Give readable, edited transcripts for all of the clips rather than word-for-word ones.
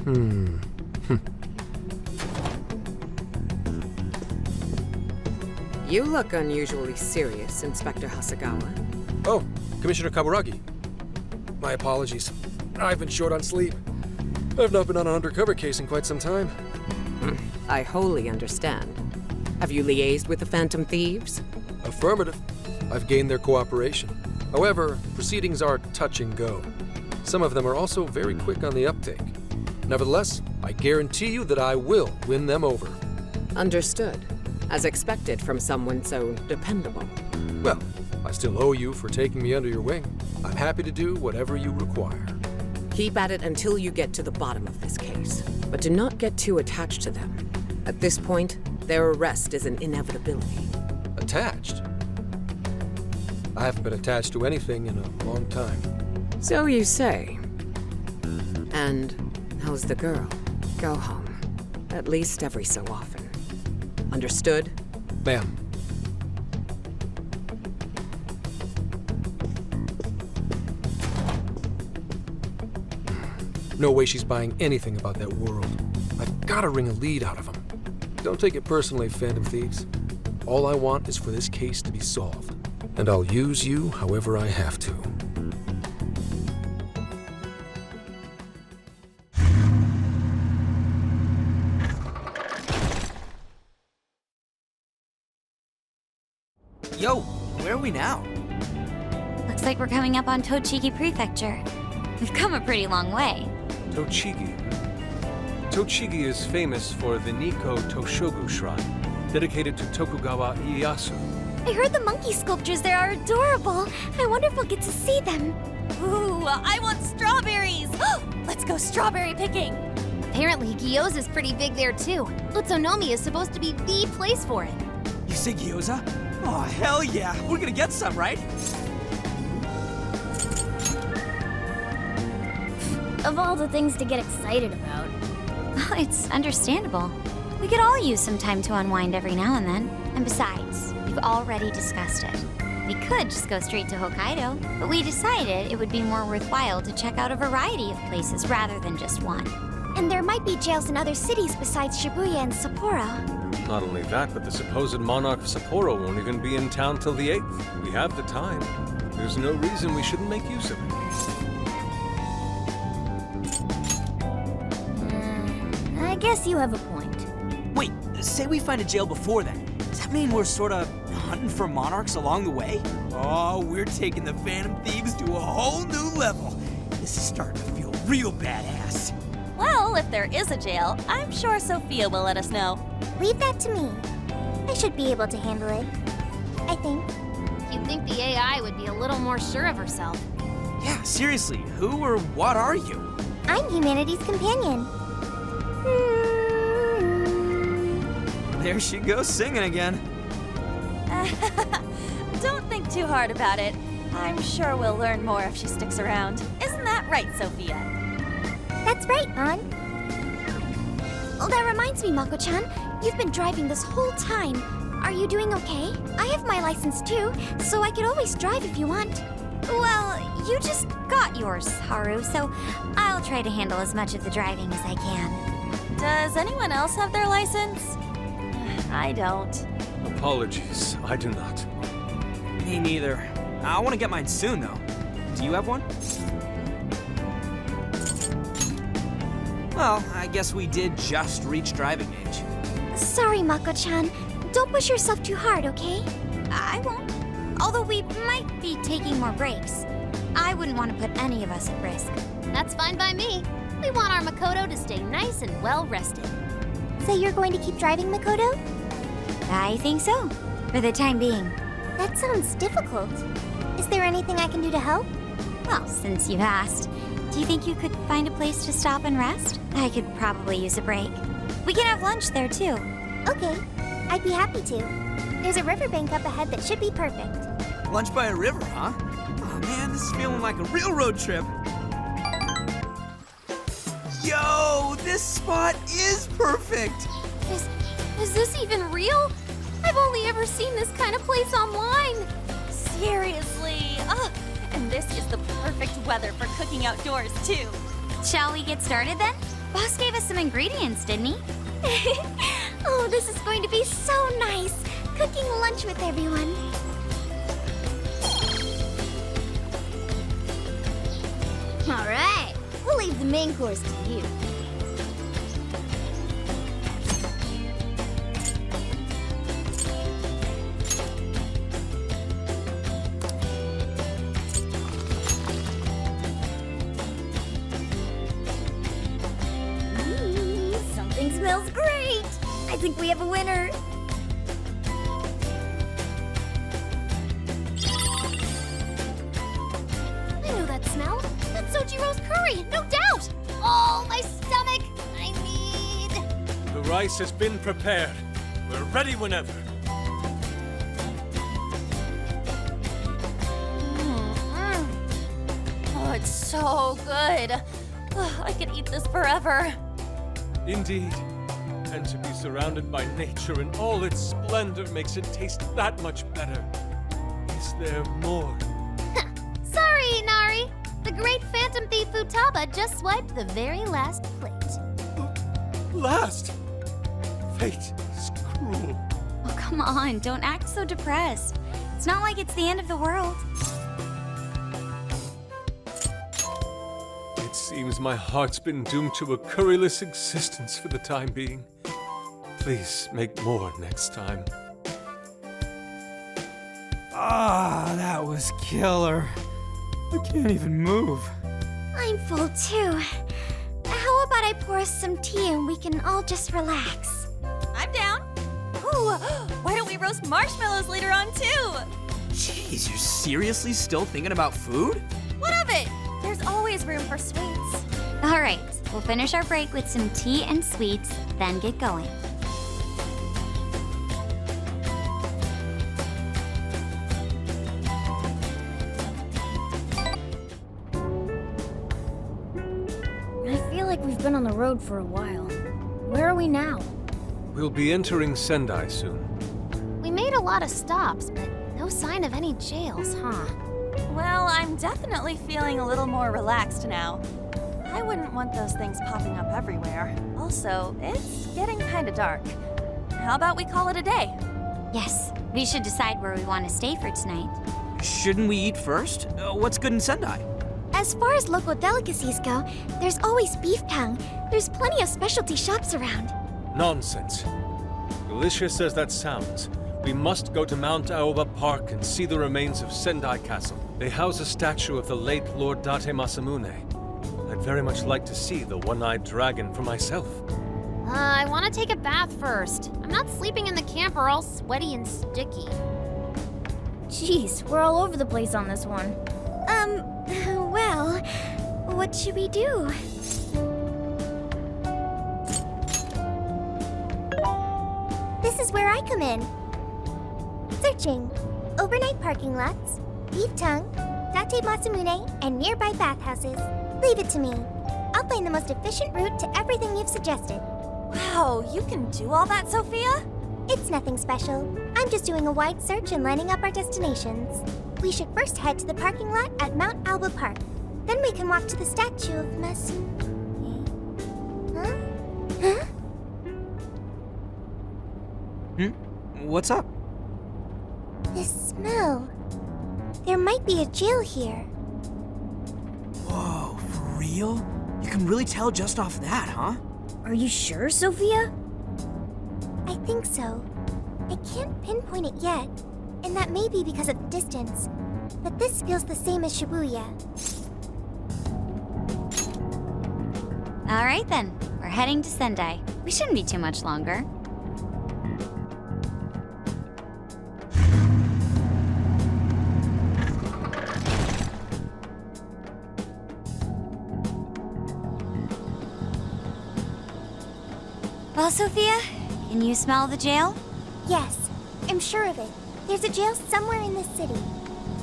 You look unusually serious, Inspector Hasagawa. Oh, Commissioner Kaburagi. My apologies. I've been short on sleep. I've not been on an undercover case in quite some time. I wholly understand. Have you liaised with the Phantom Thieves? Affirmative. I've gained their cooperation. However, proceedings are touch and go. Some of them are also very quick on the uptake. Nevertheless, I guarantee you that I will win them over. Understood. As expected from someone so dependable. Well, I still owe you for taking me under your wing. I'm happy to do whatever you require. Keep at it until you get to the bottom of this case. But do not get too attached to them. At this point, their arrest is an inevitability. Attached? I haven't been attached to anything in a long time. So you say. And how's the girl? Go home. At least every so often. Understood? Ma'am. No way she's buying anything about that world. I've gotta wring a lead out of him. Don't take it personally, Phantom Thieves. All I want is for this case to be solved. And I'll use you however I have to. Yo, where are we now? Looks like we're coming up on Tochigi Prefecture. We've come a pretty long way. Tochigi. Tochigi is famous for the Nikko Toshogu Shrine, dedicated to Tokugawa Ieyasu. I heard the monkey sculptures there are adorable. I wonder if we'll get to see them. Ooh, I want strawberries! Let's go strawberry picking! Apparently, gyoza's pretty big there too. Utsunomiya is supposed to be the place for it. You say gyoza? Oh, hell yeah! We're gonna get some, right? Of all the things to get excited about. Well, it's understandable. We could all use some time to unwind every now and then. And besides, we've already discussed it. We could just go straight to Hokkaido, but we decided it would be more worthwhile to check out a variety of places rather than just one. And there might be jails in other cities besides Shibuya and Sapporo. Not only that, but the supposed monarch of Sapporo won't even be in town till the 8th. We have the time. There's no reason we shouldn't make use of it. I guess you have a point. Wait, say we find a jail before that. Does that mean we're sorta hunting for monarchs along the way? Oh, we're taking the Phantom Thieves to a whole new level. This is starting to feel real badass. Well, if there is a jail, I'm sure Sophia will let us know. Leave that to me. I should be able to handle it. I think. You'd think the AI would be a little more sure of herself. Yeah, seriously, who or what are you? I'm humanity's companion. There she goes singing again. Don't think too hard about it. I'm sure we'll learn more if she sticks around. Isn't that right, Sophia? That's right, An. Oh, that reminds me, Mako-chan. You've been driving this whole time. Are you doing okay? I have my license too, so I could always drive if you want. Well, you just got yours, Haru, so I'll try to handle as much of the driving as I can. Does anyone else have their license? I don't. Apologies, I do not. Me neither. I want to get mine soon, though. Do you have one? Well, I guess we did just reach driving age. Sorry, Mako-chan. Don't push yourself too hard, okay? I won't. Although we might be taking more breaks. I wouldn't want to put any of us at risk. That's fine by me. We want our Makoto to stay nice and well rested. So you're going to keep driving, Makoto? I think so, for the time being. That sounds difficult. Is there anything I can do to help? Well, since you've asked, do you think you could find a place to stop and rest? I could probably use a break. We can have lunch there, too. Okay, I'd be happy to. There's a riverbank up ahead that should be perfect. Lunch by a river, huh? Oh man, this is feeling like a real road trip. Yo, this spot is perfect! Is this even real? I've only ever seen this kind of place online. Seriously. Ugh. And this is the perfect weather for cooking outdoors, too. Shall we get started then? Boss gave us some ingredients, didn't he? Oh, this is going to be so nice. Cooking lunch with everyone. All right. We'll leave the main course to you. Something smells great. I think we have a winner. I know that smell. That's Sojiro's curry, no doubt. Oh, my stomach. I need... The rice has been prepared. We're ready whenever. Oh, it's so good. Oh, I could eat this forever. Indeed. And to be surrounded by nature in all its splendor makes it taste that much better. Is there more? Sorry, Inari. The great phantom thief Futaba just swiped the very last plate. Last! Fate is cruel. Oh, come on, don't act so depressed. It's not like it's the end of the world. It seems my heart's been doomed to a curryless existence for the time being. Please make more next time. Ah, that was killer. I can't even move. I'm full too. How about I pour us some tea and we can all just relax? I'm down. Ooh, why don't we roast marshmallows later on too? Jeez, you're seriously still thinking about food? What of it? There's always room for sweets. All right, we'll finish our break with some tea and sweets, then get going. I feel like we've been on the road for a while. Where are we now? We'll be entering Sendai soon. We made a lot of stops, but no sign of any jails, huh? Well, I'm definitely feeling a little more relaxed now. I wouldn't want those things popping up everywhere. Also, it's getting kind of dark. How about we call it a day? Yes, we should decide where we want to stay for tonight. Shouldn't we eat first? What's good in Sendai? As far as local delicacies go, there's always beef tongue. There's plenty of specialty shops around. Nonsense. Delicious as that sounds, we must go to Mount Aoba Park and see the remains of Sendai Castle. They house a statue of the late Lord Date Masamune. I'd very much like to see the one-eyed dragon for myself. I want to take a bath first. I'm not sleeping in the camper all sweaty and sticky. Jeez, we're all over the place on this one. Well, what should we do? This is where I come in. Searching. Overnight parking lots, beef tongue, Date Masamune, and nearby bathhouses. Leave it to me. I'll find the most efficient route to everything you've suggested. Wow, you can do all that, Sophia? It's nothing special. I'm just doing a wide search and lining up our destinations. We should first head to the parking lot at Mount Alba Park. Then we can walk to the statue of Masamune. Huh? What's up? This smell. There might be a jail here. Whoa, for real? You can really tell just off that, huh? Are you sure, Sophia? I think so. I can't pinpoint it yet, and that may be because of the distance. But this feels the same as Shibuya. All right then, we're heading to Sendai. We shouldn't be too much longer. Well, Sophia, can you smell the jail? Yes, I'm sure of it. There's a jail somewhere in this city.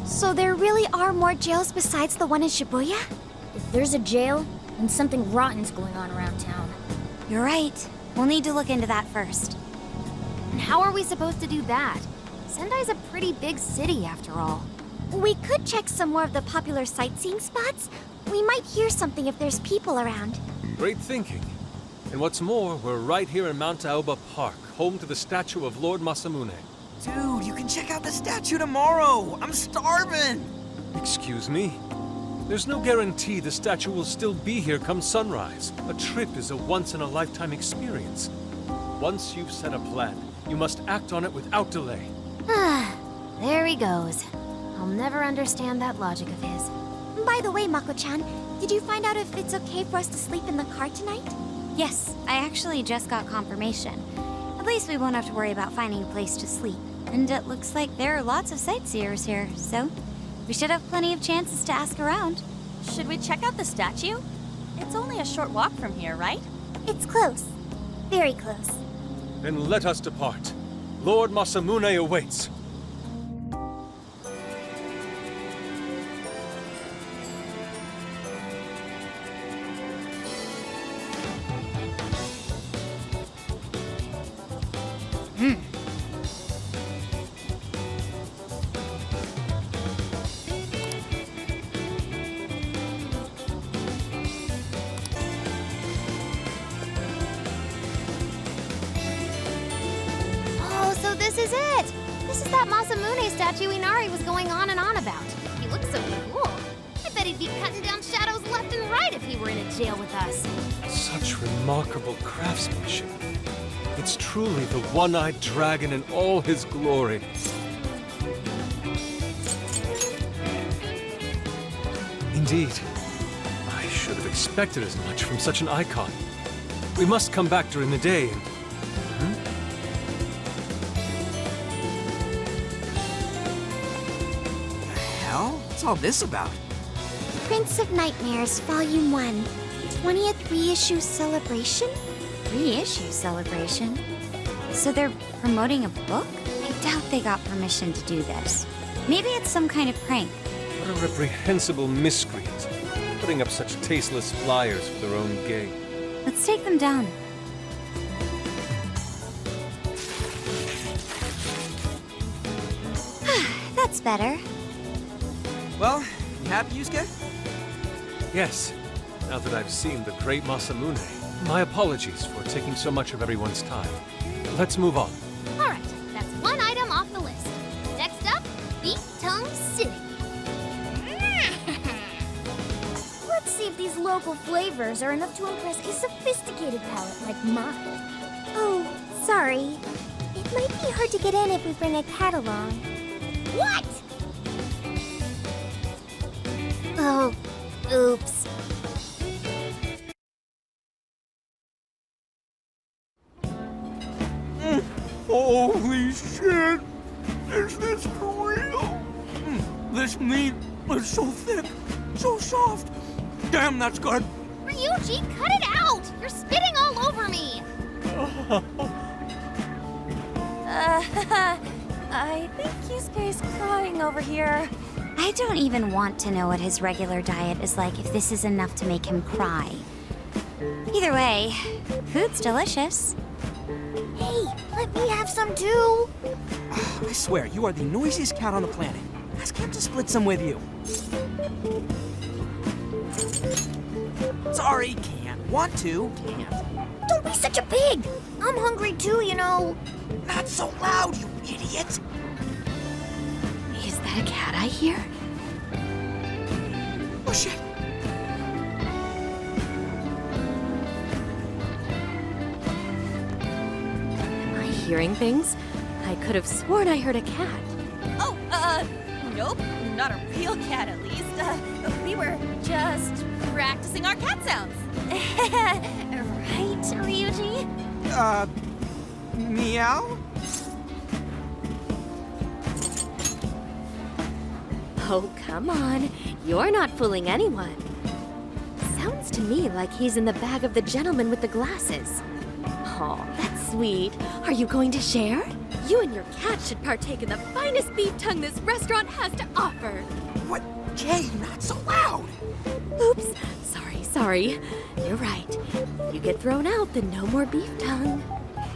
So there really are more jails besides the one in Shibuya? If there's a jail, then something rotten's going on around town. You're right. We'll need to look into that first. And how are we supposed to do that? Sendai's a pretty big city, after all. We could check some more of the popular sightseeing spots. We might hear something if there's people around. Great thinking. And what's more, we're right here in Mount Aoba Park, home to the statue of Lord Masamune. Dude, you can check out the statue tomorrow. I'm starving. Excuse me? There's no guarantee the statue will still be here come sunrise. A trip is a once-in-a-lifetime experience. Once you've set a plan, you must act on it without delay. There he goes. I'll never understand that logic of his. By the way, Mako-chan, did you find out if it's okay for us to sleep in the car tonight? Yes, I actually just got confirmation. At least we won't have to worry about finding a place to sleep. And it looks like there are lots of sightseers here, so we should have plenty of chances to ask around. Should we check out the statue? It's only a short walk from here, right? It's close. Very close. Then let us depart. Lord Masamune awaits. Oh, so this is it! This is that Masamune statue Inari was going on and on about. He looks so cool. I bet he'd be cutting down shadows left and right if he were in a jail with us. Such remarkable craftsmanship. It's truly the one-eyed dragon in all his glory. Indeed. I should have expected as much from such an icon. We must come back during the day and... The hell? What's all this about? Prince of Nightmares, Volume 1. 20th reissue celebration? Reissue celebration? So they're promoting a book? I doubt they got permission to do this. Maybe it's some kind of prank. What a reprehensible miscreant. Putting up such tasteless flyers for their own gain. Let's take them down. That's better. Well, you happy, Yusuke? Yes, now that I've seen the great Masamune. My apologies for taking so much of everyone's time. Let's move on. All right, that's one item off the list. Next up, Beef Tongue City. Let's see if these local flavors are enough to impress a sophisticated palate like mine. Oh, sorry. It might be hard to get in if we bring a cat along. What? Oh, oops. Holy shit! Is this for real? This meat is so thick, so soft. Damn, that's good. Ryuji, cut it out! You're spitting all over me! I think Yusuke's crying over here. I don't even want to know what his regular diet is like if this is enough to make him cry. Either way, food's delicious. Hey, let me have some too. I swear, you are the noisiest cat on the planet. Ask him to split some with you. Sorry, can't. Want to, can't. Don't be such a pig. I'm hungry too, you know. Not so loud, you idiot! Is that a cat I hear? Oh shit! Am I hearing things? I could have sworn I heard a cat. Oh, nope, not a real cat at least. We were just practicing our cat sounds. Right, Ryuji? Meow? Oh, come on. You're not fooling anyone. Sounds to me like he's in the bag of the gentleman with the glasses. Oh, that's sweet. Are you going to share? You and your cat should partake in the finest beef tongue this restaurant has to offer. What? Jay, not so loud! Oops. Sorry. You're right. If you get thrown out, then no more beef tongue.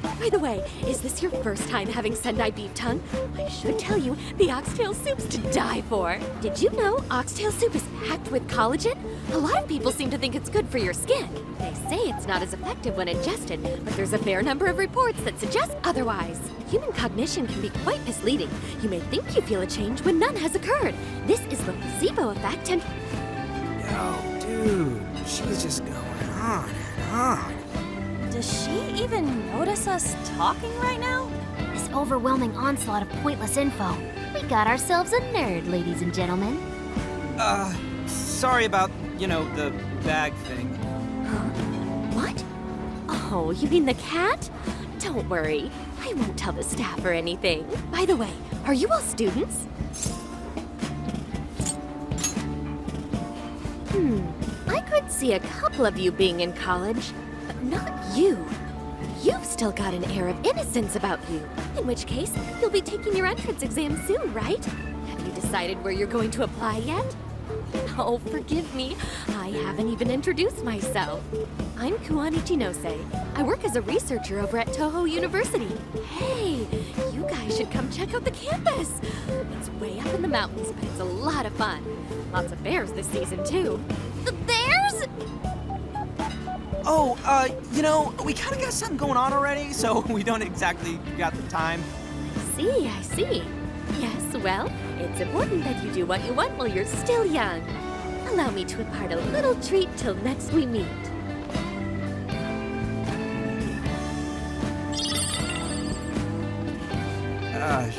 By the way, is this your first time having Sendai beef tongue? I should tell you, the oxtail soup's to die for. Did you know oxtail soup is packed with collagen? A lot of people seem to think it's good for your skin. They say it's not as effective when ingested, but there's a fair number of reports that suggest otherwise. Human cognition can be quite misleading. You may think you feel a change when none has occurred. This is the placebo effect and... Yo, dude, she's just going on and on. Does she even notice us talking right now? This overwhelming onslaught of pointless info. We got ourselves a nerd, ladies and gentlemen. Sorry about, the bag thing. Huh? What? Oh, you mean the cat? Don't worry. I won't tell the staff or anything. By the way, are you all students? I could see a couple of you being in college, but not you. You've still got an air of innocence about you. In which case, you'll be taking your entrance exam soon, right? Have you decided where you're going to apply yet? Oh, forgive me. I haven't even introduced myself. I'm Kuan Ichinose. I work as a researcher over at Toho University. Hey, you guys should come check out the campus. It's way up in the mountains, but it's a lot of fun. Lots of bears this season, too. The bears? Oh, we kind of got something going on already, so we don't exactly got the time. I see. Yes, well, it's important that you do what you want while you're still young. Allow me to impart a little treat till next we meet.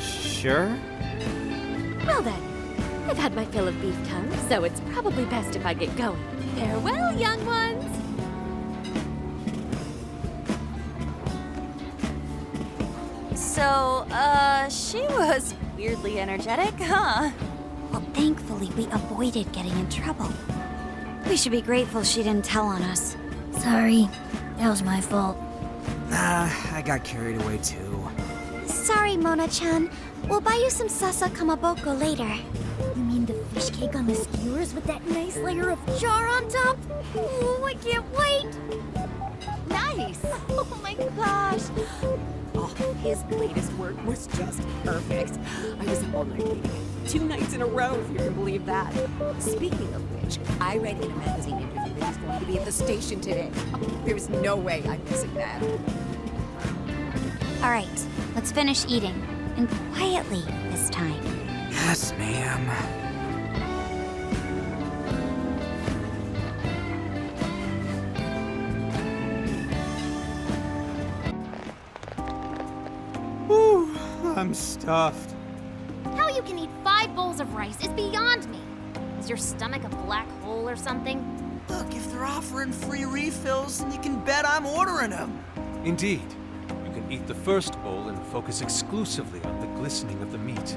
Sure? Well then, I've had my fill of beef tongue, so it's probably best if I get going. Farewell, young ones! So, she was weirdly energetic, huh? Well, thankfully, we avoided getting in trouble. We should be grateful she didn't tell on us. Sorry, that was my fault. Nah, I got carried away too. Sorry, Mona-chan. We'll buy you some sasa kamaboko later. You mean the fish cake on the skewers with that nice layer of char on top? Oh, I can't wait! Nice! Oh my gosh! Oh, his latest work was just perfect. I was up all night reading it. 2 nights in a row, if you can believe that. Speaking of which, I read in a magazine interview that he's going to be at the station today. Oh, there's no way I'm missing that. All right, let's finish eating. And quietly this time. Yes, ma'am. Whew, I'm stuffed. How you can eat 5 bowls of rice is beyond me. Is your stomach a black hole or something? Look, if they're offering free refills, then you can bet I'm ordering them. Indeed. You can eat the first bowl and focus exclusively on the glistening of the meat.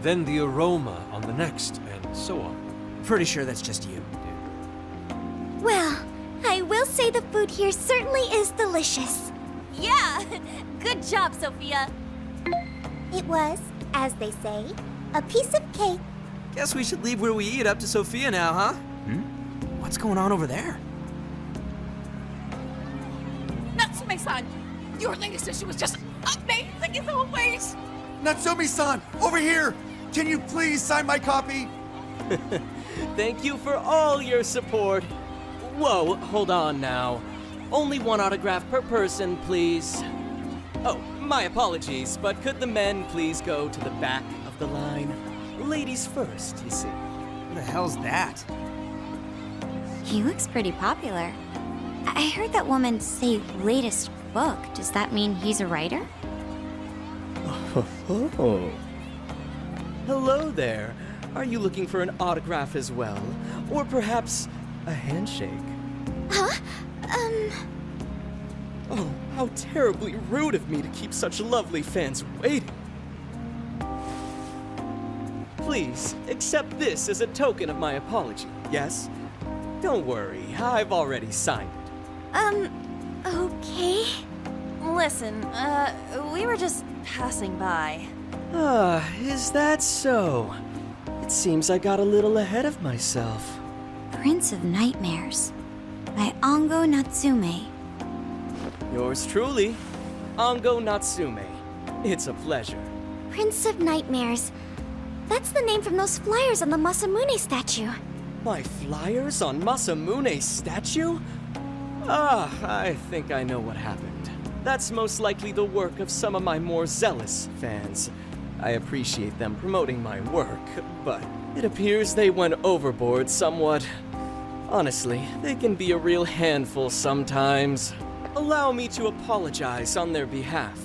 Then the aroma on the next, and so on. Pretty sure that's just you, dude. Well, I will say the food here certainly is delicious. Yeah! Good job, Sophia! It was, as they say, a piece of cake. Guess we should leave where we eat up to Sophia now, huh? What's going on over there? Natsume-san, your latest issue was just amazing as always! Natsume-san, over here! Can you please sign my copy? Thank you for all your support. Whoa, hold on now. Only 1 autograph per person, please. Oh, my apologies, but could the men please go to the back of the line? Ladies first, you see. Who the hell's that? He looks pretty popular. I heard that woman say latest book. Does that mean he's a writer? Oh. Hello there. Are you looking for an autograph as well? Or perhaps a handshake? Huh? Oh, how terribly rude of me to keep such lovely fans waiting. Please, accept this as a token of my apology, yes? Don't worry, I've already signed it. Okay. Listen, we were just passing by. Ah, is that so? It seems I got a little ahead of myself. Prince of Nightmares by Ongo Natsume. Yours truly, Ango Natsume. It's a pleasure. Prince of Nightmares. That's the name from those flyers on the Masamune statue. My flyers on Masamune's statue? Ah, I think I know what happened. That's most likely the work of some of my more zealous fans. I appreciate them promoting my work, but it appears they went overboard somewhat. Honestly, they can be a real handful sometimes. Allow me to apologize on their behalf.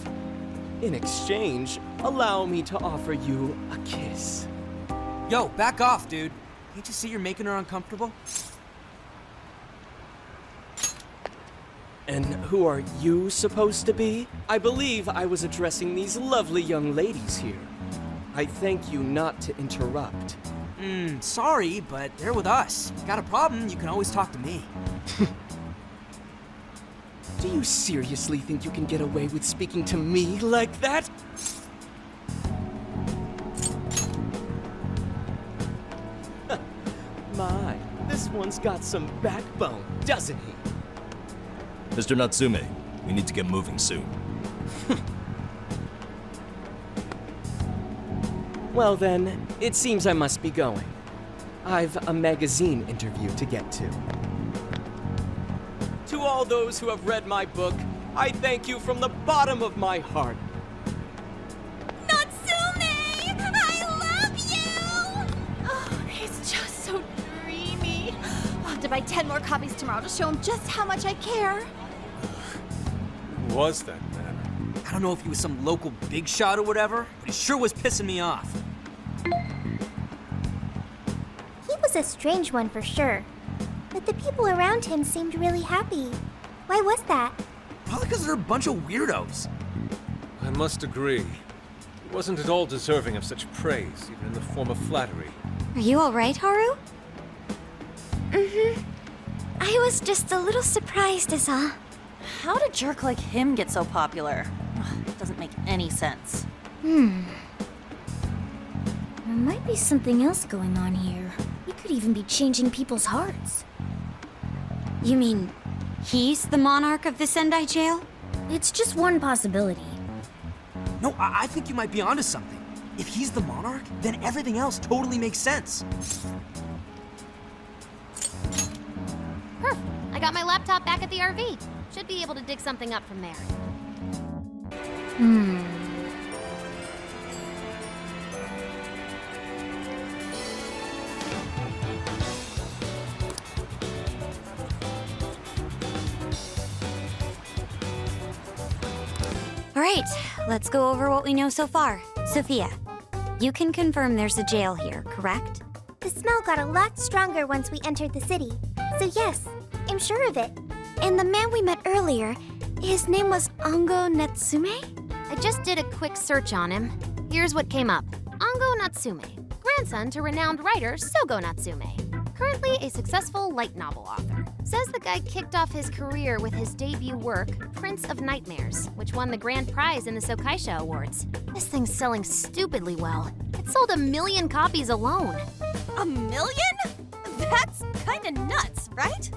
In exchange, allow me to offer you a kiss. Yo, back off, dude. Can't you see you're making her uncomfortable? And who are you supposed to be? I believe I was addressing these lovely young ladies here. I thank you not to interrupt. Sorry, but they're with us. Got a problem, you can always talk to me. Do you seriously think you can get away with speaking to me like that? My, this one's got some backbone, doesn't he? Mr. Natsume, we need to get moving soon. Well then, it seems I must be going. I've a magazine interview to get to. To all those who have read my book, I thank you from the bottom of my heart. Natsume! I love you! Oh, he's just so dreamy. I'll have to buy 10 more copies tomorrow to show him just how much I care. Who was that man? I don't know if he was some local big shot or whatever, but he sure was pissing me off. He was a strange one for sure. But the people around him seemed really happy. Why was that? Probably because they're a bunch of weirdos. I must agree. He wasn't at all deserving of such praise, even in the form of flattery. Are you alright, Haru? I was just a little surprised is all. How did a jerk like him get so popular? Ugh, doesn't make any sense. There might be something else going on here. He could even be changing people's hearts. You mean he's the monarch of the Sendai jail? It's just one possibility. No, I think you might be onto something. If he's the monarch, then everything else totally makes sense. Perf, I got my laptop back at the RV. Should be able to dig something up from there. Alright, let's go over what we know so far. Sophia, you can confirm there's a jail here, correct? The smell got a lot stronger once we entered the city. So yes, I'm sure of it. And the man we met earlier, his name was Ango Natsume? I just did a quick search on him. Here's what came up. Ango Natsume, grandson to renowned writer Sogo Natsume. Currently a successful light novel author. Says the guy kicked off his career with his debut work, Prince of Nightmares, which won the grand prize in the Sokaisha Awards. This thing's selling stupidly well. It sold 1 million copies alone. 1 million? That's kinda nuts, right?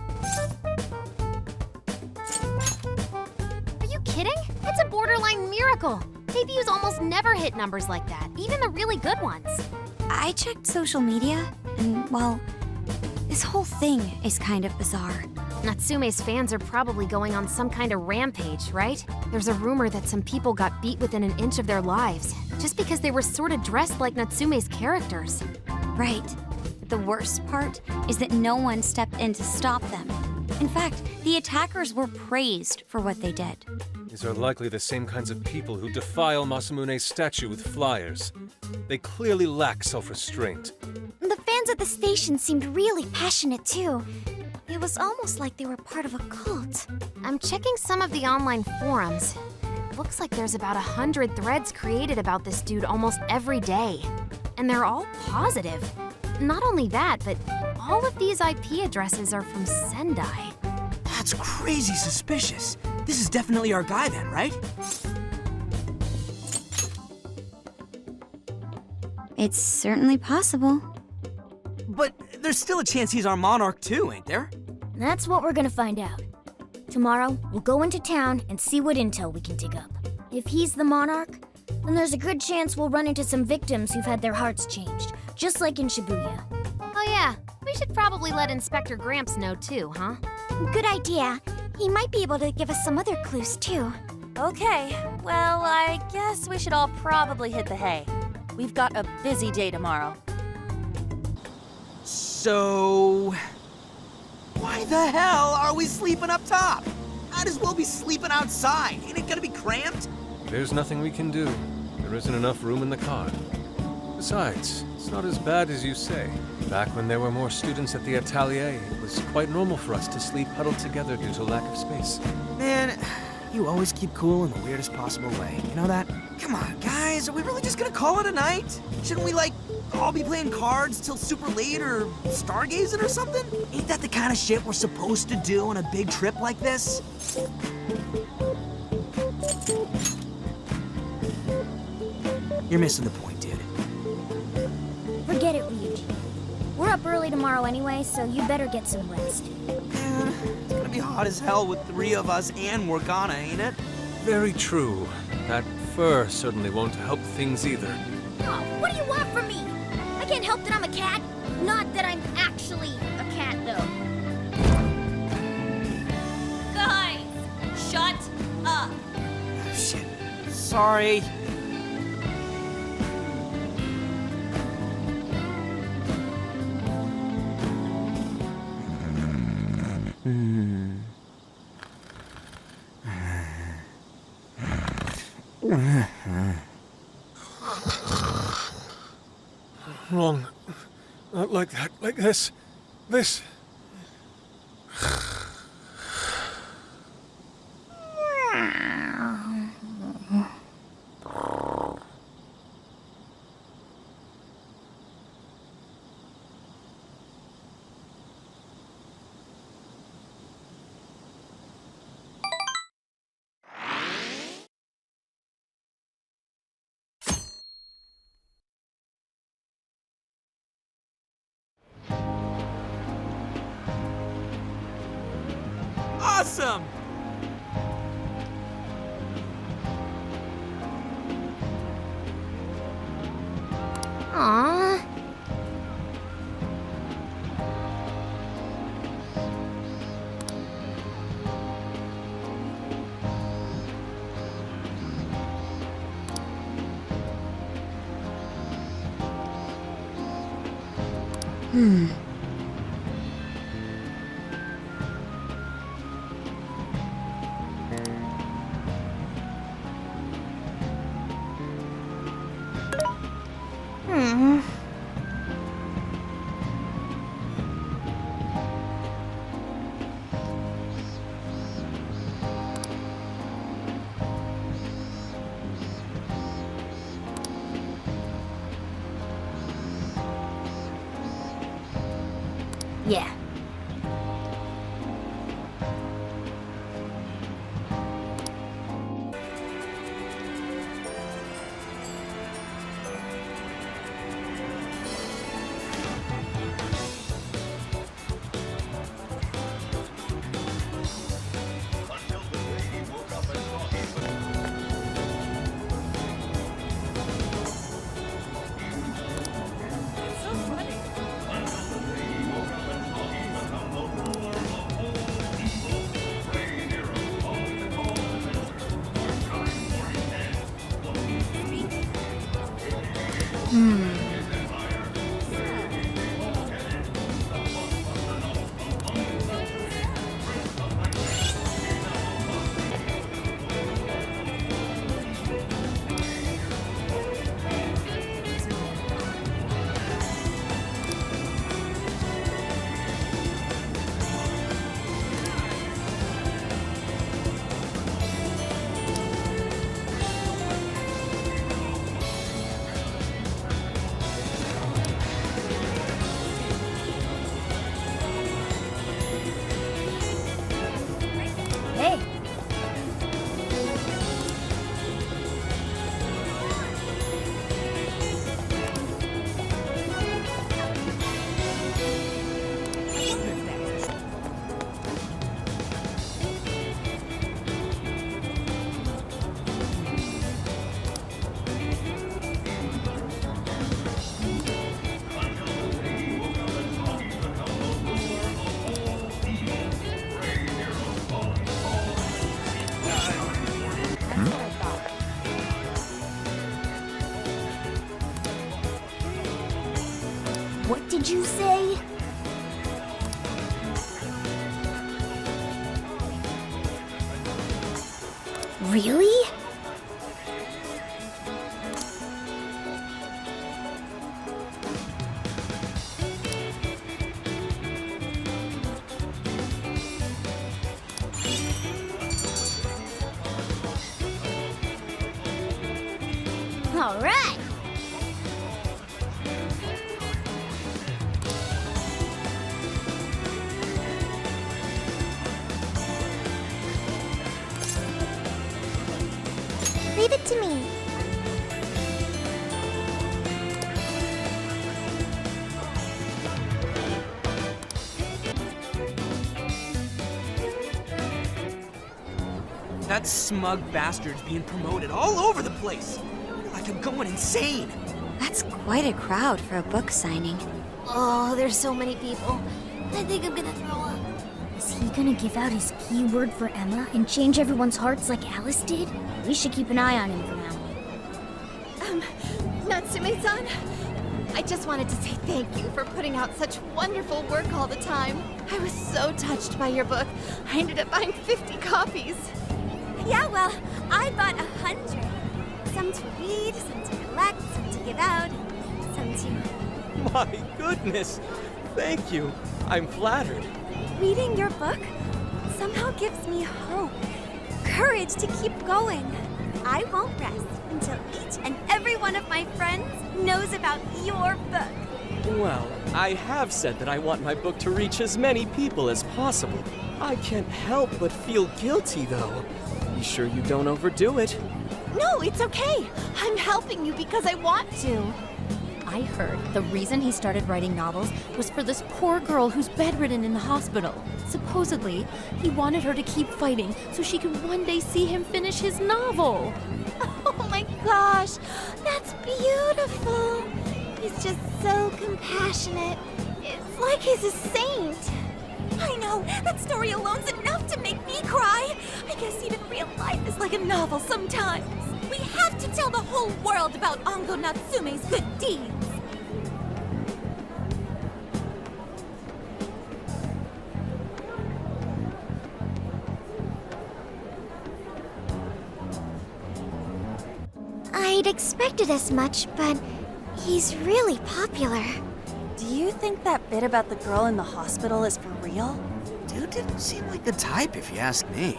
Are you kidding? It's a borderline miracle. Debuts almost never hit numbers like that, even the really good ones. I checked social media, and well, this whole thing is kind of bizarre. Natsume's fans are probably going on some kind of rampage, right? There's a rumor that some people got beat within an inch of their lives, just because they were sort of dressed like Natsume's characters. Right. But the worst part is that no one stepped in to stop them. In fact, the attackers were praised for what they did. These are likely the same kinds of people who defile Masamune's statue with flyers. They clearly lack self-restraint. The fans at the station seemed really passionate too. It was almost like they were part of a cult. I'm checking some of the online forums. It looks like there's about 100 threads created about this dude almost every day. And they're all positive. Not only that, but all of these IP addresses are from Sendai. That's crazy suspicious. This is definitely our guy then, right? It's certainly possible. But there's still a chance he's our monarch too, ain't there? That's what we're gonna find out. Tomorrow, we'll go into town and see what intel we can dig up. If he's the monarch, then there's a good chance we'll run into some victims who've had their hearts changed, just like in Shibuya. Oh yeah, we should probably let Inspector Gramps know too, huh? Good idea. He might be able to give us some other clues, too. Okay, well, I guess we should all probably hit the hay. We've got a busy day tomorrow. So... why the hell are we sleeping up top? Might as well be sleeping outside. Ain't it gonna be cramped? There's nothing we can do. There isn't enough room in the car. Besides, it's not as bad as you say. Back when there were more students at the atelier, it was quite normal for us to sleep huddled together due to lack of space. Man, you always keep cool in the weirdest possible way. You know that? Come on, guys, are we really just gonna call it a night? Shouldn't we, like, all be playing cards till super late or stargazing or something? Ain't that the kind of shit we're supposed to do on a big trip like this? You're missing the point, dude. Forget it, Ryuji. We're up early tomorrow anyway, so you better get some rest. Man, it's gonna be hot as hell with 3 of us and Morgana, ain't it? Very true. That fur certainly won't help things either. Oh, what do you want from me? I can't help that I'm a cat. Not that I'm actually a cat, though. Guys, shut up. Shit. Sorry. Wrong. Not like that. Like this. This. Awesome! Aww. Yeah. did you say? Really? All right. Leave it to me. That smug bastard's being promoted all over the place. Like I'm going insane. That's quite a crowd for a book signing. Oh, there's so many people. I think I'm gonna throw up. Is he gonna give out his keyword for Emma and change everyone's hearts like Alice did? We should keep an eye on him for now. Natsume-san, I just wanted to say thank you for putting out such wonderful work all the time. I was so touched by your book. I ended up buying 50 copies. Yeah, well, I bought 100. Some to read, some to collect, some to give out, some to... My goodness! Thank you. I'm flattered. Reading your book somehow gives me hope, courage to keep going. I won't rest until each and every one of my friends knows about your book. Well, I have said that I want my book to reach as many people as possible. I can't help but feel guilty, though. Be sure you don't overdo it. No, it's okay. I'm helping you because I want to. I heard the reason he started writing novels was for this poor girl who's bedridden in the hospital. Supposedly, he wanted her to keep fighting so she could one day see him finish his novel. Oh my gosh, that's beautiful. He's just so compassionate. It's like he's a saint. I know, that story alone's enough to make me cry. I guess even real life is like a novel sometimes. We have to tell the whole world about Ango Natsume's good deeds. I'd expected as much, but he's really popular. Do you think that bit about the girl in the hospital is for real? Dude didn't seem like the type, if you ask me.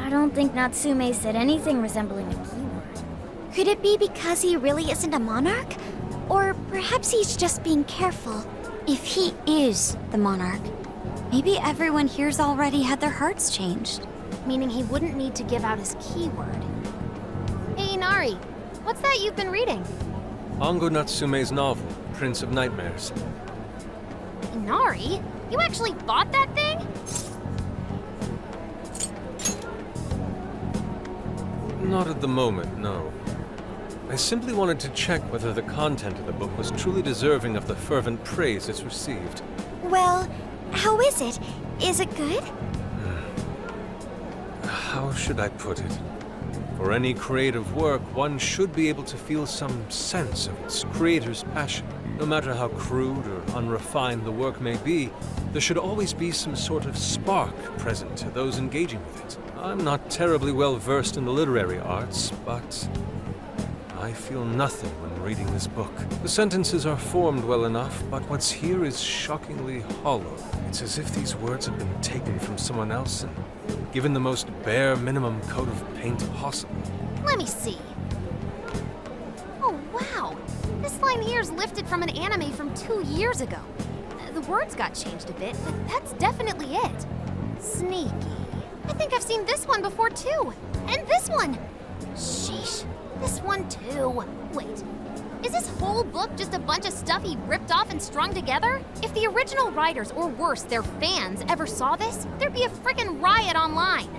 I don't think Natsume said anything resembling a keyword. Could it be because he really isn't a monarch? Or perhaps he's just being careful. If he is the monarch, maybe everyone here's already had their hearts changed. Meaning he wouldn't need to give out his keyword. Hey, Nari, what's that you've been reading? Ango Natsume's novel, Prince of Nightmares. Nari? You actually bought that thing? Not at the moment, no. I simply wanted to check whether the content of the book was truly deserving of the fervent praise it's received. Well, how is it? Is it good? How should I put it? For any creative work, one should be able to feel some sense of its creator's passion. No matter how crude or unrefined the work may be, there should always be some sort of spark present to those engaging with it. I'm not terribly well versed in the literary arts, but I feel nothing when reading this book. The sentences are formed well enough, but what's here is shockingly hollow. It's as if these words have been taken from someone else and given the most bare minimum coat of paint possible. Let me see. Oh, wow. This line here is lifted from an anime from 2 years ago. The words got changed a bit, but that's definitely it. Sneaky. I think I've seen this one before, too. And this one. Sheesh. This one, too. Wait. Is this whole book just a bunch of stuff he ripped off and strung together? If the original writers, or worse, their fans, ever saw this, there'd be a frickin' riot online.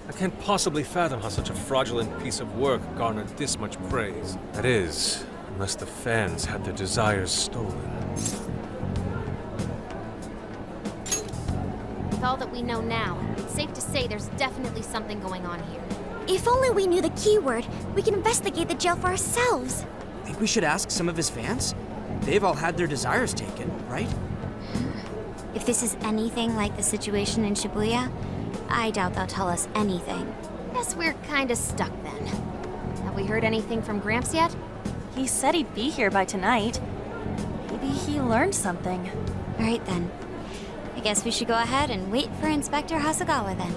I can't possibly fathom how such a fraudulent piece of work garnered this much praise. That is, unless the fans had their desires stolen. With all that we know now, it's safe to say there's definitely something going on here. If only we knew the keyword, we could investigate the jail for ourselves. Think we should ask some of his fans? They've all had their desires taken, right? If this is anything like the situation in Shibuya, I doubt they'll tell us anything. Guess we're kinda stuck then. Have we heard anything from Gramps yet? He said he'd be here by tonight. Maybe he learned something. All right then. I guess we should go ahead and wait for Inspector Hasagawa then.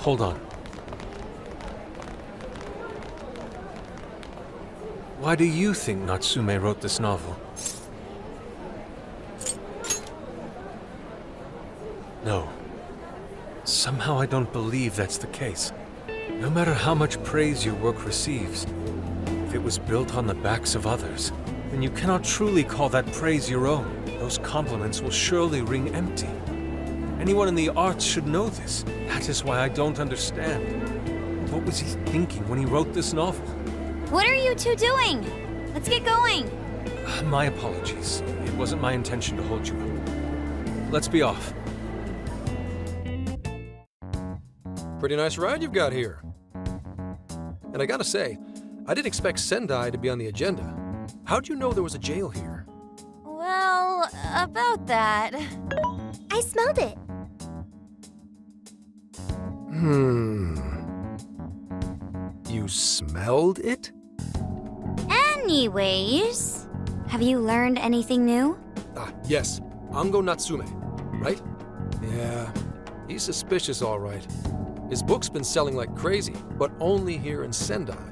Hold on. Why do you think Natsume wrote this novel? No. Somehow I don't believe that's the case. No matter how much praise your work receives, if it was built on the backs of others, then you cannot truly call that praise your own. Those compliments will surely ring empty. Anyone in the arts should know this. That is why I don't understand. What was he thinking when he wrote this novel? What are you two doing? Let's get going. My apologies. It wasn't my intention to hold you up. Let's be off. Pretty nice ride you've got here. And I gotta say, I didn't expect Sendai to be on the agenda. How'd you know there was a jail here? Well, about that. I smelled it. You smelled it? Anyways, have you learned anything new? Yes. Ango Natsume, right? Yeah, he's suspicious all right. His book's been selling like crazy, but only here in Sendai.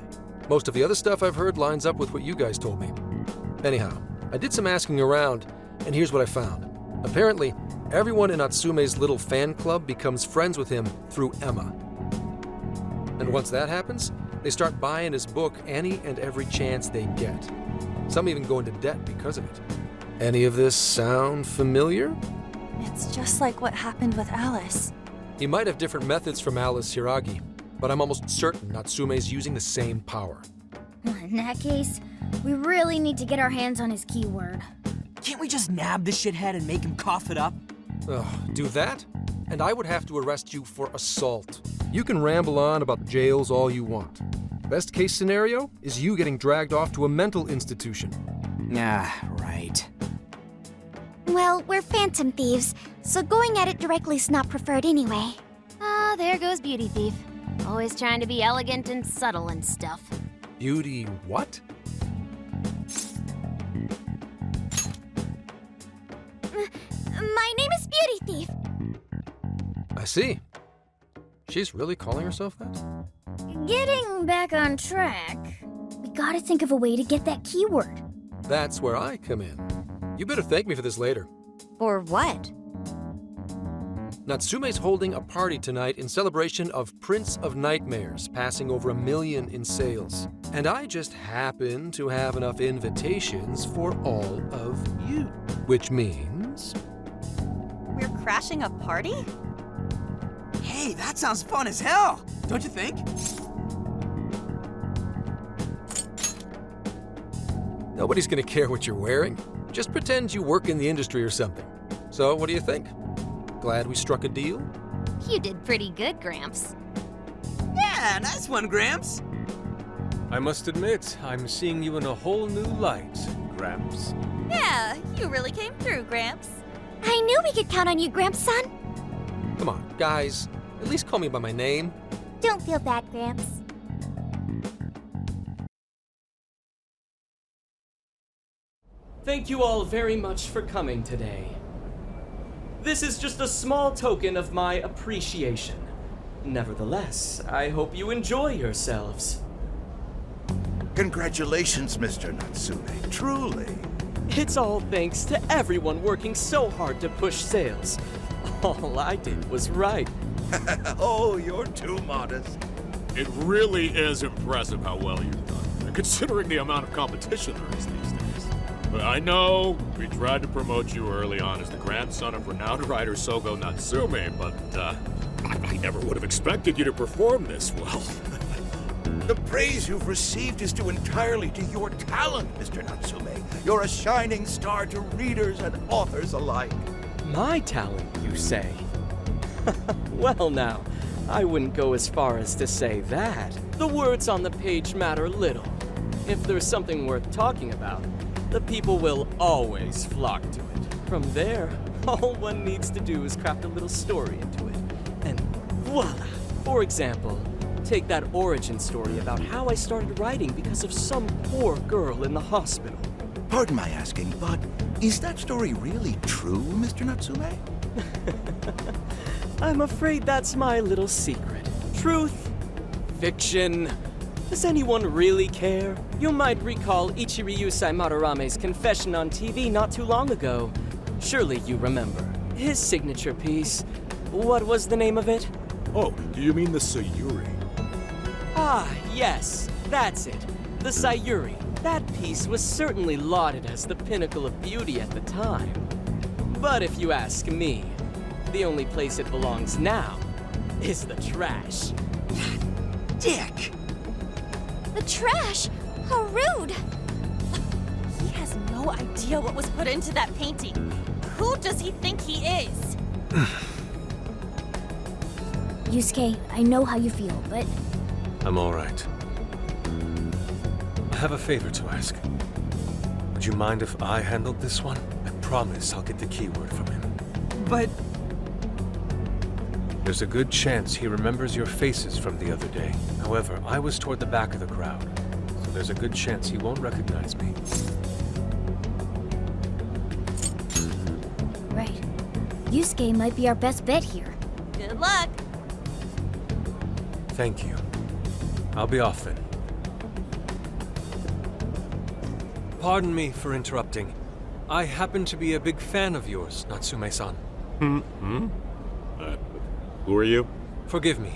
Most of the other stuff I've heard lines up with what you guys told me. Anyhow, I did some asking around, and here's what I found. Apparently, everyone in Natsume's little fan club becomes friends with him through Emma. And once that happens, they start buying his book any and every chance they get. Some even go into debt because of it. Any of this sound familiar? It's just like what happened with Alice. He might have different methods from Alice Hiragi, but I'm almost certain Natsume's using the same power. In that case, we really need to get our hands on his keyword. Can't we just nab the shithead and make him cough it up? Do that? And I would have to arrest you for assault. You can ramble on about jails all you want. Best case scenario is you getting dragged off to a mental institution. Right. Well, we're phantom thieves, so going at it directly's not preferred anyway. Ah, there goes Beauty Thief. Always trying to be elegant and subtle and stuff. Beauty what? My name is Beauty Thief. I see. She's really calling herself that? Getting back on track, we gotta think of a way to get that keyword. That's where I come in. You better thank me for this later. For what? Natsume's holding a party tonight in celebration of Prince of Nightmares passing over 1 million in sales. And I just happen to have enough invitations for all of you. Which means... We're crashing a party? Hey, that sounds fun as hell, don't you think? Nobody's gonna care what you're wearing. Just pretend you work in the industry or something. So, what do you think? Glad we struck a deal? You did pretty good, Gramps. Yeah, nice one, Gramps. I must admit, I'm seeing you in a whole new light, Gramps. Yeah, you really came through, Gramps. I knew we could count on you, Gramps-son. Come on, guys. At least call me by my name. Don't feel bad, Gramps. Thank you all very much for coming today. This is just a small token of my appreciation. Nevertheless, I hope you enjoy yourselves. Congratulations, Mr. Natsume. Truly. It's all thanks to everyone working so hard to push sales. All I did was write. Oh, you're too modest. It really is impressive how well you've done, considering the amount of competition there is these days. But I know we tried to promote you early on as the grandson of renowned writer Sogo Natsume, but I never would have expected you to perform this well. The praise you've received is due entirely to your talent, Mr. Natsume. You're a shining star to readers and authors alike. My talent, you say? Well now, I wouldn't go as far as to say that. The words on the page matter little. If there's something worth talking about, the people will always flock to it. From there, all one needs to do is craft a little story into it. And voila! For example, take that origin story about how I started writing because of some poor girl in the hospital. Pardon my asking, but is that story really true, Mr. Natsume? I'm afraid that's my little secret. Truth, fiction. Does anyone really care? You might recall Ichiryusai Madarame's confession on TV not too long ago. Surely you remember. His signature piece. What was the name of it? Oh, do you mean the Sayuri? Ah, yes, that's it. The Sayuri. That piece was certainly lauded as the pinnacle of beauty at the time. But if you ask me, the only place it belongs now is the trash. Dick! The trash? How rude! He has no idea what was put into that painting. Who does he think he is? Yusuke, I know how you feel, but I'm all right. I have a favor to ask. Would you mind if I handled this one? I promise I'll get the keyword from him. But There's a good chance he remembers your faces from the other day. However, I was toward the back of the crowd, so there's a good chance he won't recognize me. right. Yusuke might be our best bet here. Good luck. Thank you. I'll be off then. Pardon me for interrupting. I happen to be a big fan of yours, Natsume-san. Who are you? Forgive me.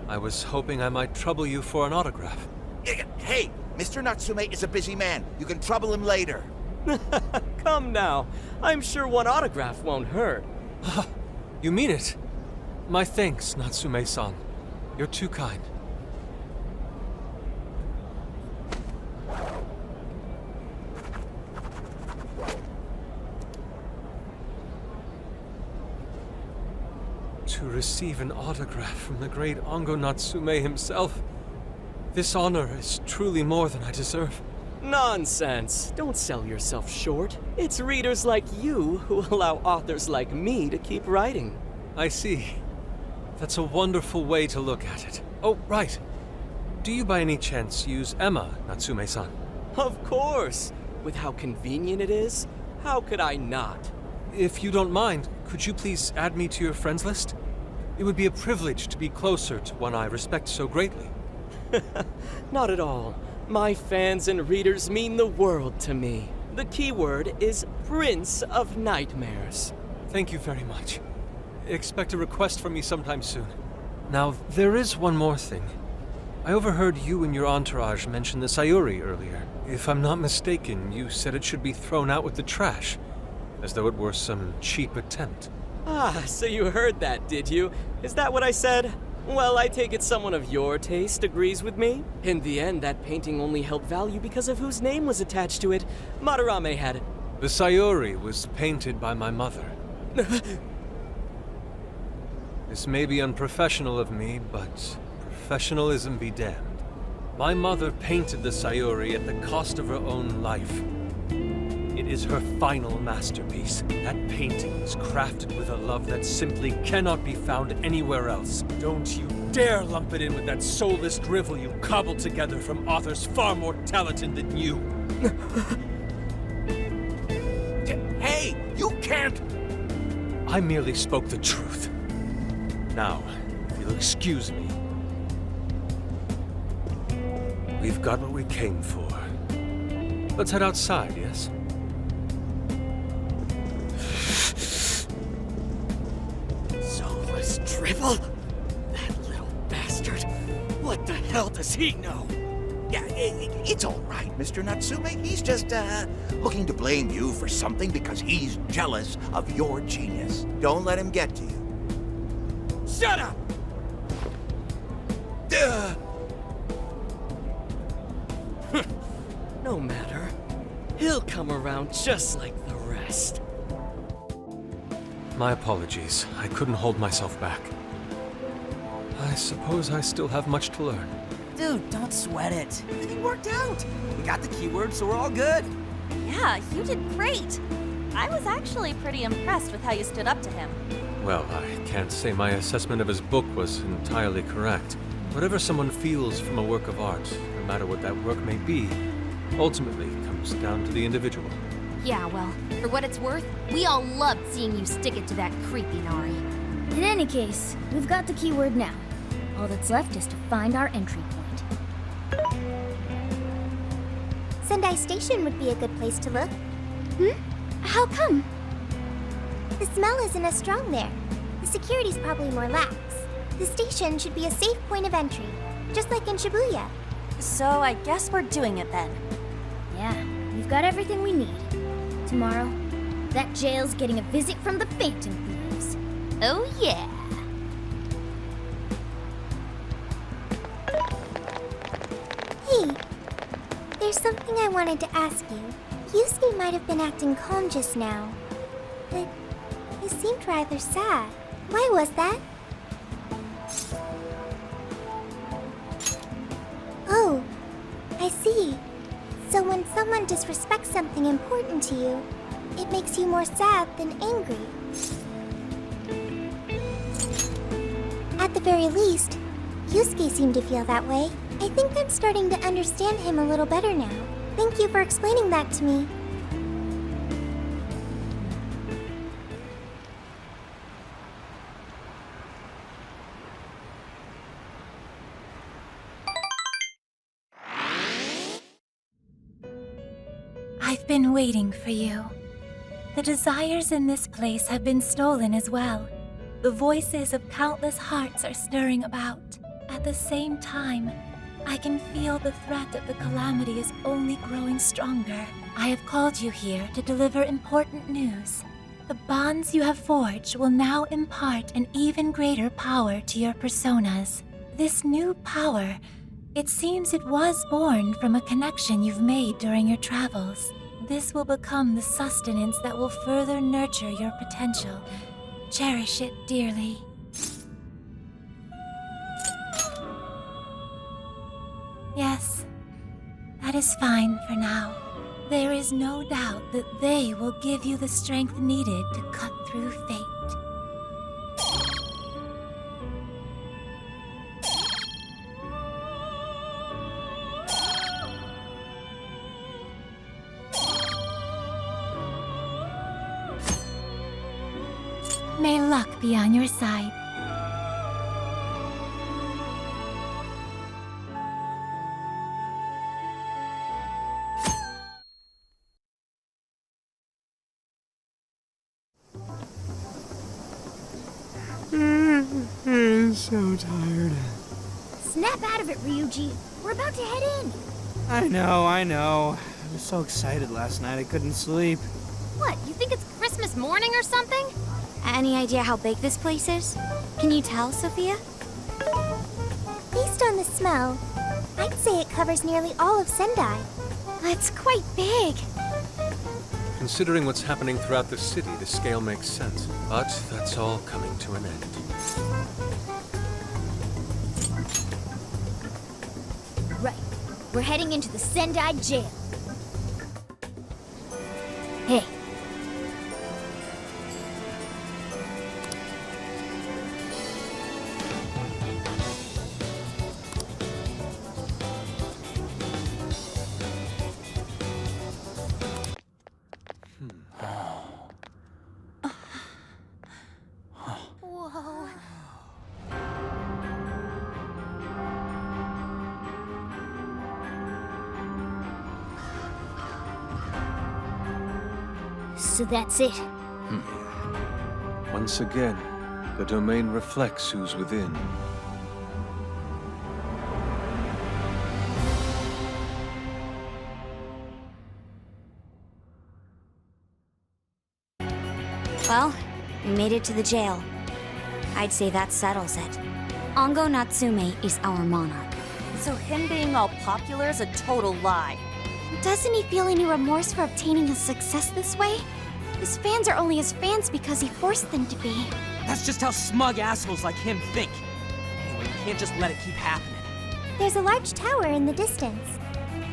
I was hoping I might trouble you for an autograph. Hey, Mr. Natsume is a busy man. You can trouble him later. Come now. I'm sure one autograph won't hurt. You mean it? My thanks, Natsume-san. You're too kind. To receive an autograph from the great Ongo Natsume himself, this honor is truly more than I deserve. Nonsense. Don't sell yourself short. It's readers like you who allow authors like me to keep writing. I see. That's a wonderful way to look at it. Oh, right. Do you by any chance use Emma, Natsume-san? Of course. With how convenient it is, how could I not? If you don't mind, could you please add me to your friends list? It would be a privilege to be closer to one I respect so greatly. Not at all. My fans and readers mean the world to me. The keyword is Prince of Nightmares. Thank you very much. Expect a request from me sometime soon. Now, there is one more thing. I overheard you and your entourage mention the Sayuri earlier. If I'm not mistaken, you said it should be thrown out with the trash, as though it were some cheap attempt. Ah, so you heard that, did you? Is that what I said? Well, I take it someone of your taste agrees with me. In the end, that painting only held value because of whose name was attached to it. Madarame had it. The Sayuri was painted by my mother. This may be unprofessional of me, but professionalism be damned. My mother painted the Sayuri at the cost of her own life. It is her final masterpiece. That painting was crafted with a love that simply cannot be found anywhere else. Don't you dare lump it in with that soulless drivel you cobbled together from authors far more talented than you. Hey, you can't! I merely spoke the truth. Now, if you'll excuse me, we've got what we came for. Let's head outside, yes? Soulless drivel? That little bastard. What the hell does he know? Yeah, it's all right, Mr. Natsume. He's just, looking to blame you for something because he's jealous of your genius. Don't let him get to you. Shut up! No matter. He'll come around just like the rest. My apologies. I couldn't hold myself back. I suppose I still have much to learn. Dude, don't sweat it. Everything worked out. We got the keyword, so we're all good. Yeah, you did great. I was actually pretty impressed with how you stood up to him. Well, I can't say my assessment of his book was entirely correct. Whatever someone feels from a work of art, no matter what that work may be, ultimately comes down to the individual. Yeah, well, for what it's worth, we all loved seeing you stick it to that creepy Nari. In any case, we've got the keyword now. All that's left is to find our entry point. Sendai Station would be a good place to look. How come? The smell isn't as strong there. The security's probably more lax. The station should be a safe point of entry, just like in Shibuya. So I guess we're doing it then. Yeah, we've got everything we need. Tomorrow, that jail's getting a visit from the Phantom Thieves. Oh yeah! Hey, there's something I wanted to ask you. Yusuke might have been acting calm just now, but he seemed rather sad. Why was that? Oh, I see. So when someone disrespects something important to you, it makes you more sad than angry. At the very least, Yusuke seemed to feel that way. I think I'm starting to understand him a little better now. Thank you for explaining that to me. I've been waiting for you. The desires in this place have been stolen as well. The voices of countless hearts are stirring about. At the same time, I can feel the threat of the calamity is only growing stronger. I have called you here to deliver important news. The bonds you have forged will now impart an even greater power to your personas. This new power, it seems it was born from a connection you've made during your travels. This will become the sustenance that will further nurture your potential. Cherish it dearly. Yes, that is fine for now. There is no doubt that they will give you the strength needed to cut through fate. May luck be on your side. I'm so tired. Snap out of it, Ryuji. We're about to head in. I know. I was so excited last night I couldn't sleep. What, you think it's Christmas morning or something? Any idea how big this place is? Can you tell, Sophia? Based on the smell, I'd say it covers nearly all of Sendai. That's quite big. Considering what's happening throughout the city, the scale makes sense. But that's all coming to an end. Right. We're heading into the Sendai jail. Hey. Whoa. So that's it. Once again, the domain reflects who's within. Well, we made it to the jail. I'd say that settles it. Ango Natsume is our monarch. So him being all popular is a total lie. Doesn't he feel any remorse for obtaining his success this way? His fans are only his fans because he forced them to be. That's just how smug assholes like him think. Anyway, we can't just let it keep happening. There's a large tower in the distance.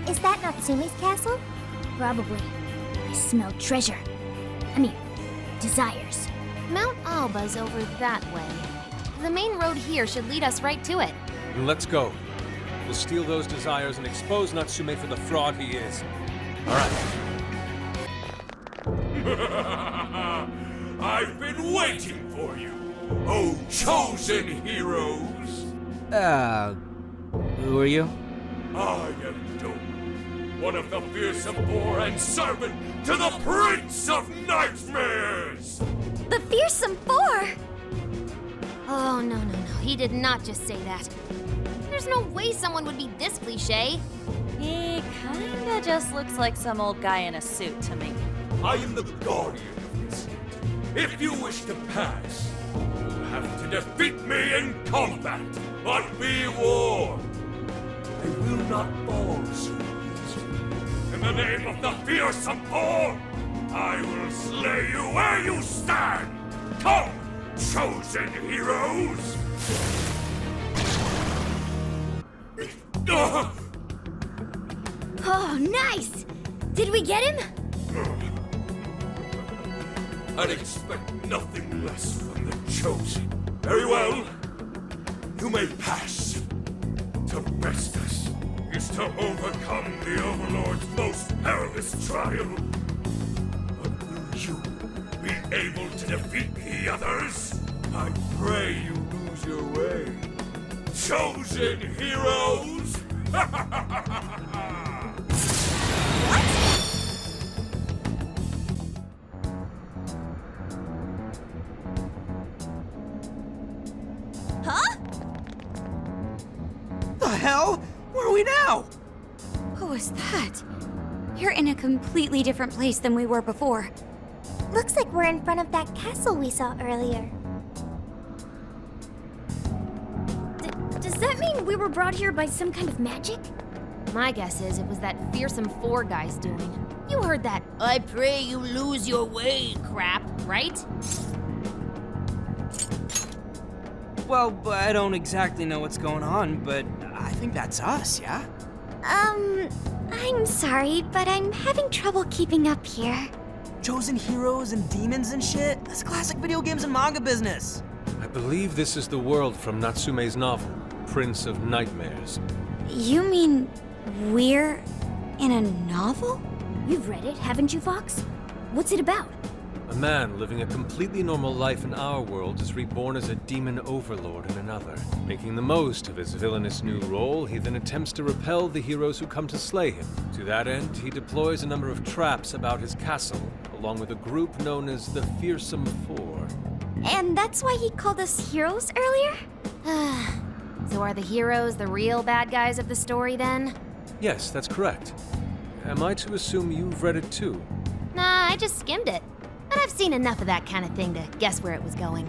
Is that Natsume's castle? Probably. I smell treasure. I mean, desires. Mount Alba's over that way. The main road here should lead us right to it. Then let's go. We'll steal those desires and expose Natsume for the fraud he is. All right. I've been waiting for you, oh chosen heroes! Who are you? I am Doom, one of the fearsome four and servant to the Prince of Nightmares! The Fearsome Four! Oh, no. He did not just say that. There's no way someone would be this cliche. He kinda just looks like some old guy in a suit to me. I am the guardian of this. If you wish to pass, you'll have to defeat me in combat. But be warned, I will not fall so easily. In the name of the Fearsome Four, I will slay you where you stand! Come, chosen heroes! Oh, nice! Did we get him? I'd expect nothing less from the chosen. Very well. You may pass. To best us is to overcome the Overlord's most perilous trial. But will you be able to defeat the others? I pray you lose your way. Chosen heroes! Huh? The hell? Where are we now? What was that? You're in a completely different place than we were before. Looks like we're in front of that castle we saw earlier. Does that mean we were brought here by some kind of magic? My guess is it was that fearsome four guy's doing. You heard that "I pray you lose your way" crap, right? Well, I don't exactly know what's going on, but I think that's us, yeah? I'm sorry, but I'm having trouble keeping up here. Chosen heroes and demons and shit? That's classic video games and manga business. I believe this is the world from Natsume's novel, Prince of Nightmares. You mean we're in a novel? You've read it, haven't you, Fox? What's it about? A man living a completely normal life in our world is reborn as a demon overlord in another. Making the most of his villainous new role, he then attempts to repel the heroes who come to slay him. To that end, he deploys a number of traps about his castle, along with a group known as the Fearsome Four. And that's why he called us heroes earlier? So are the heroes the real bad guys of the story then? Yes, that's correct. Am I to assume you've read it too? Nah, I just skimmed it. But I've seen enough of that kind of thing to guess where it was going.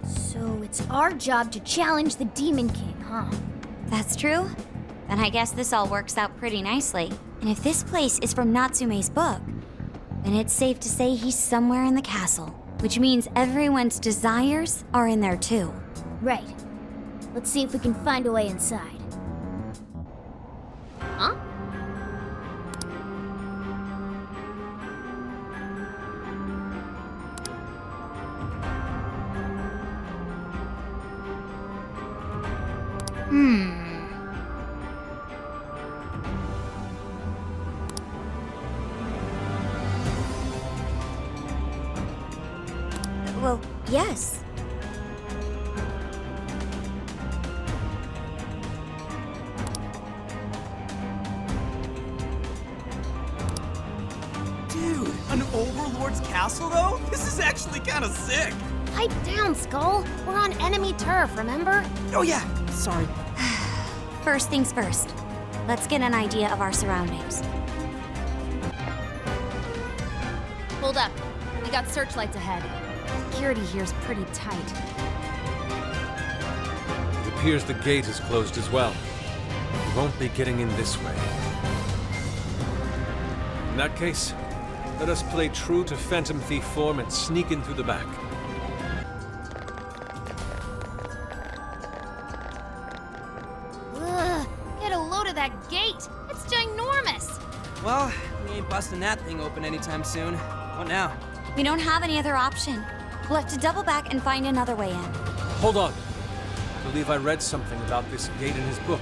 So it's our job to challenge the Demon King, huh? That's true. Then I guess this all works out pretty nicely. And if this place is from Natsume's book, then it's safe to say he's somewhere in the castle. Which means everyone's desires are in there too. Right. Let's see if we can find a way inside. Huh? Well, yes. Dude, an Overlord's castle though? This is actually kind of sick. Pipe down, Skull. We're on enemy turf, remember? Oh yeah, sorry. First things first. Let's get an idea of our surroundings. Hold up. We got searchlights ahead. Security here's pretty tight. It appears the gate is closed as well. We won't be getting in this way. In that case, let us play true to Phantom Thief form and sneak in through the back. Ugh, get to that gate. It's ginormous. Well, we ain't busting that thing open anytime soon. What now? We don't have any other option. We'll have to double back and find another way in. Hold on. I believe I read something about this gate in his book.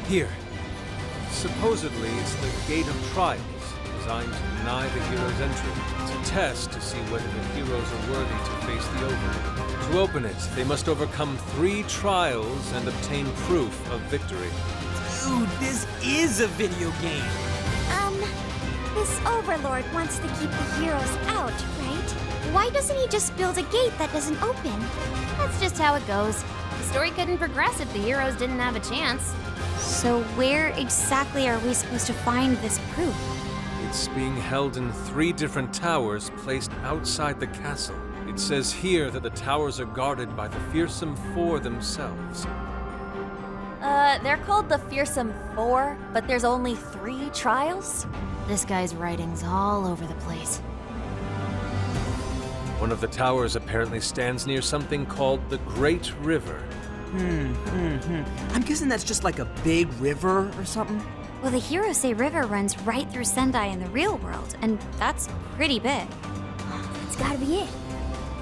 Here. Supposedly, it's the Gate of Trials, designed to deny the hero's entry. It's a test to see whether the heroes are worthy to face the Overlord. To open it, they must overcome 3 trials and obtain proof of victory. Dude, this is a video game. This Overlord wants to keep the heroes out, right? Why doesn't he just build a gate that doesn't open? That's just how it goes. The story couldn't progress if the heroes didn't have a chance. So where exactly are we supposed to find this proof? It's being held in 3 different towers placed outside the castle. It says here that the towers are guarded by the fearsome 4 themselves. They're called the Fearsome 4, but there's only 3 trials? This guy's writing's all over the place. One of the towers apparently stands near something called the Great River. I'm guessing that's just like a big river or something? Well, the heroes say river runs right through Sendai in the real world, and that's pretty big. That's gotta be it.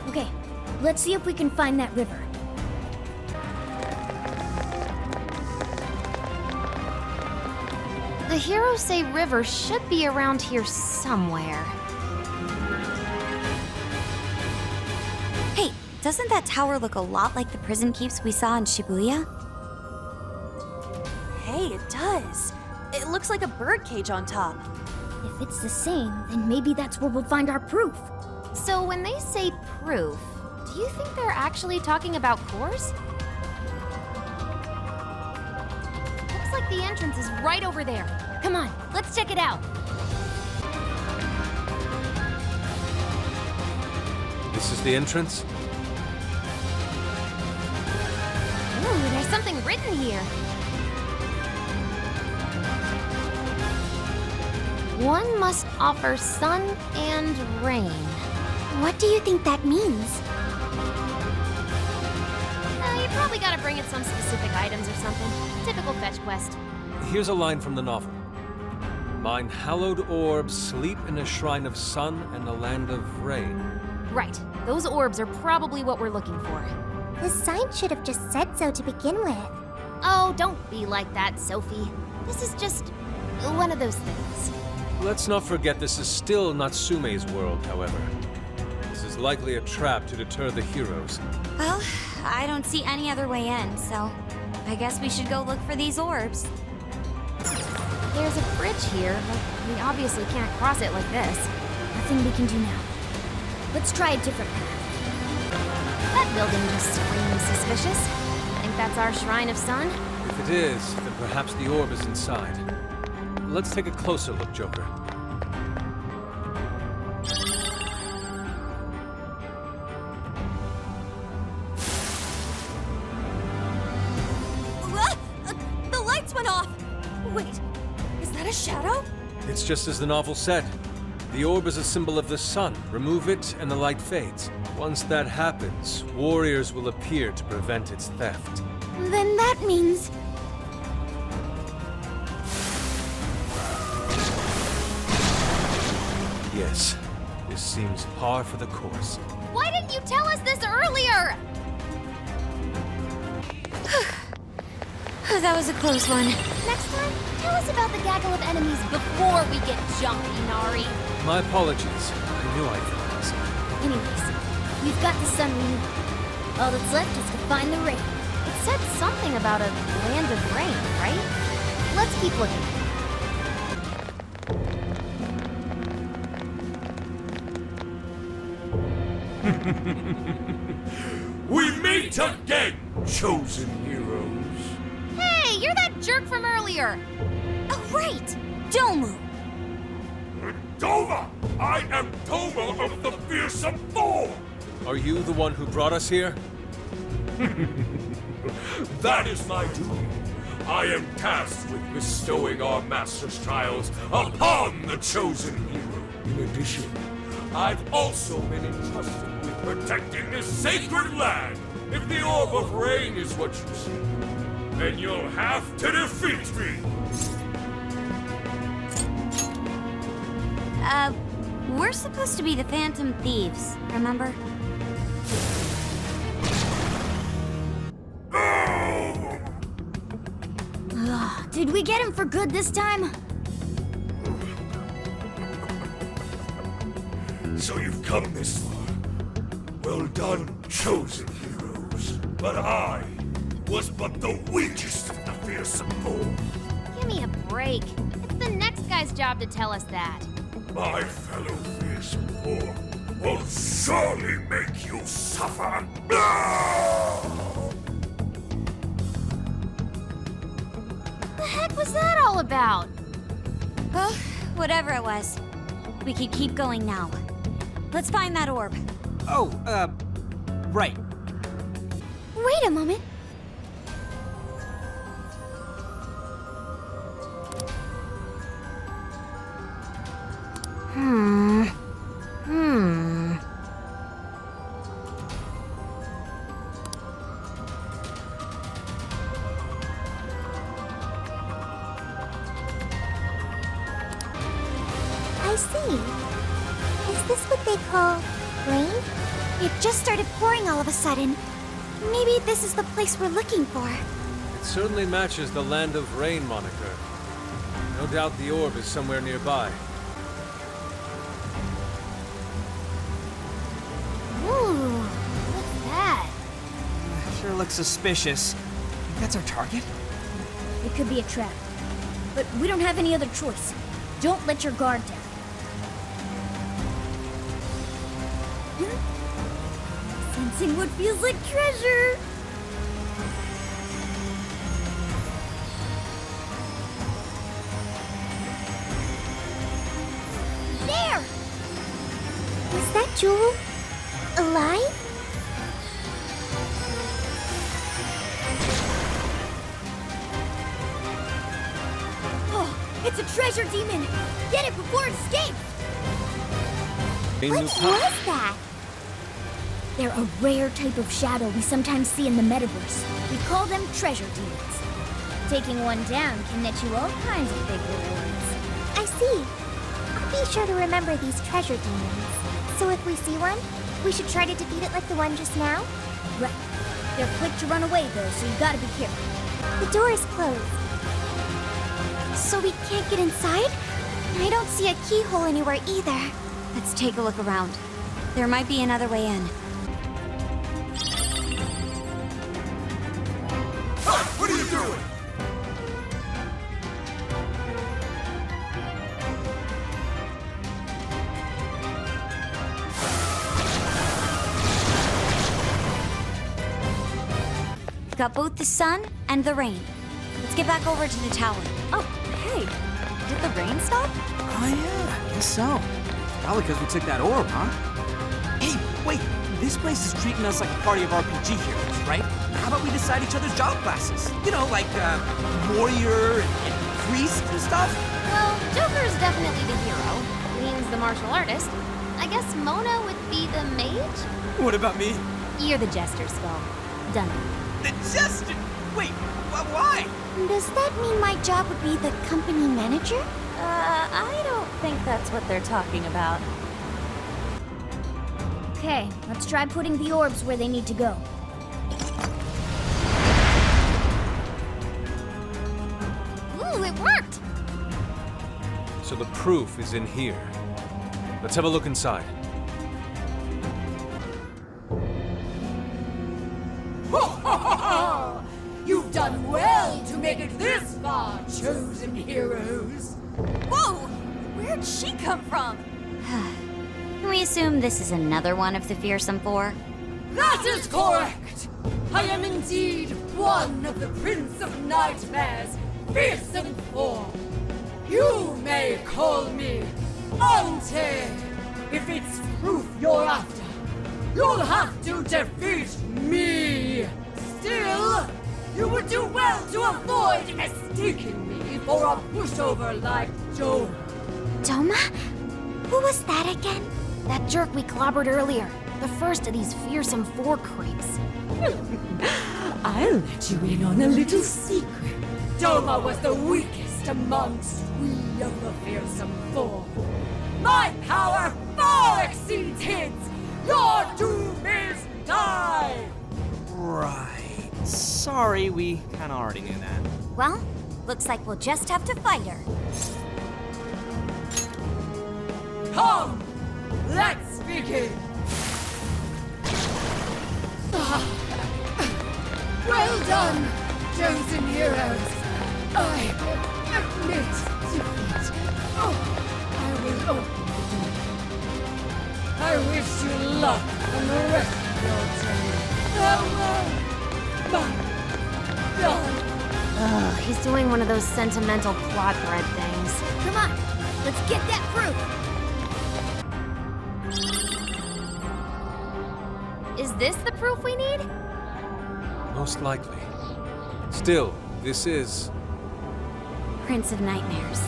Okay, let's see if we can find that river. The heroes say river should be around here somewhere. Hey, doesn't that tower look a lot like the prison keeps we saw in Shibuya? Hey, it does. It looks like a birdcage on top. If it's the same, then maybe that's where we'll find our proof. So when they say proof, do you think they're actually talking about cores? Looks like the entrance is right over there. Come on, let's check it out. This is the entrance? Ooh, there's something written here. One must offer sun and rain. What do you think that means? You probably gotta bring it some specific items or something. Typical fetch quest. Here's a line from the novel. Mine hallowed orbs sleep in a shrine of sun and a land of rain. Right. Those orbs are probably what we're looking for. The sign should have just said so to begin with. Oh, don't be like that, Sophie. This is just one of those things. Let's not forget this is still Natsume's world, however. This is likely a trap to deter the heroes. Well, I don't see any other way in, so I guess we should go look for these orbs. There's a bridge here, but we obviously can't cross it like this. Nothing we can do now. Let's try a different path. That building just screams suspicious. Think that's our Shrine of Sun? If it is, then perhaps the orb is inside. Let's take a closer look, Joker. The lights went off! Wait, is that a shadow? It's just as the novel said. The orb is a symbol of the sun. Remove it, and the light fades. Once that happens, warriors will appear to prevent its theft. Then that means... Yes, this seems par for the course. Why didn't you tell us this earlier? That was a close one. Next time, tell us about the gaggle of enemies before we get jumpy, Nari. My apologies. I knew I'd forgotten something. Anyways, we've got the sun we need. All that's left is to find the rain. It said something about a land of rain, right? Let's keep looking. We meet again, chosen heroes. Hey, you're that jerk from earlier! Oh, right! Domu! Doma! I am Doma of the Fearsome 4! Are you the one who brought us here? That is my duty. I am tasked with bestowing our master's trials upon the chosen hero. In addition, I've also been entrusted with protecting this sacred land, if the orb of rain is what you see. then you'll have to defeat me! We're supposed to be the Phantom Thieves, remember? Did we get him for good this time? So you've come this far. Well done, chosen heroes. But I was but the weakest of the fearsome four. Give me a break. It's the next guy's job to tell us that. My fellow fearsome four will surely make you suffer. The heck was that all about? Well, whatever it was. We could keep going now. Let's find that orb. Oh, right. Wait a moment. I see. Is this what they call rain? It just started pouring all of a sudden. Maybe this is the place we're looking for. It certainly matches the Land of Rain moniker. No doubt the orb is somewhere nearby. Ooh, what's that? Sure looks suspicious. Think that's our target? It could be a trap. But we don't have any other choice. Don't let your guard down. Sensing what feels like treasure! There! Was that jewel alive? Oh, it's a treasure demon! Get it before it escapes! What was that? They're a rare type of shadow we sometimes see in the metaverse. We call them treasure demons. Taking one down can net you all kinds of big rewards. I see. I'll be sure to remember these treasure demons. So if we see one, we should try to defeat it like the one just now? Right. They're quick to run away, though, so you gotta be careful. The door is closed. So we can't get inside? I don't see a keyhole anywhere either. Let's take a look around. There might be another way in. What are you doing? Got both the sun and the rain. Let's get back over to the tower. Oh, hey. Did the rain stop? Oh yeah, I guess so. Probably because we took that orb, huh? Hey, wait. This place is treating us like a party of RPG heroes, right? How about we decide each other's job classes? You know, like, warrior and priest and stuff? Well, Joker's definitely the hero. Lean's the martial artist. I guess Mona would be the mage? What about me? You're the jester, Skull. Done. The jester? Wait, why? Does that mean my job would be the company manager? I don't think that's what they're talking about. Okay, let's try putting the orbs where they need to go. Ooh, it worked! So the proof is in here. Let's have a look inside. You've done well to make it this far, chosen heroes. Whoa! Where'd she come from? Can we assume this is another one of the fearsome four? That is correct! I am indeed one of the Prince of Nightmare's fearsome four. You may call me Auntie. If it's proof you're after, you'll have to defeat me. Still, you would do well to avoid mistaking me for a pushover like Joe. Doma? Who was that again? That jerk we clobbered earlier. The first of these fearsome four creeps. I I'll let you in on a little secret. Doma was the weakest amongst we of the fearsome four. My power far exceeds his! Your doom is nigh! Right. Sorry, we kinda already knew that. Well, looks like we'll just have to fight her. Come! Let's begin! Well done, chosen heroes! I admit defeat. I will open the door. I wish you luck on the rest of your journey. Farewell, my darling. Ugh, he's doing one of those sentimental plot thread things. Come on, let's get that proof. Is this the proof we need? Most likely. Still, this is... Prince of Nightmares.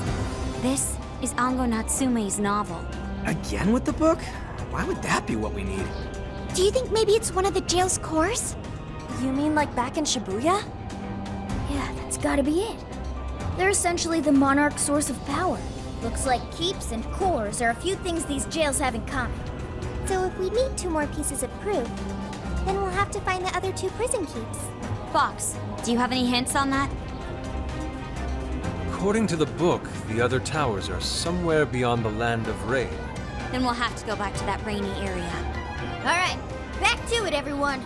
This is Ango Natsume's novel. Again with the book? Why would that be what we need? Do you think maybe it's one of the jail's cores? You mean like back in Shibuya? Yeah, that's gotta be it. They're essentially the monarch's source of power. Looks like keeps and cores are a few things these jails have in common. So if we need 2 more pieces of proof, then we'll have to find the other 2 prison keeps. Fox, do you have any hints on that? According to the book, the other towers are somewhere beyond the Land of Rain. Then we'll have to go back to that rainy area. All right, back to it, everyone.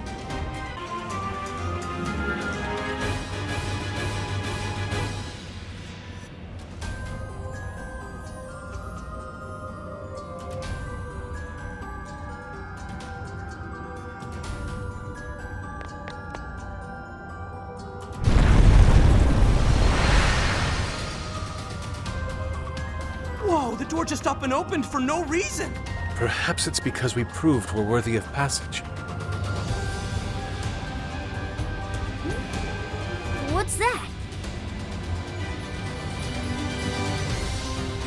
Whoa, the door just up and opened for no reason! Perhaps it's because we proved we're worthy of passage. What's that?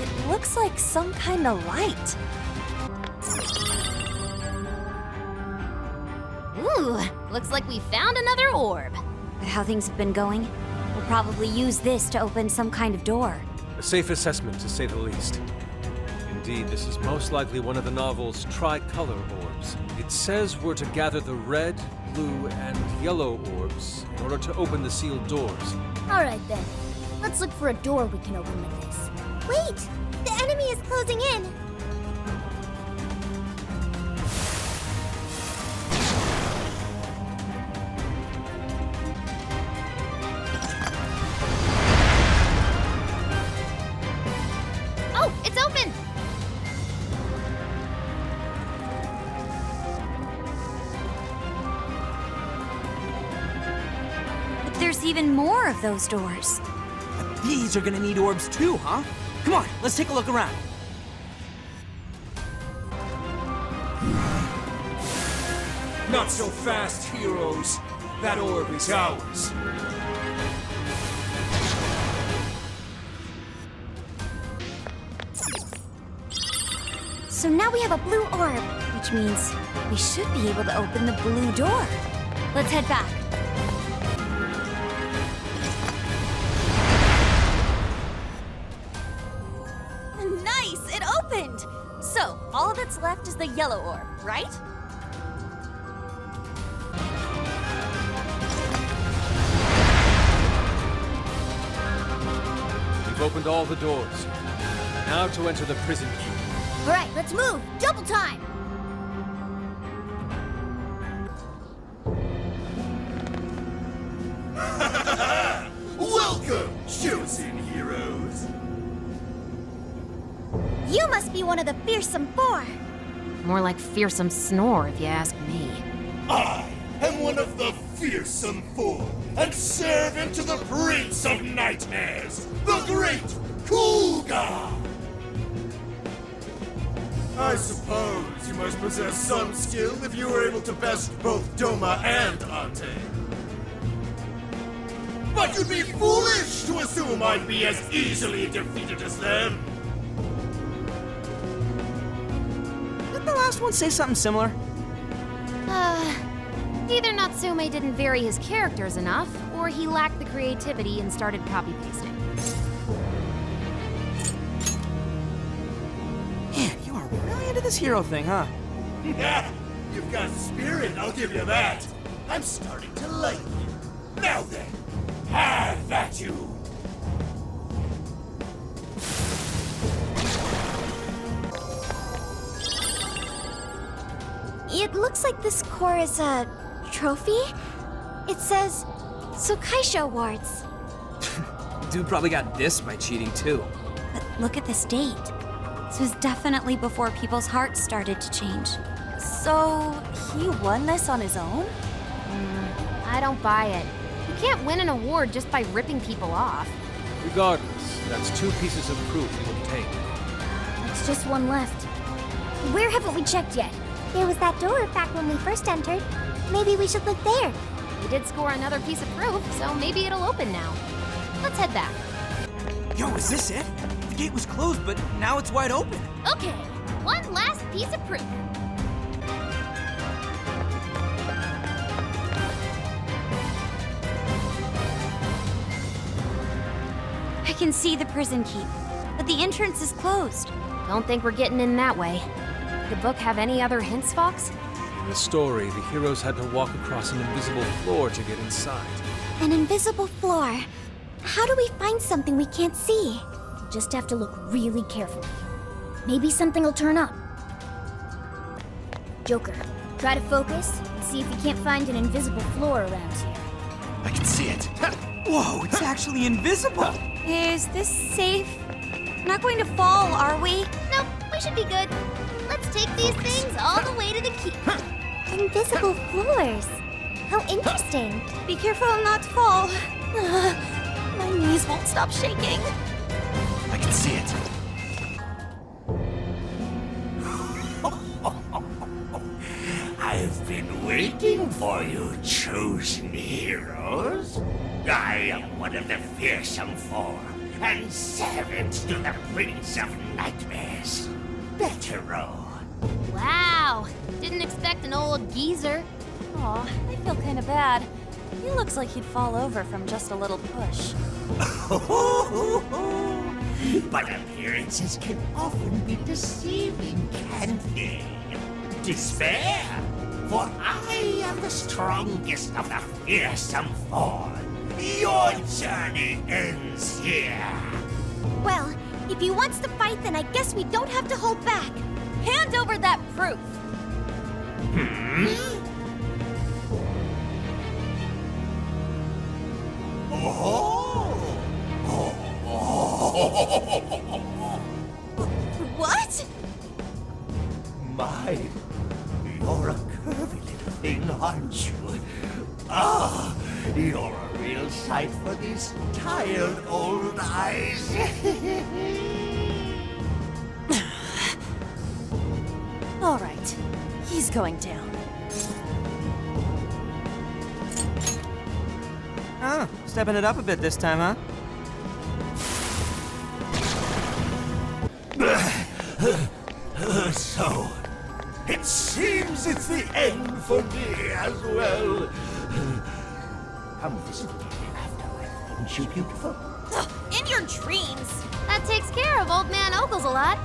It looks like some kind of light. Ooh, looks like we found another orb. With how things have been going, we'll probably use this to open some kind of door. A safe assessment, to say the least. Indeed, this is most likely one of the novel's tricolor orbs. It says we're to gather the red, blue, and yellow orbs in order to open the sealed doors. All right then. Let's look for a door we can open with this. Wait! The enemy is closing in! Oh, it's open! But there's even more of those doors. But these are gonna need orbs too, huh? Come on, let's take a look around. Not so fast, heroes. That orb is ours. So now we have a blue orb, which means we should be able to open the blue door. Let's head back. Nice! It opened! So, all that's left is the yellow orb, right? We've opened all the doors. Now to enter the prison keep. All right, let's move. Double time. Welcome, chosen heroes. You must be one of the fearsome 4. More like fearsome snore, if you ask me. I am one of the fearsome 4, and servant to the Prince of Nightmares, the Great Kuga. I suppose you must possess some skill if you were able to best both Doma and Ante. But you'd be foolish to assume I'd be as easily defeated as them. Didn't the last one say something similar? Either Natsume didn't vary his characters enough, or he lacked the creativity and started copy-pasting. Man, you are really into this hero thing, huh? You've got spirit, I'll give you that. I'm starting to like you. Now then, have at you. It looks like this core is a trophy. It says Sokaisha Awards. Dude probably got this by cheating too. But look at this date. This was definitely before people's hearts started to change. So, he won this on his own? I don't buy it. You can't win an award just by ripping people off. Regardless, that's 2 pieces of proof we obtained. It's just one left. Where haven't we checked yet? There was that door back when we first entered. Maybe we should look there. We did score another piece of proof, so maybe it'll open now. Let's head back. Yo, is this it? The gate was closed, but now it's wide open. Okay, one last piece of proof. I can see the prison keep, but the entrance is closed. Don't think we're getting in that way. Did the book have any other hints, Fox? In the story, the heroes had to walk across an invisible floor to get inside. An invisible floor. How do we find something we can't see? Just have to look really carefully. Maybe something will turn up. Joker, try to focus and see if you can't find an invisible floor around here. I can see it. Whoa, it's actually invisible. Is this safe? Not going to fall, are we? Nope, we should be good. Let's take these things all the way to the keep. Invisible floors. How interesting. Be careful not to fall. My knees won't stop shaking. I can see it. I've been waiting for you, chosen heroes. I am one of the fearsome 4, and servant to the Prince of Nightmares. Betero. Wow, didn't expect an old geezer. Aw, I feel kinda bad. He looks like he'd fall over from just a little push. But appearances can often be deceiving, can't they? Despair, for I am the strongest of the fearsome 4. Your journey ends here. Well, if he wants to fight, then I guess we don't have to hold back. Hand over that proof! What? My, you're a curvy little thing, aren't you? Ah, you're a real sight for these tired old eyes. All right, he's going down. Oh, stepping it up a bit this time, huh? So, it seems it's the end for me as well. Come visit me after I finish you, beautiful. In your dreams! That takes care of Old Man Ogles a lot.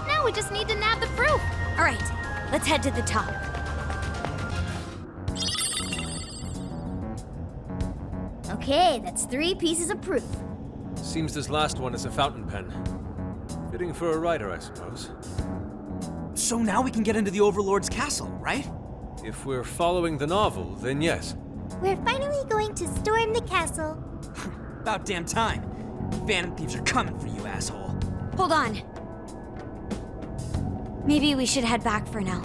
Now we just need to nab the proof. All right, let's head to the top. Okay, that's 3 pieces of proof. Seems this last one is a fountain pen. Fitting for a writer, I suppose. So now we can get into the Overlord's castle, right? If we're following the novel, then yes. We're finally going to storm the castle. About damn time. Phantom thieves are coming for you, asshole. Hold on. Maybe we should head back for now.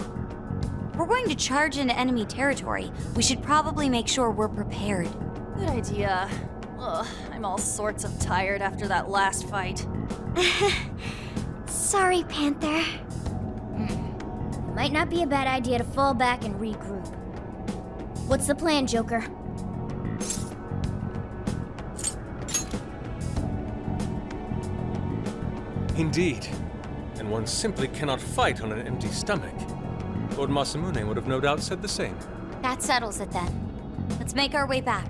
We're going to charge into enemy territory. We should probably make sure we're prepared. Good idea. Ugh, I'm all sorts of tired after that last fight. Sorry, Panther. Might not be a bad idea to fall back and regroup. What's the plan, Joker? Indeed. And one simply cannot fight on an empty stomach. Lord Masamune would have no doubt said the same. That settles it then. Let's make our way back.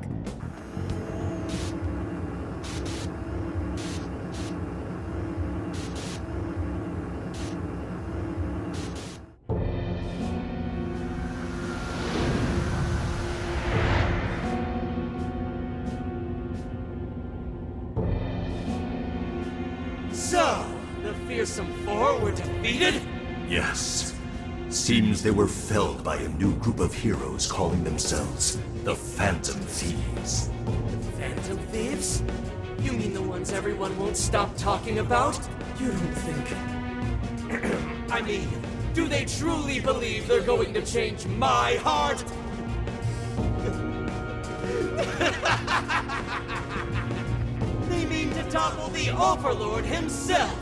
So, the fearsome four were defeated? Yes. Seems they were felled by a new group of heroes calling themselves the Phantom Thieves. Phantom thieves? You mean the ones everyone won't stop talking about? You don't think... I mean, do they truly believe they're going to change my heart? They mean to topple the Overlord himself!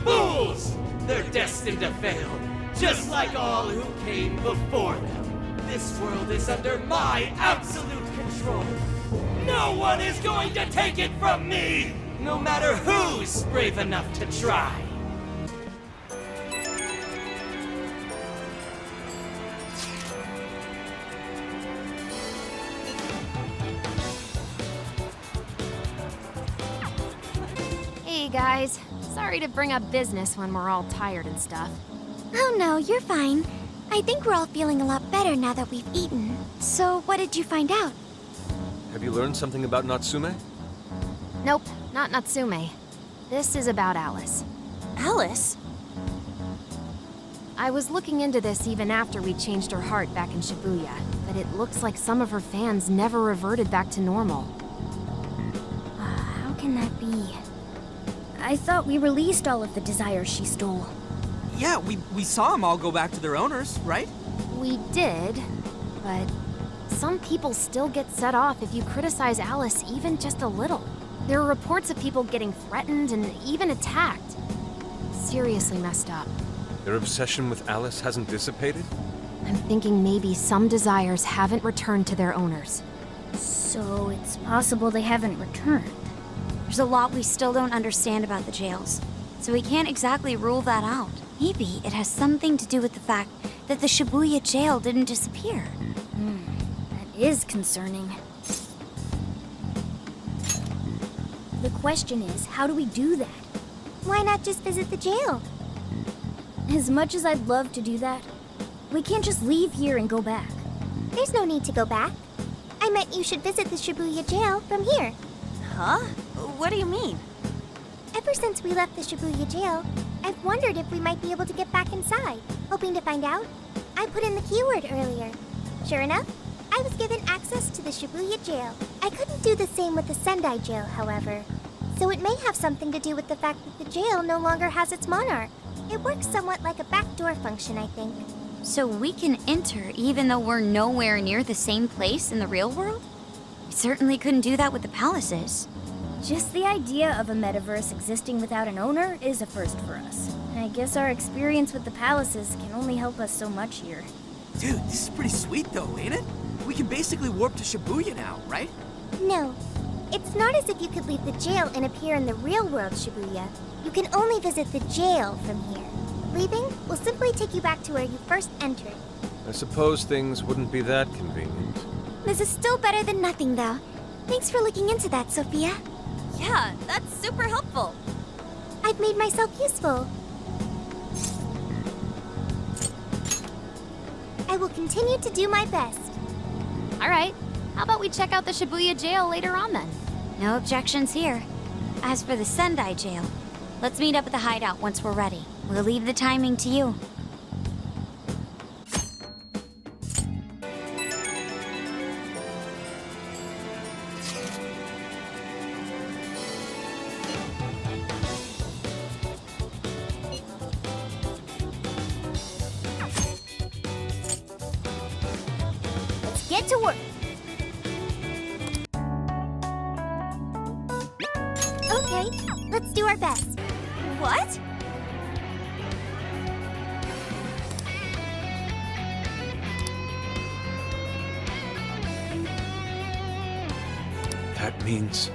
Fools! They're destined to fail, just like all who came before them. This world is under my absolute control. No one is going to take it from me! No matter who's brave enough to try. Hey guys, sorry to bring up business when we're all tired and stuff. Oh no, you're fine. I think we're all feeling a lot better now that we've eaten. So, what did you find out? Have you learned something about Natsume? Nope, not Natsume. This is about Alice. Alice? I was looking into this even after we changed her heart back in Shibuya, but it looks like some of her fans never reverted back to normal. How can that be? I thought we released all of the desires she stole. Yeah, we saw them all go back to their owners, right? We did, but some people still get set off if you criticize Alice even just a little. There are reports of people getting threatened and even attacked. Seriously messed up. Their obsession with Alice hasn't dissipated? I'm thinking maybe some desires haven't returned to their owners. So it's possible they haven't returned. There's a lot we still don't understand about the jails, so we can't exactly rule that out. Maybe it has something to do with the fact that the Shibuya jail didn't disappear. That is concerning. The question is, how do we do that? Why not just visit the jail? As much as I'd love to do that, we can't just leave here and go back. There's no need to go back. I meant you should visit the Shibuya jail from here. Huh? What do you mean? Ever since we left the Shibuya jail, I've wondered if we might be able to get back inside. Hoping to find out, I put in the keyword earlier. Sure enough, I was given access to the Shibuya jail. I couldn't do the same with the Sendai jail, however. So it may have something to do with the fact that the jail no longer has its monarch. It works somewhat like a backdoor function, I think. So we can enter even though we're nowhere near the same place in the real world? We certainly couldn't do that with the palaces. Just the idea of a metaverse existing without an owner is a first for us. I guess our experience with the palaces can only help us so much here. Dude, this is pretty sweet though, ain't it? We can basically warp to Shibuya now, right? No. It's not as if you could leave the jail and appear in the real world, Shibuya. You can only visit the jail from here. Leaving will simply take you back to where you first entered. I suppose things wouldn't be that convenient. This is still better than nothing, though. Thanks for looking into that, Sophia. Yeah, that's super helpful. I've made myself useful. I will continue to do my best. All right, how about we check out the Shibuya jail later on then? No objections here. As for the Sendai jail, let's meet up at the hideout once we're ready. We'll leave the timing to you. Let's get to work. Okay, let's do our best. What? That means...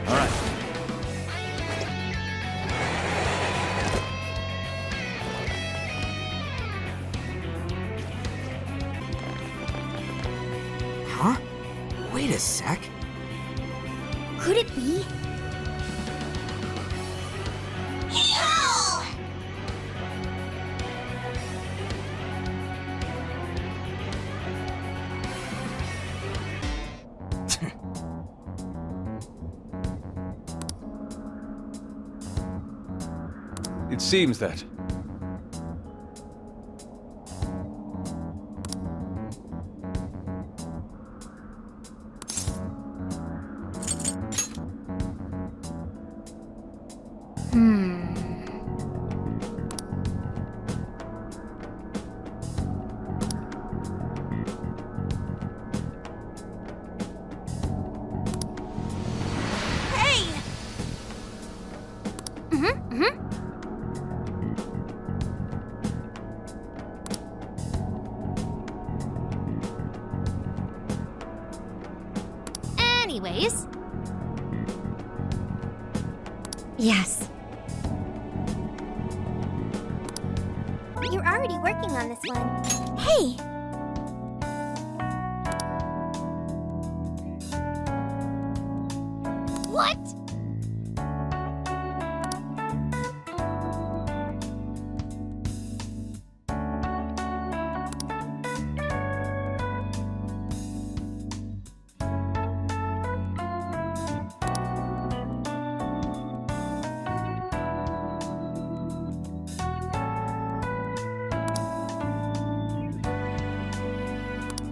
All right. Huh? Wait a sec. Could it be? It seems that. Hey! Anyways, Yes. You're already working on this one. Hey! what?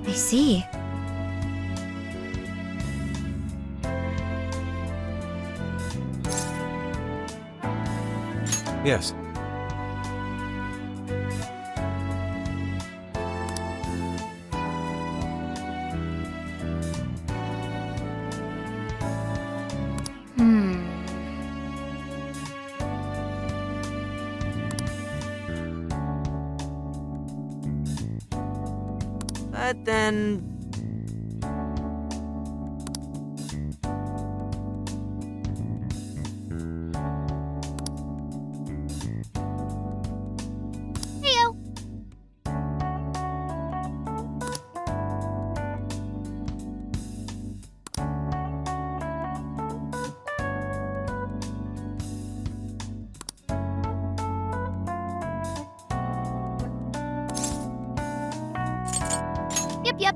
I see. Yes. But then... Heyo. Yep, yep.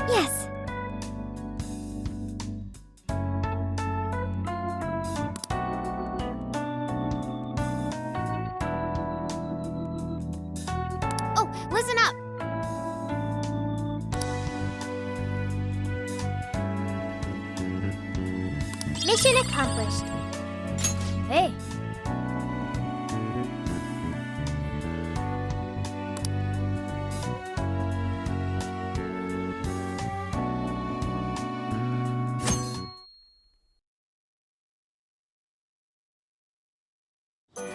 Yes. Oh, listen up. Mission accomplished. Hey,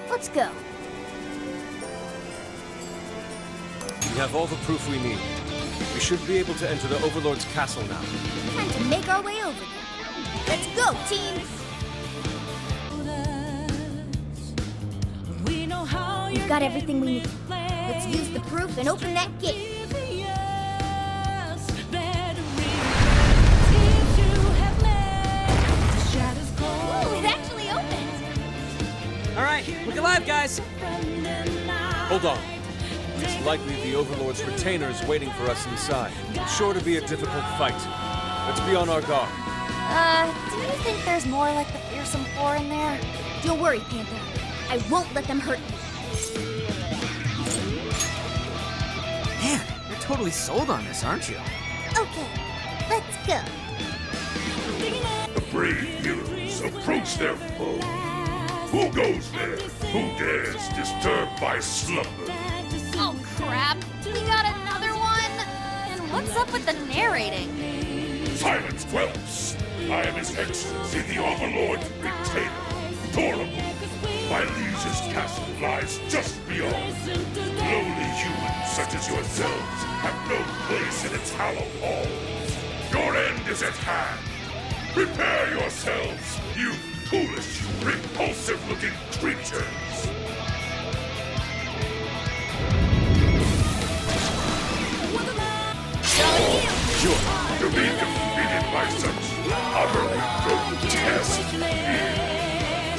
let's go. We have all the proof we need. We should be able to enter the Overlord's castle now. Time to make our way over there. Let's go, team! We've got everything we need. Let's use the proof and open that gate. Ooh, it actually opened! Alright, look alive, guys! Hold on. It's likely the Overlord's retainer is waiting for us inside. It's sure to be a difficult fight. Let's be on our guard. Do you think there's more like the fearsome four in there? Don't worry, Panther. I won't let them hurt you. Man, you're totally sold on this, aren't you? Okay, let's go. The brave heroes approach their foe. Who goes there? Who dares disturb my slumber? Oh, crap. We got another one? And what's up with the narrating? Silence, whelps! I am His Excellency the Overlord's retainer, Dorable. Wylesia's castle lies just beyond. Lowly humans such as yourselves have no place in its hallowed halls. Your end is at hand. Prepare yourselves, you foolish, repulsive-looking creatures. Sure, to be defeated by such utterly grotesque beings.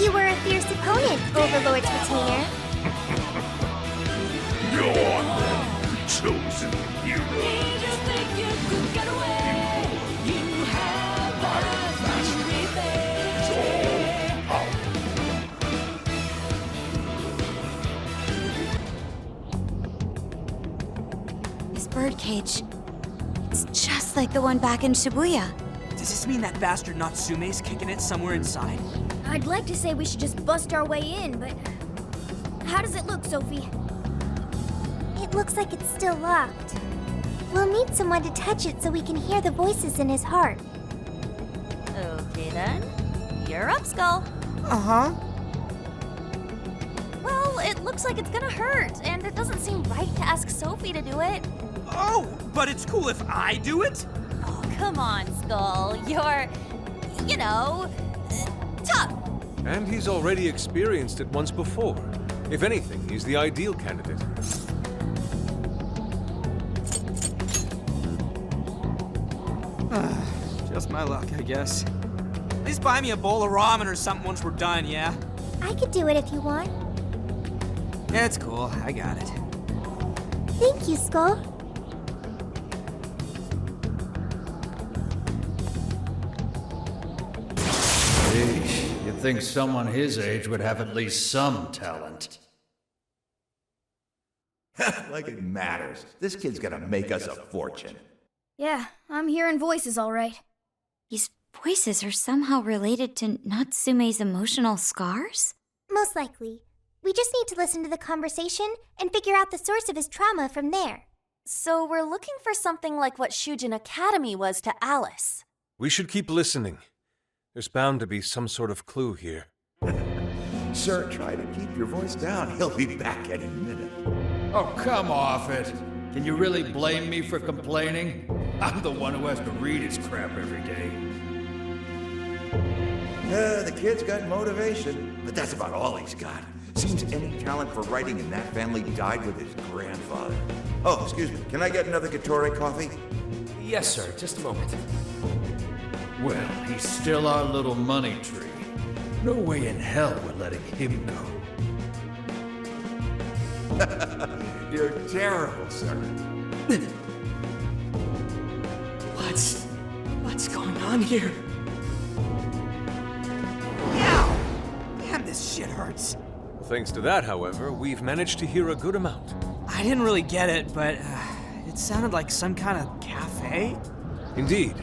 You were a fierce opponent, Overlord's retainer. You're the chosen hero. This birdcage. It's just like the one back in Shibuya. Does this mean that bastard Natsume's kicking it somewhere inside? I'd like to say we should just bust our way in, but how does it look, Sophie? It looks like it's still locked. We'll need someone to touch it so we can hear the voices in his heart. Okay then. You're up, Skull. Uh-huh. Well, it looks like it's gonna hurt, and it doesn't seem right to ask Sophie to do it. Oh, but it's cool if I do it? Oh, come on, Skull. You're, you know, tough. And he's already experienced it once before. If anything, he's the ideal candidate. Just my luck, I guess. At least buy me a bowl of ramen or something once we're done, yeah? I could do it if you want. Yeah, it's cool. I got it. Thank you, Skull. Sheesh, you'd think someone his age would have at least some talent. Like it matters. This kid's gonna make us a fortune. Yeah, I'm hearing voices all right. These voices are somehow related to Natsume's emotional scars? Most likely. We just need to listen to the conversation and figure out the source of his trauma from there. So we're looking for something like what Shujin Academy was to Alice. We should keep listening. There's bound to be some sort of clue here. Sir, try to keep your voice down. He'll be back any minute. Oh, come off it. Can you really blame me for complaining? I'm the one who has to read his crap every day. The kid's got motivation, but that's about all he's got. Seems any talent for writing in that family died with his grandfather. Oh, excuse me. Can I get another Gatorade coffee? Yes, sir. Just a moment. Well, he's still our little money tree. No way in hell we're letting him go. You're terrible, sir. What's going on here? Ow! Damn, this shit hurts. Thanks to that, however, we've managed to hear a good amount. I didn't really get it, but it sounded like some kind of cafe. Indeed.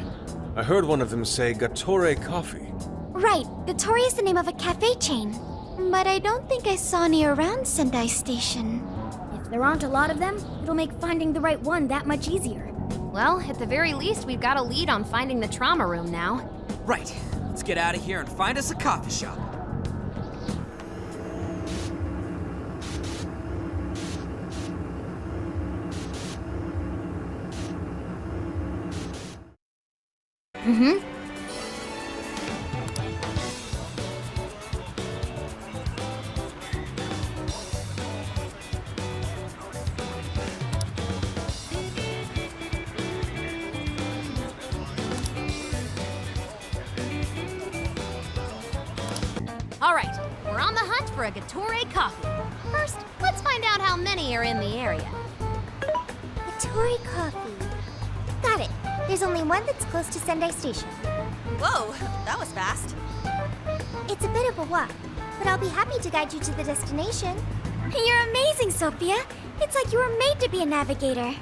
I heard one of them say Gatore Coffee. Right, Gattori is the name of a cafe chain. But I don't think I saw any around Sendai Station. If there aren't a lot of them, it'll make finding the right one that much easier. Well, at the very least, we've got a lead on finding the trauma room now. Right. Let's get out of here and find us a coffee shop. Mm-hmm. All right, we're on the hunt for a Gatore coffee. First, let's find out how many are in the area. Gattori Coffee. Got it. There's only one that's close to Sendai Station. Whoa, that was fast. It's a bit of a walk, but I'll be happy to guide you to the destination. You're amazing, Sophia. It's like you were made to be a navigator.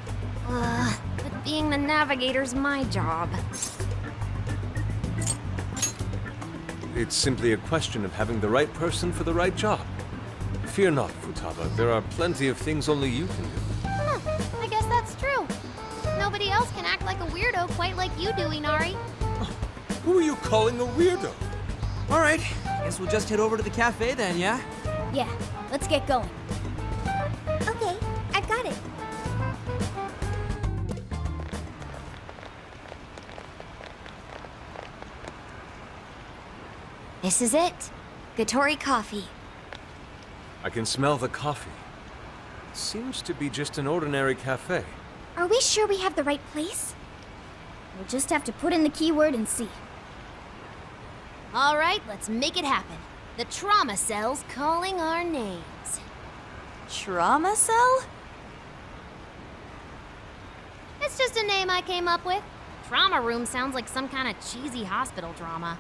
But being the navigator's my job. It's simply a question of having the right person for the right job. Fear not, Futaba. There are plenty of things only you can do. I guess that's true. Nobody else can act like a weirdo quite like you do, Inari. Who are you calling a weirdo? All right, guess we'll just head over to the cafe then, yeah? Yeah, let's get going. Okay, I've got it. This is it. Gatori coffee. I can smell the coffee. It seems to be just an ordinary cafe. Are we sure we have the right place? We'll just have to put in the keyword and see. All right, let's make it happen. The trauma cell's calling our names. Trauma cell? It's just a name I came up with. Trauma room sounds like some kind of cheesy hospital drama.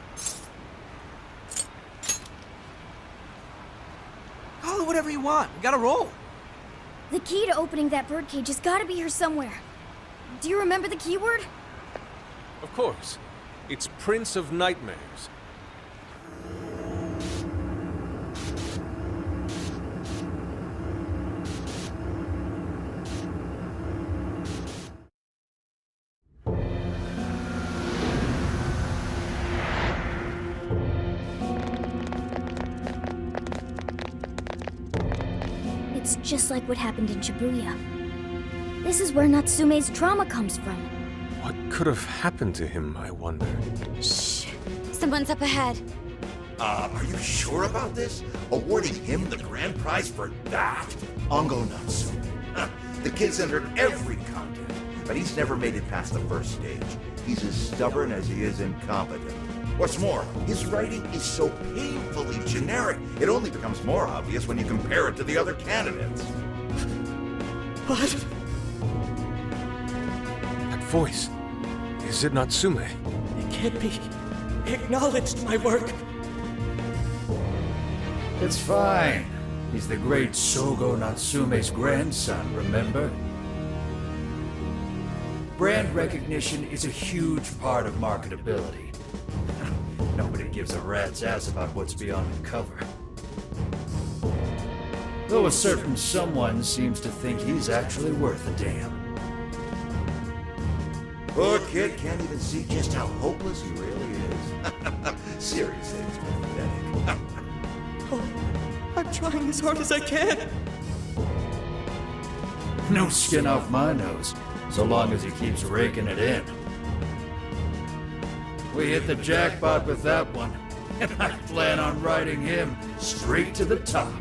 Call it whatever you want. We gotta roll. The key to opening that birdcage has got to be here somewhere. Do you remember the keyword? Of course. It's Prince of Nightmares. It's just like what happened in Shibuya. This is where Natsume's trauma comes from. What could have happened to him, I wonder? Shh. Someone's up ahead. Are you sure about this? Awarding him the grand prize for that? Ongo Natsume. The kid's entered every contest, but he's never made it past the first stage. He's as stubborn as he is incompetent. What's more, his writing is so painfully generic, it only becomes more obvious when you compare it to the other candidates. What? That voice. Is it Natsume? It can't be. He acknowledged my work. It's fine. He's the great Sogo Natsume's grandson, remember? Brand recognition is a huge part of marketability. Nobody gives a rat's ass about what's beyond the cover. Though a certain someone seems to think he's actually worth a damn. Poor kid can't even see just how hopeless he really is. Seriously, it's pathetic. I'm trying as hard as I can. No skin off my nose, so long as he keeps raking it in. We hit the jackpot with that one, and I plan on riding him straight to the top.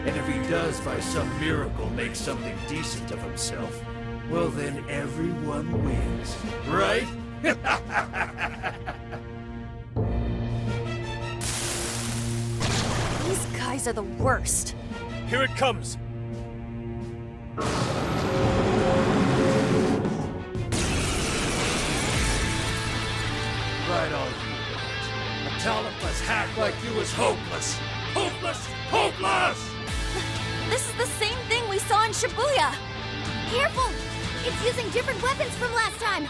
And if he does by some miracle make something decent of himself, well then everyone wins, right? These guys are the worst. Here it comes! Right on you. A talentless hack like you is hopeless. Hopeless! Hopeless! This is the same thing we saw in Shibuya. Careful! It's using different weapons from last time.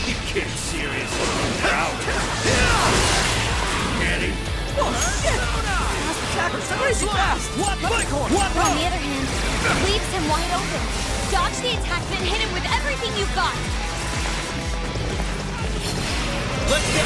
You can't seriously be proud. Can he? Crazy fast! On the other hand, it leaves him wide open. Dodge the attack, then hit him with everything you've got. Let's go!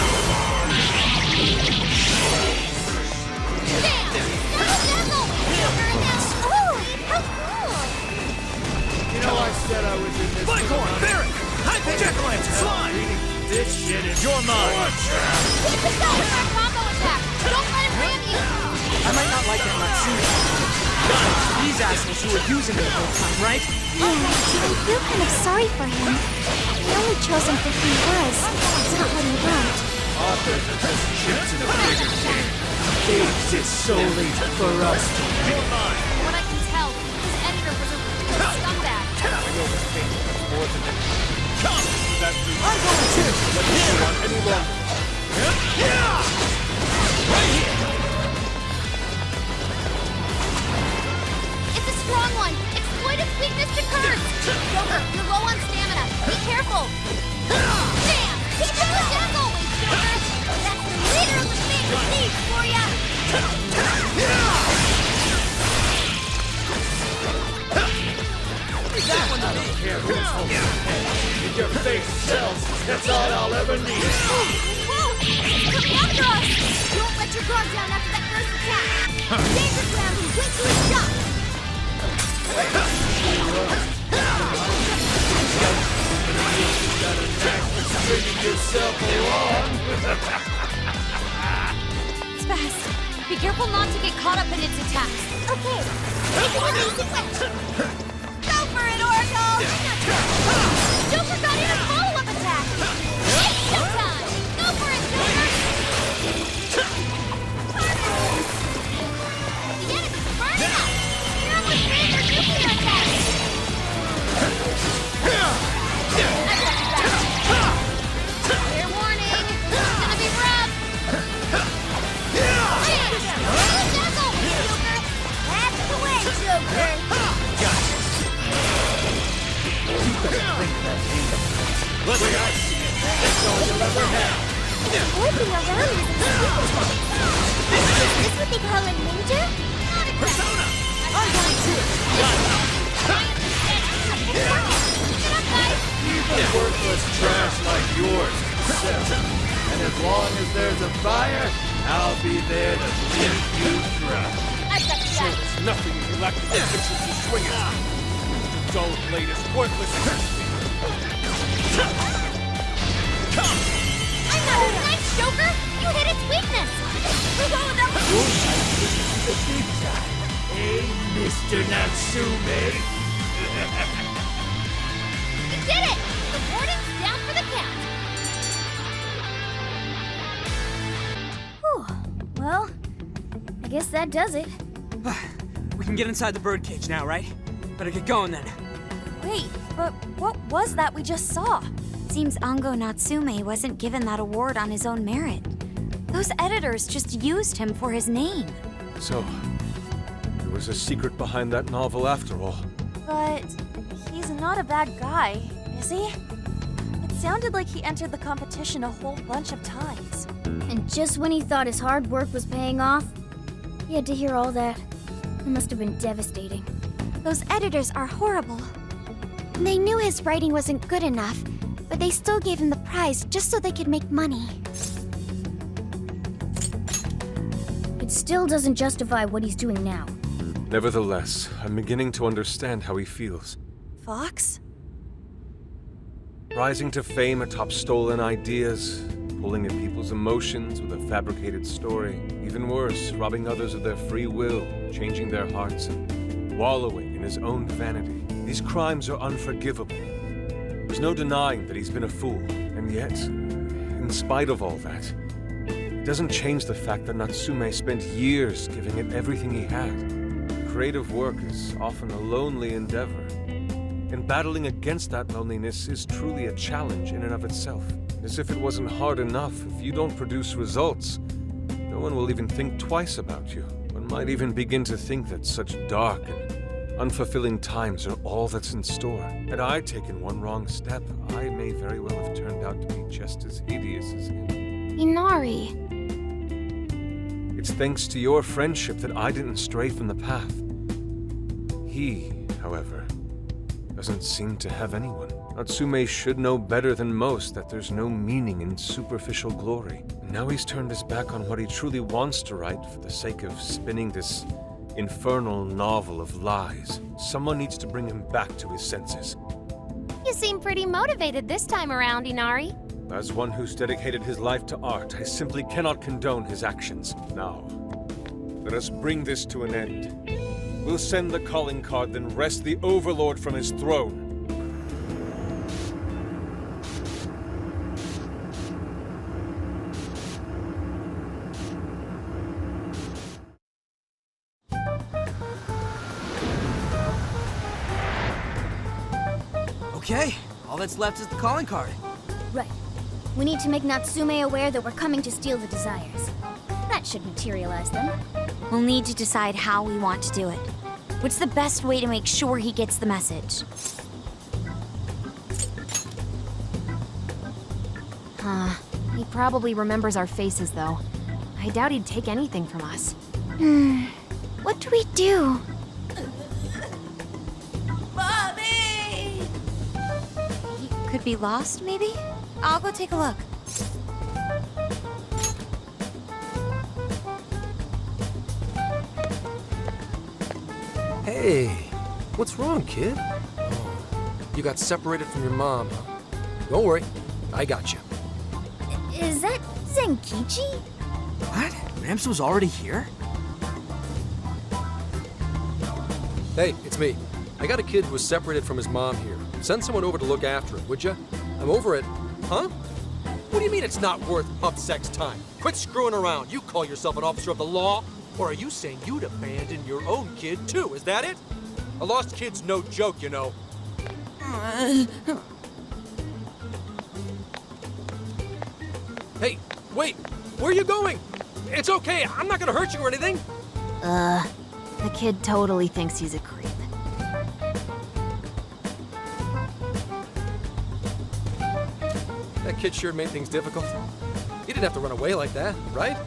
You know, I said I was in this. Bighorn, Barrack, High Jack-O-Lantern, Slime! This shit is your mind. Keep it going! Our combo attack! Don't let him ram you! I might not like that Natsume. These assholes who were using it the whole time, right? Yeah, I feel kind of sorry for him. He only chose him for who he was, not what he wrote. Authors are just chips in a bigger game. They exist solely for us to win. From what I can tell, his editor was a real scumbag. I'm going to! Let me see one any longer. Right here! It's a strong one! Exploit its weakness to curse! Joker, you're low on stamina. Be careful! Bam! Keep going as always, Joker! That's the leader of the Phantom Thieves for ya! That one to me! That's all I'll ever need. Whoa! It's coming after us! Don't let your guard down after that first attack! Danger ground and wait till it's shot! Got a knack for stringing yourself along. It's fast. Be careful not to get caught up in its attacks. Okay, take it easy. Go for it, Oracle! Joker got in a follow-up attack! It's showtime! Go for it, Joker! The enemy's burning up! You're almost ready for nuclear attack! Fair warning. It's gonna be rough. As always, Joker! That's the way, Joker! Let's go. That's all you'll ever have. Orbing around is a Is this what they call a ninja? Not a persona! I'm going to! Get up, guys! Even worthless trash like yours can sell. And as long as there's a buyer, I'll be there to keep you dry. I've got the shot. There's nothing you lack the conviction to swing it. The dull blade is worthless against me. I'm not a nice Joker! You hit its weakness! Your life is the big time, eh, Mr. Natsume? You did it! The warden's down for the count! Whew. Well, I guess that does it. We can get inside the birdcage now, right? Better get going then. Wait, but what was that we just saw? Seems Ango Natsume wasn't given that award on his own merit. Those editors just used him for his name. So, there was a secret behind that novel after all. But he's not a bad guy, is he? It sounded like he entered the competition a whole bunch of times. And just when he thought his hard work was paying off, he had to hear all that. It must have been devastating. Those editors are horrible. They knew his writing wasn't good enough, but they still gave him the prize just so they could make money. It still doesn't justify what he's doing now. Nevertheless, I'm beginning to understand how he feels. Fox? Rising to fame atop stolen ideas, pulling at people's emotions with a fabricated story. Even worse, robbing others of their free will, changing their hearts, and wallowing in his own vanity. These crimes are unforgivable. There's no denying that he's been a fool, and yet, in spite of all that, it doesn't change the fact that Natsume spent years giving it everything he had. Creative work is often a lonely endeavor, and battling against that loneliness is truly a challenge in and of itself. As if it wasn't hard enough, if you don't produce results, no one will even think twice about you. One might even begin to think that such dark and unfulfilling times are all that's in store. Had I taken one wrong step, I may very well have turned out to be just as hideous as him. Inari. It's thanks to your friendship that I didn't stray from the path. He, however, doesn't seem to have anyone. Natsume should know better than most that there's no meaning in superficial glory. Now he's turned his back on what he truly wants to write for the sake of spinning this infernal novel of lies. Someone needs to bring him back to his senses. You seem pretty motivated this time around, Inari. As one who's dedicated his life to art, I simply cannot condone his actions. Now, let us bring this to an end. We'll send the calling card, then wrest the Overlord from his throne. Okay, all that's left is the calling card. Right. We need to make Natsume aware that we're coming to steal the desires. That should materialize them. We'll need to decide how we want to do it. What's the best way to make sure he gets the message? He probably remembers our faces, though. I doubt he'd take anything from us. What do we do? Mommy! He could be lost, maybe? I'll go take a look. Hey, what's wrong, kid? Oh, you got separated from your mom, huh? Don't worry, I got you. Is that Zenkichi? What? Gramps was already here? Hey, it's me. I got a kid who was separated from his mom here. Send someone over to look after him, would ya? I'm over it. Huh? What do you mean it's not worth pub-sex time? Quit screwing around. You call yourself an officer of the law? Or are you saying you'd abandon your own kid, too? Is that it? A lost kid's no joke, you know. Hey, wait! Where are you going? It's okay, I'm not gonna hurt you or anything. The kid totally thinks he's a creep. That kid sure made things difficult. He didn't have to run away like that, right?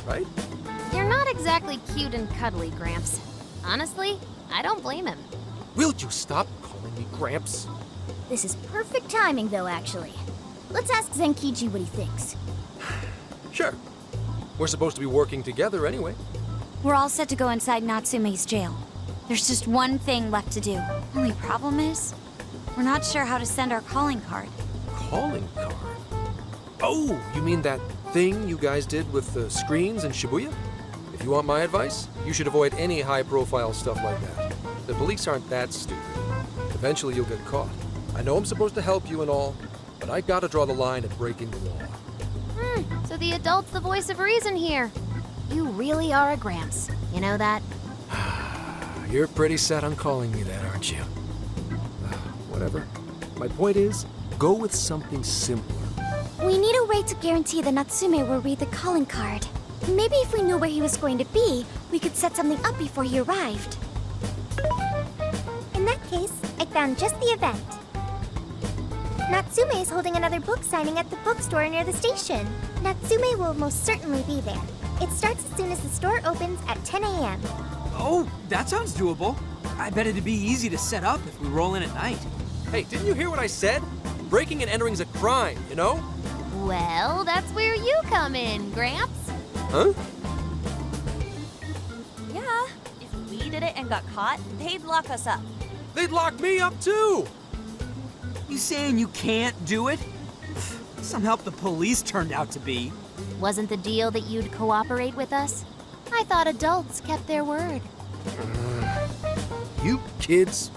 Right? You're not exactly cute and cuddly, Gramps. Honestly, I don't blame him. Will you stop calling me Gramps? This is perfect timing, though, actually. Let's ask Zenkichi what he thinks. Sure. We're supposed to be working together anyway. We're all set to go inside Natsume's jail. There's just one thing left to do. Only problem is, we're not sure how to send our calling card. Calling card? Oh, you mean that thing you guys did with the screens in Shibuya? If you want my advice, you should avoid any high-profile stuff like that. The police aren't that stupid. Eventually you'll get caught. I know I'm supposed to help you and all, but I gotta draw the line at breaking the law. So the adult's the voice of reason here. You really are a Gramps. You know that? You're pretty set on calling me that, aren't you? Whatever. My point is, go with something simpler. We need a way to guarantee that Natsume will read the calling card. Maybe if we knew where he was going to be, we could set something up before he arrived. In that case, I found just the event. Natsume is holding another book signing at the bookstore near the station. Natsume will most certainly be there. It starts as soon as the store opens at 10 a.m. Oh, that sounds doable. I bet it'd be easy to set up if we roll in at night. Hey, didn't you hear what I said? Breaking and entering's a crime, you know? Well, that's where you come in, Gramps. Huh? Yeah, if we did it and got caught, they'd lock us up. They'd lock me up too! You saying you can't do it? Some help the police turned out to be. Wasn't the deal that you'd cooperate with us? I thought adults kept their word. You kids.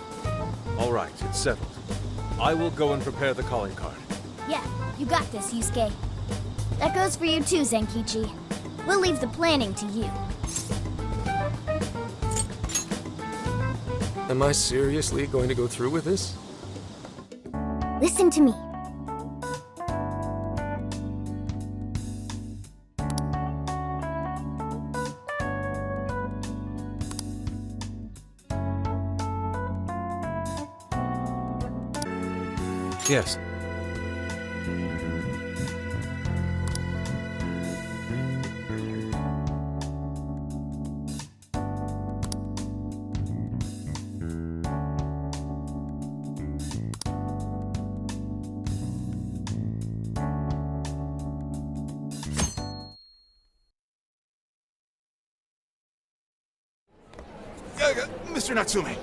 All right, it's settled. I will go and prepare the calling card. Yeah, you got this, Yusuke. That goes for you too, Zenkichi. We'll leave the planning to you. Am I seriously going to go through with this? Listen to me. Yes. Mr. Natsume.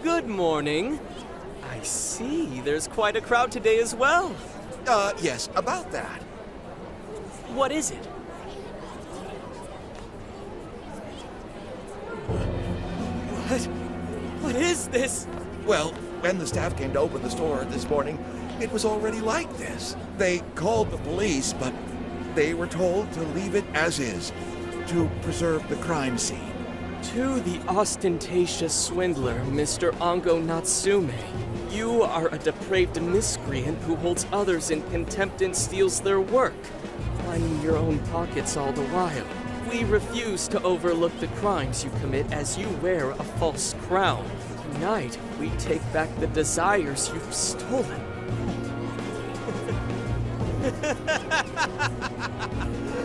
Good morning. I see. There's quite a crowd today as well. Yes, about that. What is it? What is this? Well, when the staff came to open the store this morning, it was already like this. They called the police, but they were told to leave it as is, to preserve the crime scene. To the ostentatious swindler, Mr. Ango Natsume. You are a depraved miscreant who holds others in contempt and steals their work, lining your own pockets all the while. We refuse to overlook the crimes you commit as you wear a false crown. Tonight, we take back the desires you've stolen.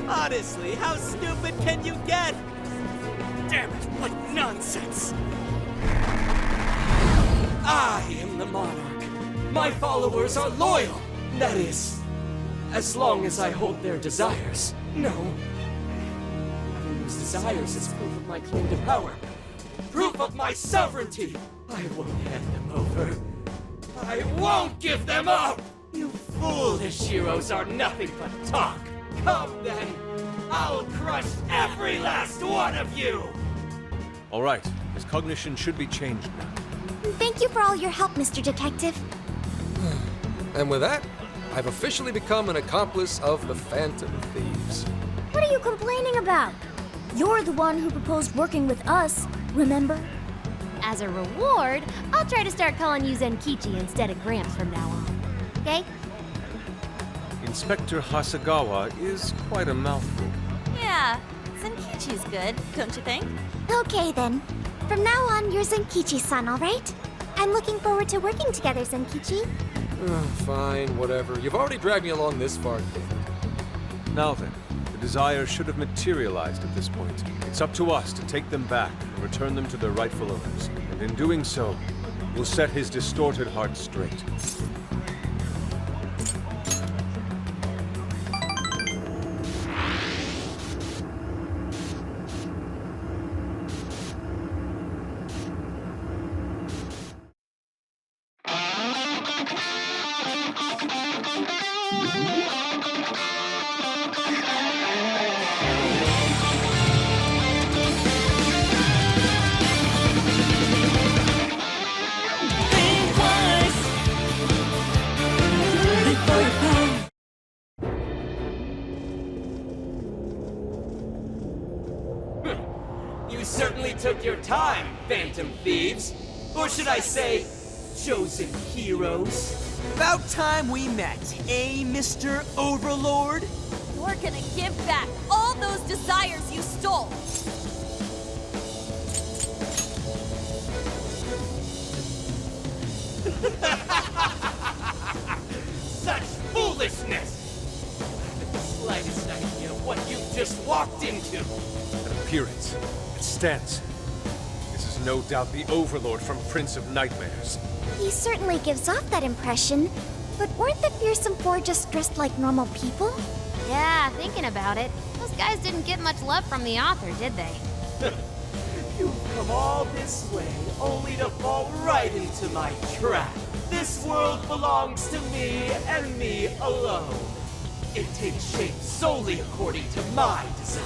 Honestly, how stupid can you get? Damn it, what nonsense! I am the monarch. My followers are loyal. That is, as long as I hold their desires. No. Having those desires is proof of my claim to power. Proof of my sovereignty. I won't hand them over. I won't give them up! You foolish heroes are nothing but talk. Come then. I'll crush every last one of you! All right, his cognition should be changed now. Thank you for all your help, Mr. Detective. And with that, I've officially become an accomplice of the Phantom Thieves. What are you complaining about? You're the one who proposed working with us, remember? As a reward, I'll try to start calling you Zenkichi instead of Gramps from now on. Okay? Inspector Hasagawa is quite a mouthful. Yeah, Zenkichi's good, don't you think? Okay then. From now on, you're Zenkichi-san, all right? I'm looking forward to working together, Zenkichi. Fine, whatever. You've already dragged me along this far. Now then, the desires should have materialized at this point. It's up to us to take them back and return them to their rightful owners. And in doing so, we'll set his distorted heart straight. You certainly took your time, Phantom Thieves. Or should I say, chosen heroes. About time we met, eh, Mr. Overlord? You're gonna give back all those desires you stole. Such foolishness! I haven't the slightest idea of what you've just walked into. An appearance. It stands. This is no doubt the Overlord from Prince of Nightmares. He certainly gives off that impression, but weren't the Fearsome Four just dressed like normal people? Yeah, thinking about it, those guys didn't get much love from the author, did they? You've come all this way only to fall right into my trap. This world belongs to me and me alone. It takes shape solely according to my design.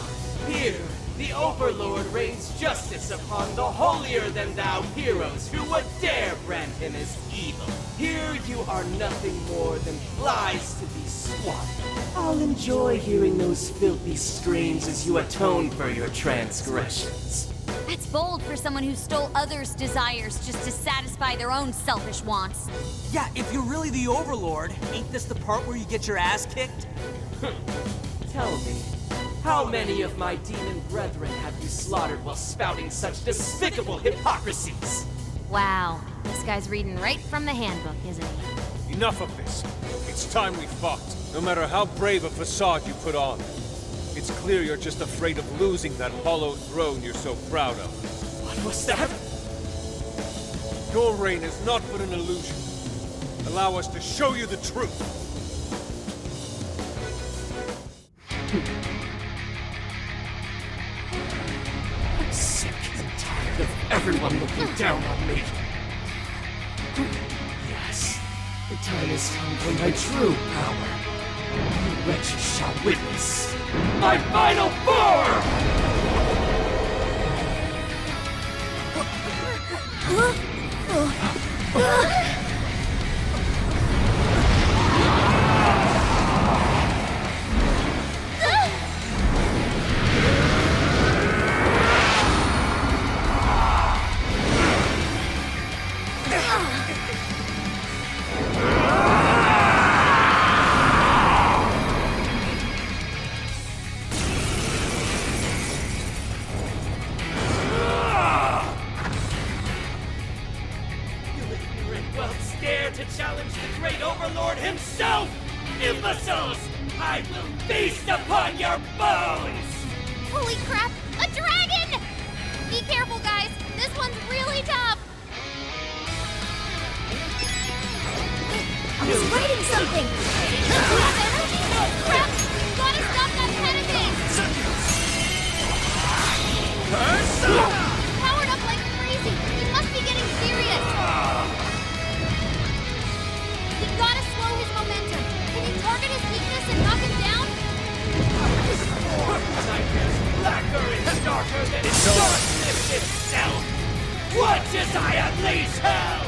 Here, the Overlord rains justice upon the holier-than-thou heroes who would dare brand him as evil. Here you are nothing more than flies to be swatted. I'll enjoy hearing those filthy screams as you atone for your transgressions. That's bold for someone who stole others' desires just to satisfy their own selfish wants. Yeah, if you're really the Overlord, ain't this the part where you get your ass kicked? Tell me, how many of my demon brethren have you slaughtered while spouting such despicable hypocrisies? Wow, this guy's reading right from the handbook, isn't he? Enough of this. It's time we fought. No matter how brave a facade you put on. It's clear you're just afraid of losing that hollow throne you're so proud of. What was that? Your reign is not but an illusion. Allow us to show you the truth. I'm sick and tired of everyone looking down on me. Yes, the time has come for my true power. You wretches shall witness my final form! To challenge the great Overlord himself! Imbeciles! I will feast upon your bones! Holy crap, a dragon! Be careful, guys. This one's really tough. I was writing something! darker than darkness itself! What does I unleash hell?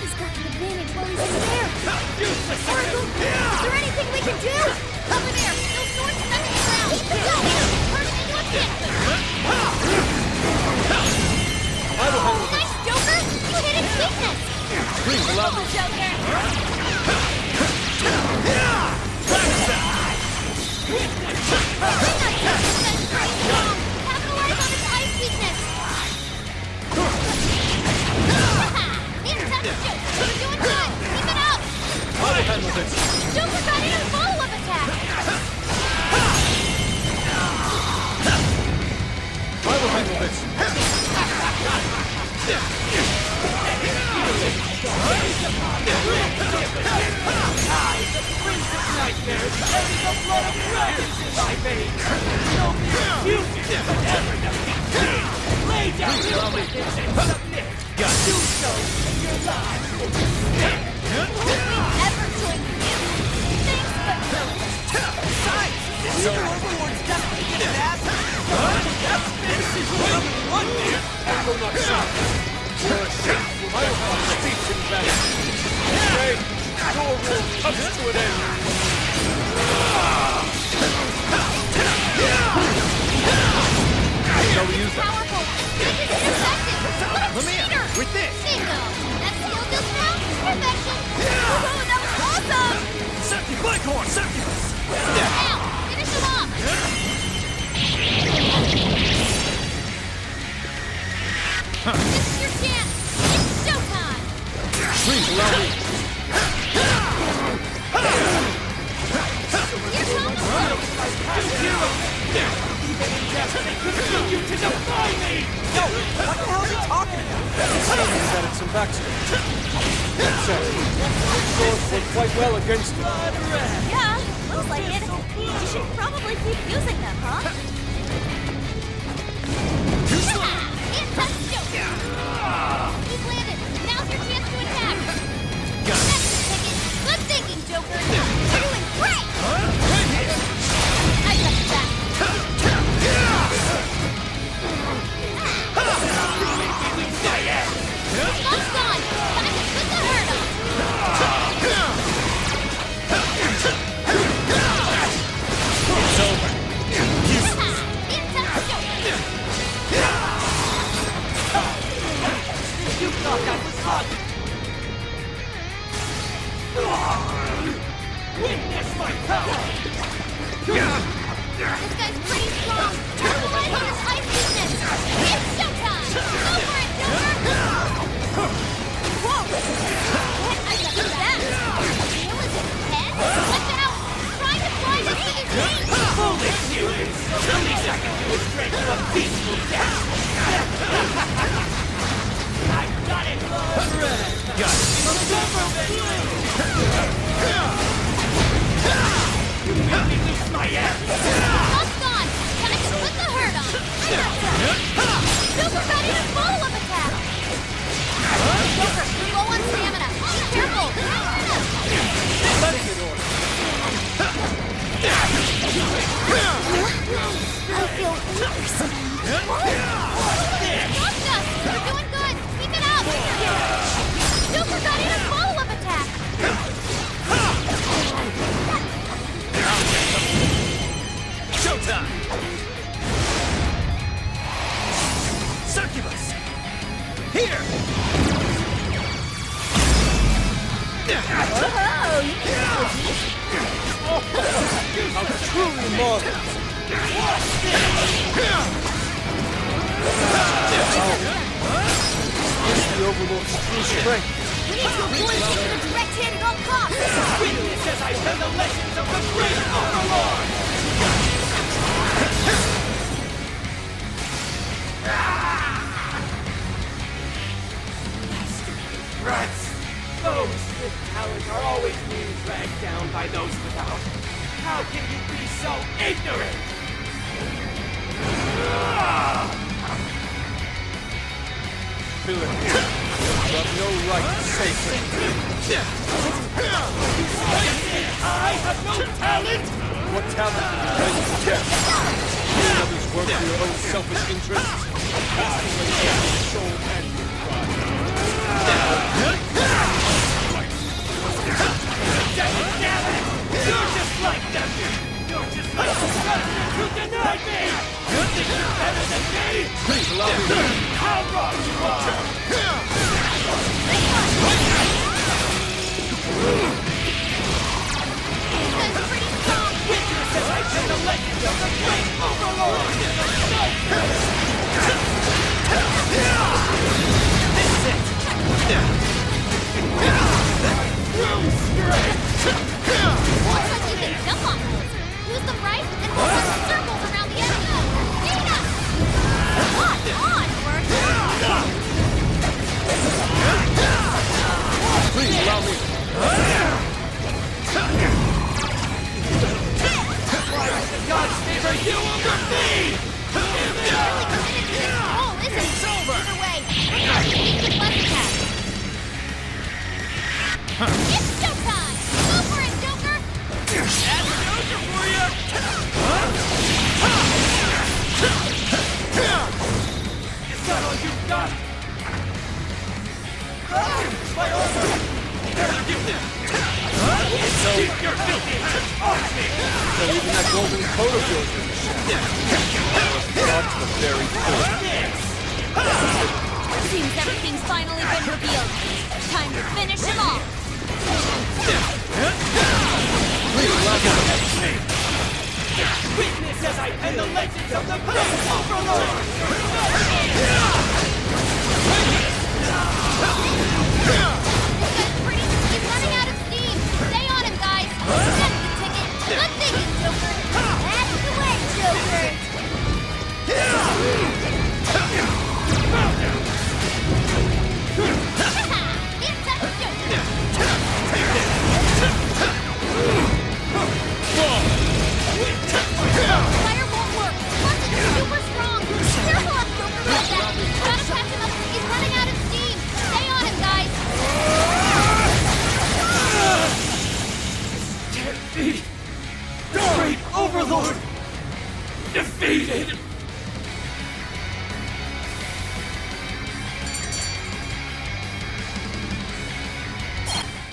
He's got the advantage while he's in the air. Useless! Oracle, is there anything we can do? Over there, those swords stuck in the ground. Keep it going. Turn it into a pit. Nice, Joker. You hit its weakness. Please allow me. Joker. Capitalize on its ice weakness. You're doing good. Keep it up. I will handle this. Joker got in a follow-up attack. I will handle this. Prince of Nightmares, and the blood of dragons in my veins! No mere fugitive but ever defeat me! Lay down your weapons and submit! Do so, and your lives will be spared! Ever join you? Thanks, but no. Besides, this overlord's definitely getting ass. That's fantasy number one, man. I will not shout. For a shame, I will not speak in vain. Pray, your rule comes to an end. Shall we use that? Powerful. This is ineffective. Let me in with this. Bingo. That seal just now? Perfection. Oh, that was awesome. Septi Blackhorn, Septimus. Now, finish him off. This is your chance. It's showtime. Please allow me. Here comes Even in death, they continue to defy me! Yo, what the hell is he talking about? Saying that it's some accident. That said, the swords work quite well against you. Yeah, looks like it. You should probably keep using them, huh? He's landed. Now's your chance to attack. That's the ticket. Good thinking, Joker. You're doing great. I got your back. Smoke's gone. Time to put the hurt on. It's over. You thought that was hot! Witness my power! This guy's pretty strong. Capitalize on his ice weakness. It's showtime. Go for it, Joker. Whoa. I got your back. Tail is in his head. Watch out. Trying to fly this with his wings. Foolish humans! The least I can do is drag you a peaceful death! I got it! Got it. You made me lose my ass! Smoke's gone. Time to put the hurt on. Joker got in a follow-up attack. Joker, you're low on stamina. Be careful. Let's get order. I feel You're doing good. Keep it up. Joker got in a follow-up attack. Showtime. Succubus. Here. How truly marvelous. It's the Overlord's true strength. We need to avoid taking a direct hit at all costs. Witness as I learn the lessons of the great Overlord! Rats! Those with talent are always being dragged down by those without. How can you be so ignorant? Villain, you have no right to say so. I have no talent! What talent did you bring to death? others' work for your own selfish interests? That's the way to get your soul and your pride. Damn it! You're just like them! You're just like the president who denied me! You think you're better than me? Please allow me to... How wrong you are! Witnesses, I see the legend of the great overlord! This is it! True strength! Looks like you can jump on those. Use them right and we'll run circles around the edge. Nina! Come on, Work! Please allow me... God's favor you over me! Oh, listen! It's over! Either way, we're going to beat the Pleasant Path. It's showtime! Go for it, Joker! That's Joker for you! Is that all you've got? My armor! Keep your filthy hands off me! So even that golden coat of yours is a sham. Brought to the very core. Seems everything's finally been revealed. Time to finish him off. Please allow me. Witness as I pen the legends of the great overlord! He's running out of steam. Stay on him, guys. That's the ticket. Good thinking, Joker. That's the way, Joker. It's a Joker. Fire won't work. Plus, it's super strong. Careful up, Joker. With that. Gotta catch him up. He's running out of steam. Stay on him, guys. Can't be! The great overlord! Defeated!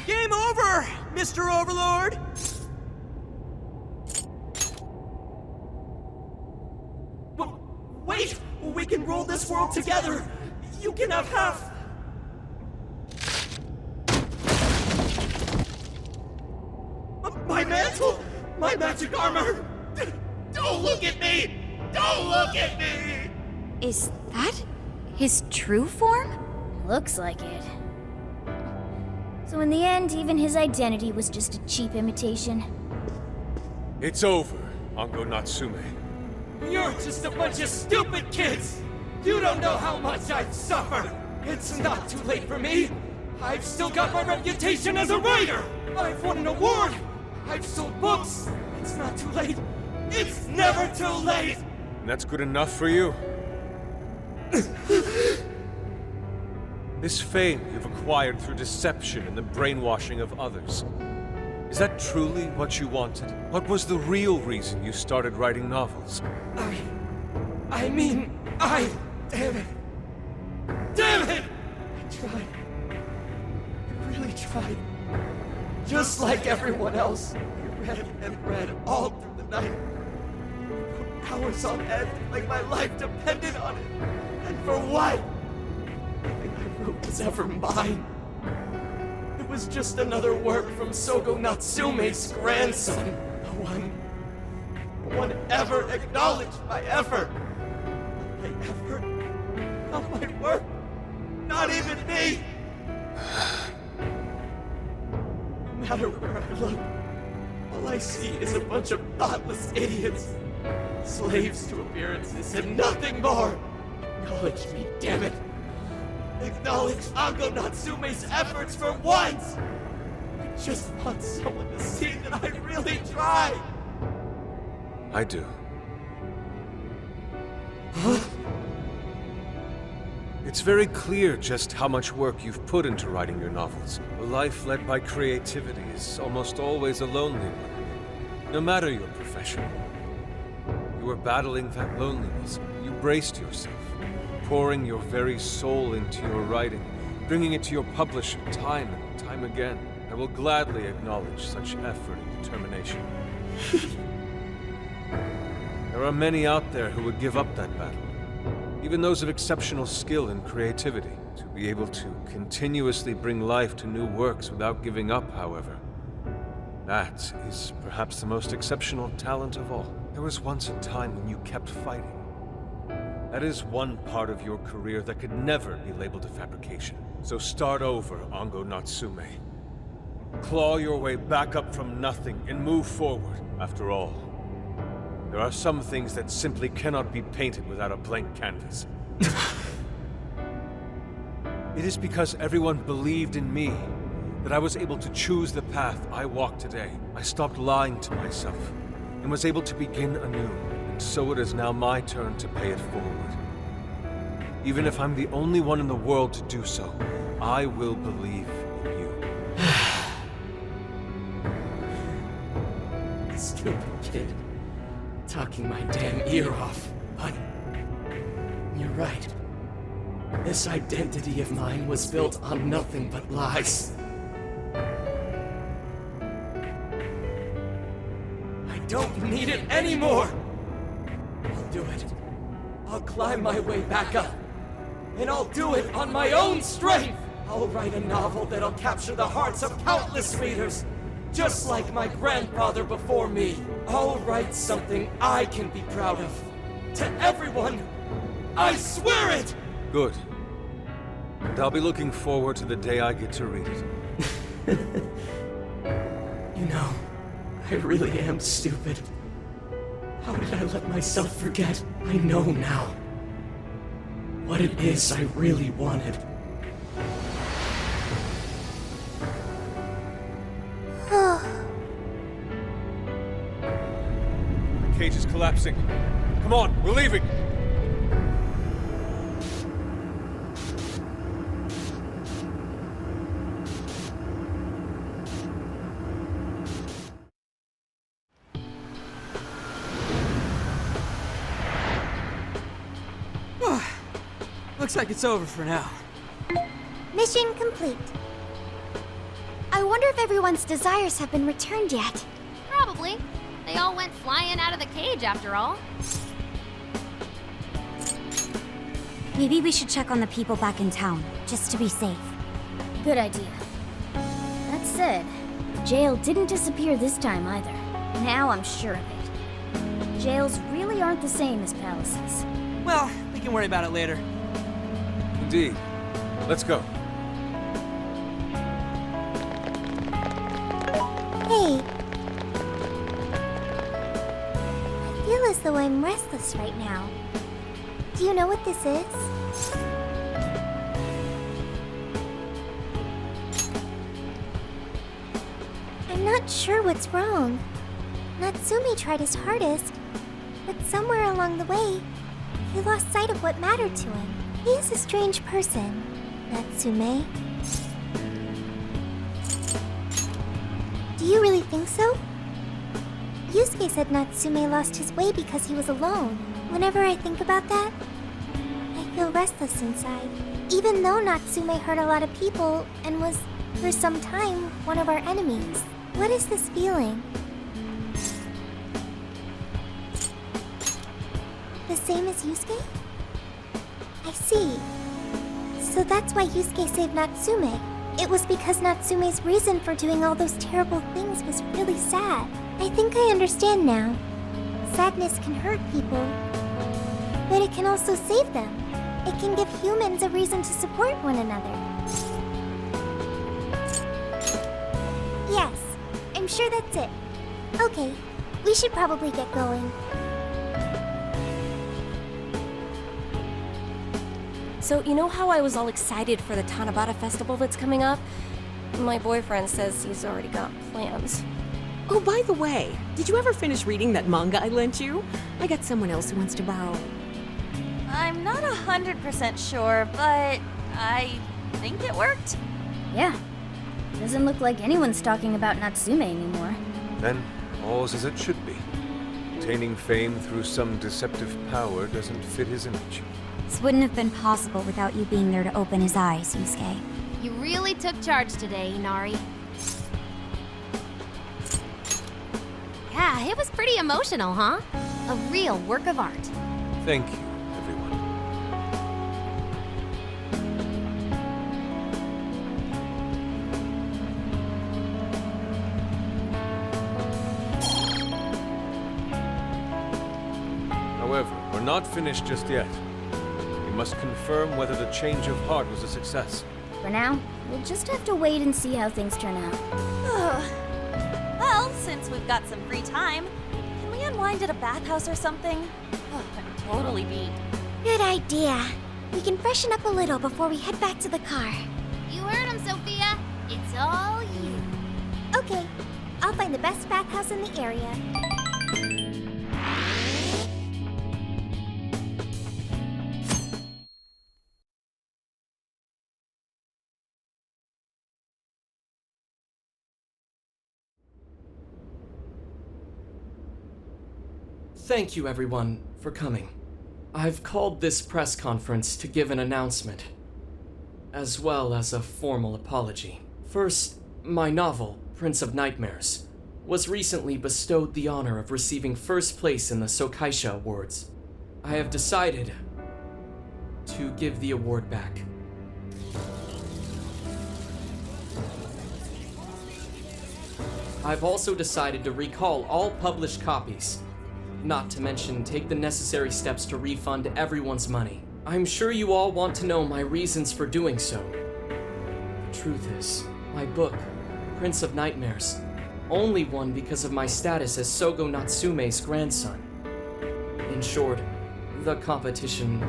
Game over, Mr. Overlord! Wait! We can rule this world together! You can have half! My mantle! My magic armor! Don't look at me! Don't look at me! Is that his true form? Looks like it. So in the end, even his identity was just a cheap imitation. It's over, Ango Natsume. You're just a bunch of stupid kids! You don't know how much I've suffered! It's not too late for me! I've still got my reputation as a writer! I've won an award! I've sold books! It's not too late! It's never too late! And that's good enough for you? This fame you've acquired through deception and the brainwashing of others. Is that truly what you wanted? What was the real reason you started writing novels? I mean, damn it! Damn it! I tried. I really tried. Just like everyone else, I read and read all through the night. Hours on end, like my life depended on it. And for what? Nothing I wrote was ever mine. It was just another work from Sogo Natsume's grandson. No one ever acknowledged my effort. My effort? Not my work. Not even me. No matter where I look, all I see is a bunch of thoughtless idiots. Slaves to appearances and nothing more. Acknowledge me, damn it. Acknowledge Ango Natsume's efforts for once! I just want someone to see that I really tried! I do. Huh? It's very clear just how much work you've put into writing your novels. A life led by creativity is almost always a lonely one, no matter your profession. You You were battling that loneliness. You braced yourself, pouring your very soul into your writing, bringing it to your publisher time and time again. I will gladly acknowledge such effort and determination. There are many out there who would give up that battle, even those of exceptional skill and creativity. To be able to continuously bring life to new works without giving up, however, that is perhaps the most exceptional talent of all. There was once a time when you kept fighting. That is one part of your career that could never be labeled a fabrication. So start over, Ango Natsume. Claw your way back up from nothing and move forward. After all, there are some things that simply cannot be painted without a blank canvas. It is because everyone believed in me that I was able to choose the path I walk today. I stopped lying to myself and was able to begin anew. And so it is now my turn to pay it forward. Even if I'm the only one in the world to do so, I will believe in you. Stupid kid. Talking my damn ear off. But you're right. This identity of mine was built on nothing but lies. I don't need it anymore! I'll do it. I'll climb my way back up. And I'll do it on my own strength! I'll write a novel that'll capture the hearts of countless readers, just like my grandfather before me. I'll write something I can be proud of. To everyone! I swear it! Good. And I'll be looking forward to the day I get to read it. You know, I really am stupid. How did I let myself forget? I know now what it is I really wanted. The cage is collapsing. Come on, we're leaving! Looks like it's over for now. Mission complete. I wonder if everyone's desires have been returned yet. Probably. They all went flying out of the cage after all. Maybe we should check on the people back in town, just to be safe. Good idea. That said, jail didn't disappear this time either. Now I'm sure of it. Jails really aren't the same as palaces. Well, we can worry about it later. Indeed. Let's go. Hey. I feel as though I'm restless right now. Do you know what this is? I'm not sure what's wrong. Natsume tried his hardest, but somewhere along the way, he lost sight of what mattered to him. He is a strange person, Natsume. Do you really think so? Yusuke said Natsume lost his way because he was alone. Whenever I think about that, I feel restless inside. Even though Natsume hurt a lot of people and was, for some time, one of our enemies. What is this feeling? The same as Yusuke? I see. So that's why Yusuke saved Natsume. It was because Natsume's reason for doing all those terrible things was really sad. I think I understand now. Sadness can hurt people, but it can also save them. It can give humans a reason to support one another. Yes, I'm sure that's it. Okay, we should probably get going. So, you know how I was all excited for the Tanabata festival that's coming up? My boyfriend says he's already got plans. Oh, by the way, did you ever finish reading that manga I lent you? I got someone else who wants to borrow. I'm not 100% sure, but I think it worked. Yeah. Doesn't look like anyone's talking about Natsume anymore. Then, all's as it should be. Attaining fame through some deceptive power doesn't fit his image. This wouldn't have been possible without you being there to open his eyes, Yusuke. You really took charge today, Inari. Yeah, it was pretty emotional, huh? A real work of art. Thank you, everyone. However, we're not finished just yet. We must confirm whether the change of heart was a success. For now, we'll just have to wait and see how things turn out. Well, since we've got some free time, can we unwind at a bathhouse or something? Oh, I'm totally beat. Good idea. We can freshen up a little before we head back to the car. You heard him, Sophia. It's all you. Okay, I'll find the best bathhouse in the area. Thank you, everyone, for coming. I've called this press conference to give an announcement, as well as a formal apology. First, my novel, Prince of Nightmares, was recently bestowed the honor of receiving first place in the Sokaisha Awards. I have decided to give the award back. I've also decided to recall all published copies. Not to mention, take the necessary steps to refund everyone's money. I'm sure you all want to know my reasons for doing so. The truth is, my book, Prince of Nightmares, only won because of my status as Sogo Natsume's grandson. In short, the competition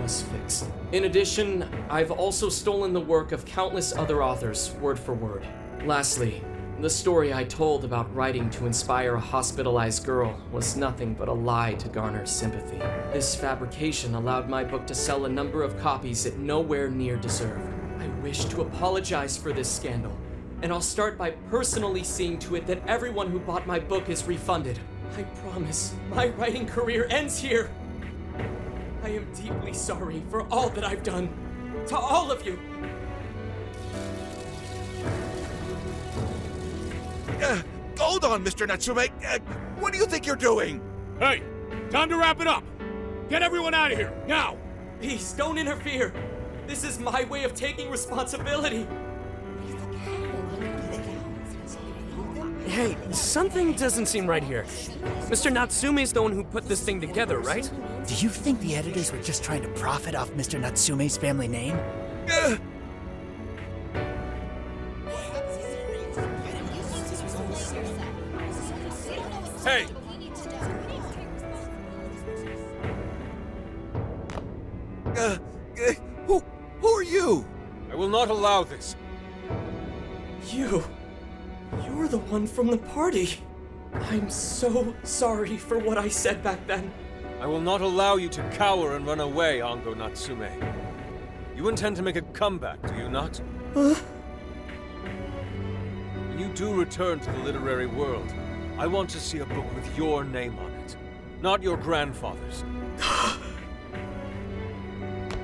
was fixed. In addition, I've also stolen the work of countless other authors, word for word. Lastly, the story I told about writing to inspire a hospitalized girl was nothing but a lie to garner sympathy. This fabrication allowed my book to sell a number of copies it nowhere near deserved. I wish to apologize for this scandal, and I'll start by personally seeing to it that everyone who bought my book is refunded. I promise, my writing career ends here. I am deeply sorry for all that I've done. To all of you. Hold on, Mr. Natsume. What do you think you're doing? Hey, time to wrap it up. Get everyone out of here, now! Please, don't interfere. This is my way of taking responsibility. Hey, something doesn't seem right here. Mr. Natsume's the one who put this thing together, right? Do you think the editors were just trying to profit off Mr. Natsume's family name? Hey! Who are you? I will not allow this. You're the one from the party. I'm so sorry for what I said back then. I will not allow you to cower and run away, Ango Natsume. You intend to make a comeback, do you not? When you do return to the literary world, I want to see a book with your name on it, not your grandfather's.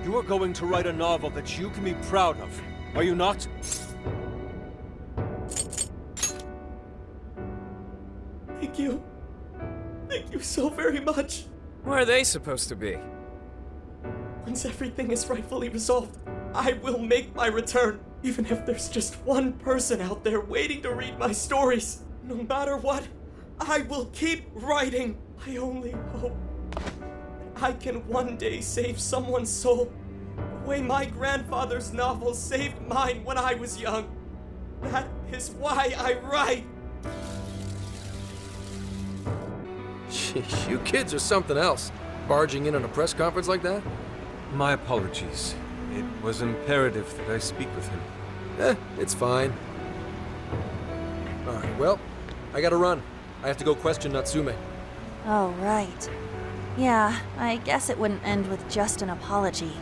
You are going to write a novel that you can be proud of, are you not? Thank you. Thank you so very much. Where are they supposed to be? Once everything is rightfully resolved, I will make my return, even if there's just one person out there waiting to read my stories. No matter what, I will keep writing. I only hope that I can one day save someone's soul the way my grandfather's novel saved mine when I was young. That is why I write. Sheesh, you kids are something else. Barging in on a press conference like that? My apologies. It was imperative that I speak with him. It's fine. Alright, well, I gotta run. I have to go question Natsume. Oh, right. Yeah, I guess it wouldn't end with just an apology.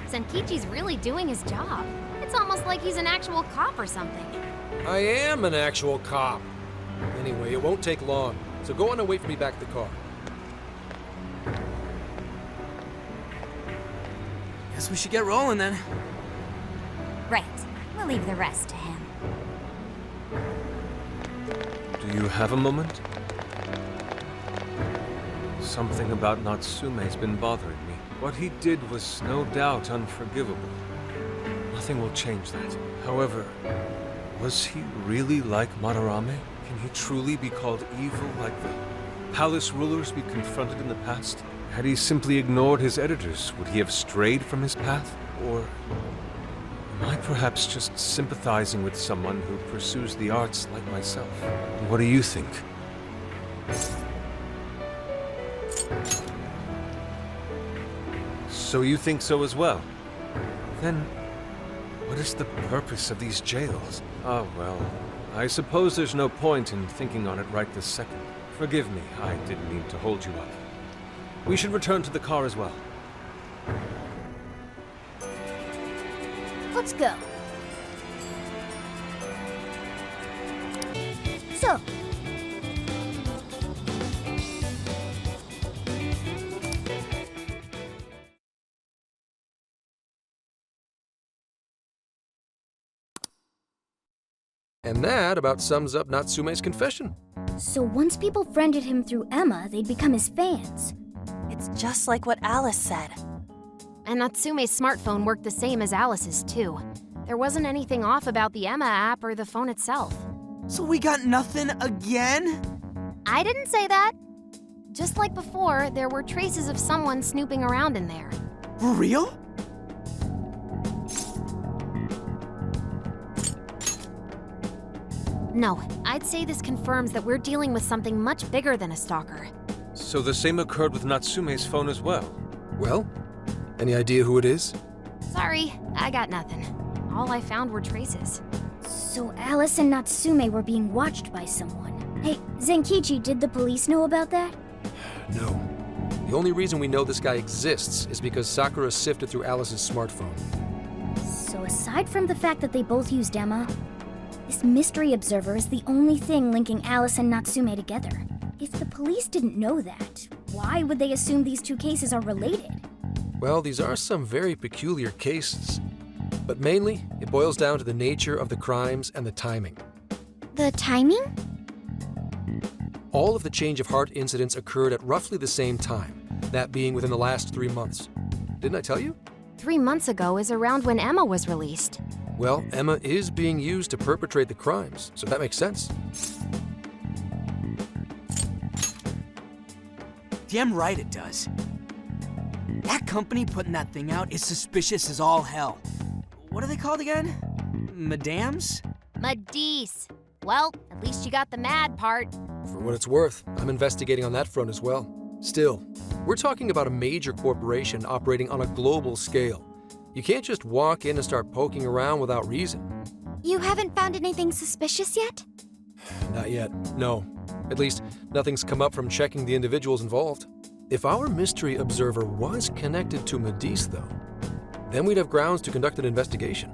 Senkichi's really doing his job. It's almost like he's an actual cop or something. I am an actual cop. Anyway, it won't take long, so go on and wait for me back at the car. Guess we should get rolling then. Right. We'll leave the rest to him. Do you have a moment? Something about Natsume's been bothering me. What he did was no doubt unforgivable. Nothing will change that. However, was he really like Madarame? Can he truly be called evil like the palace rulers we confronted in the past? Had he simply ignored his editors, would he have strayed from his path? Or am I perhaps just sympathizing with someone who pursues the arts like myself? What do you think? So you think so as well? Then, what is the purpose of these jails? Oh, well, I suppose there's no point in thinking on it right this second. Forgive me, I didn't mean to hold you up. We should return to the car as well. Let's go. So, And that about sums up Natsume's confession. So once people friended him through Emma, they'd become his fans. It's just like what Alice said. And Natsume's smartphone worked the same as Alice's, too. There wasn't anything off about the Emma app or the phone itself. So we got nothing again? I didn't say that. Just like before, there were traces of someone snooping around in there. For real? No, I'd say this confirms that we're dealing with something much bigger than a stalker. So the same occurred with Natsume's phone as well? Well, any idea who it is? Sorry, I got nothing. All I found were traces. So Alice and Natsume were being watched by someone. Hey, Zenkichi, did the police know about that? No. The only reason we know this guy exists is because Sakura sifted through Alice's smartphone. So aside from the fact that they both used Emma, this mystery observer is the only thing linking Alice and Natsume together. If the police didn't know that, why would they assume these two cases are related? Well, these are some very peculiar cases. But mainly, it boils down to the nature of the crimes and the timing. The timing? All of the change of heart incidents occurred at roughly the same time, that being within the last 3 months. Didn't I tell you? 3 months ago is around when Emma was released. Well, Emma is being used to perpetrate the crimes, so that makes sense. Damn right it does. That company putting that thing out is suspicious as all hell. What are they called again? Madams? Madis. Well, at least you got the mad part. For what it's worth, I'm investigating on that front as well. Still, we're talking about a major corporation operating on a global scale. You can't just walk in and start poking around without reason. You haven't found anything suspicious yet? Not yet, no. At least, nothing's come up from checking the individuals involved. If our mystery observer was connected to Madis, though, then we'd have grounds to conduct an investigation.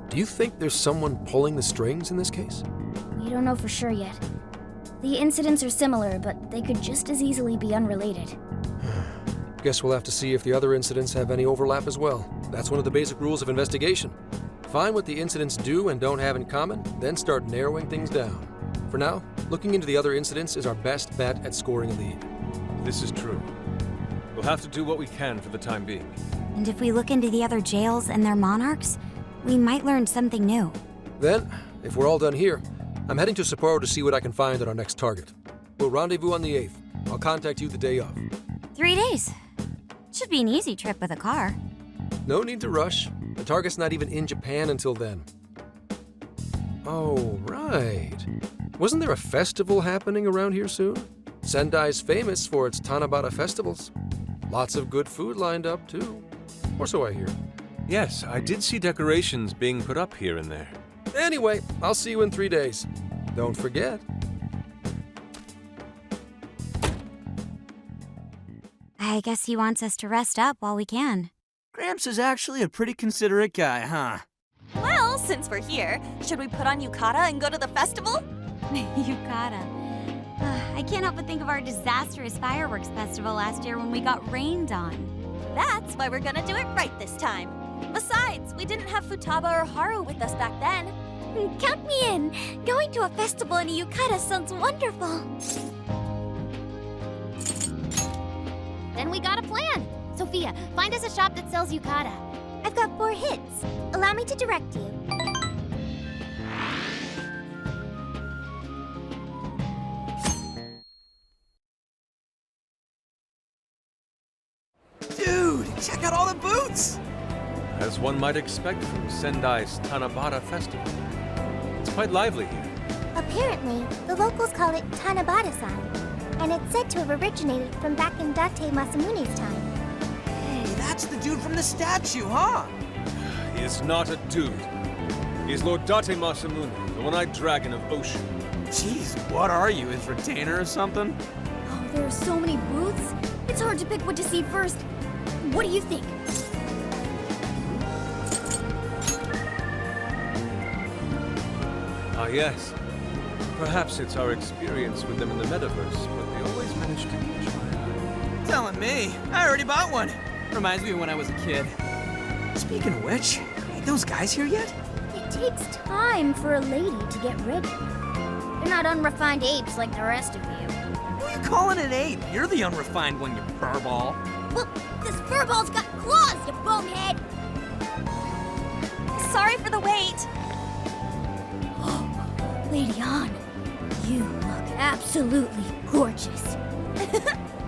Do you think there's someone pulling the strings in this case? We don't know for sure yet. The incidents are similar, but they could just as easily be unrelated. Guess we'll have to see if the other incidents have any overlap as well. That's one of the basic rules of investigation. Find what the incidents do and don't have in common, then start narrowing things down. For now, looking into the other incidents is our best bet at scoring a lead. This is true. We'll have to do what we can for the time being. And if we look into the other jails and their monarchs, we might learn something new. Then, if we're all done here, I'm heading to Sapporo to see what I can find at our next target. We'll rendezvous on the 8th. I'll contact you the day of. 3 days. Should be an easy trip with a car. No need to rush. The target's not even in Japan until then. Oh, right. Wasn't there a festival happening around here soon? Sendai's famous for its Tanabata festivals. Lots of good food lined up, too. Or so I hear. Yes, I did see decorations being put up here and there. Anyway, I'll see you in 3 days. Don't forget. I guess he wants us to rest up while we can. Gramps is actually a pretty considerate guy, huh? Well, since we're here, should we put on yukata and go to the festival? Yukata. I can't help but think of our disastrous fireworks festival last year when we got rained on. That's why we're gonna do it right this time. Besides, we didn't have Futaba or Haru with us back then. Count me in. Going to a festival in a yukata sounds wonderful. Then we got a plan. Sophia, find us a shop that sells yukata. I've got 4 hits. Allow me to direct you. Dude, check out all the booths! As one might expect from Sendai's Tanabata Festival. It's quite lively here. Apparently, the locals call it Tanabata-san, and it's said to have originated from back in Date Masamune's time. Hey, that's the dude from the statue, huh? He is not a dude. He is Lord Date Masamune, the one-eyed dragon of Ocean. Jeez, what are you, his retainer or something? Oh, there are so many booths. It's hard to pick what to see first. What do you think? Ah, yes. Perhaps it's our experience with them in the metaverse, but they always manage to catch my eye. Telling me. I already bought one. Reminds me of when I was a kid. Speaking of which, ain't those guys here yet? It takes time for a lady to get ready. They're not unrefined apes like the rest of you. Who are you calling an ape? You're the unrefined one, you furball. Well, this furball's got claws, you bonehead! Sorry for the wait. Lady An, you look absolutely gorgeous.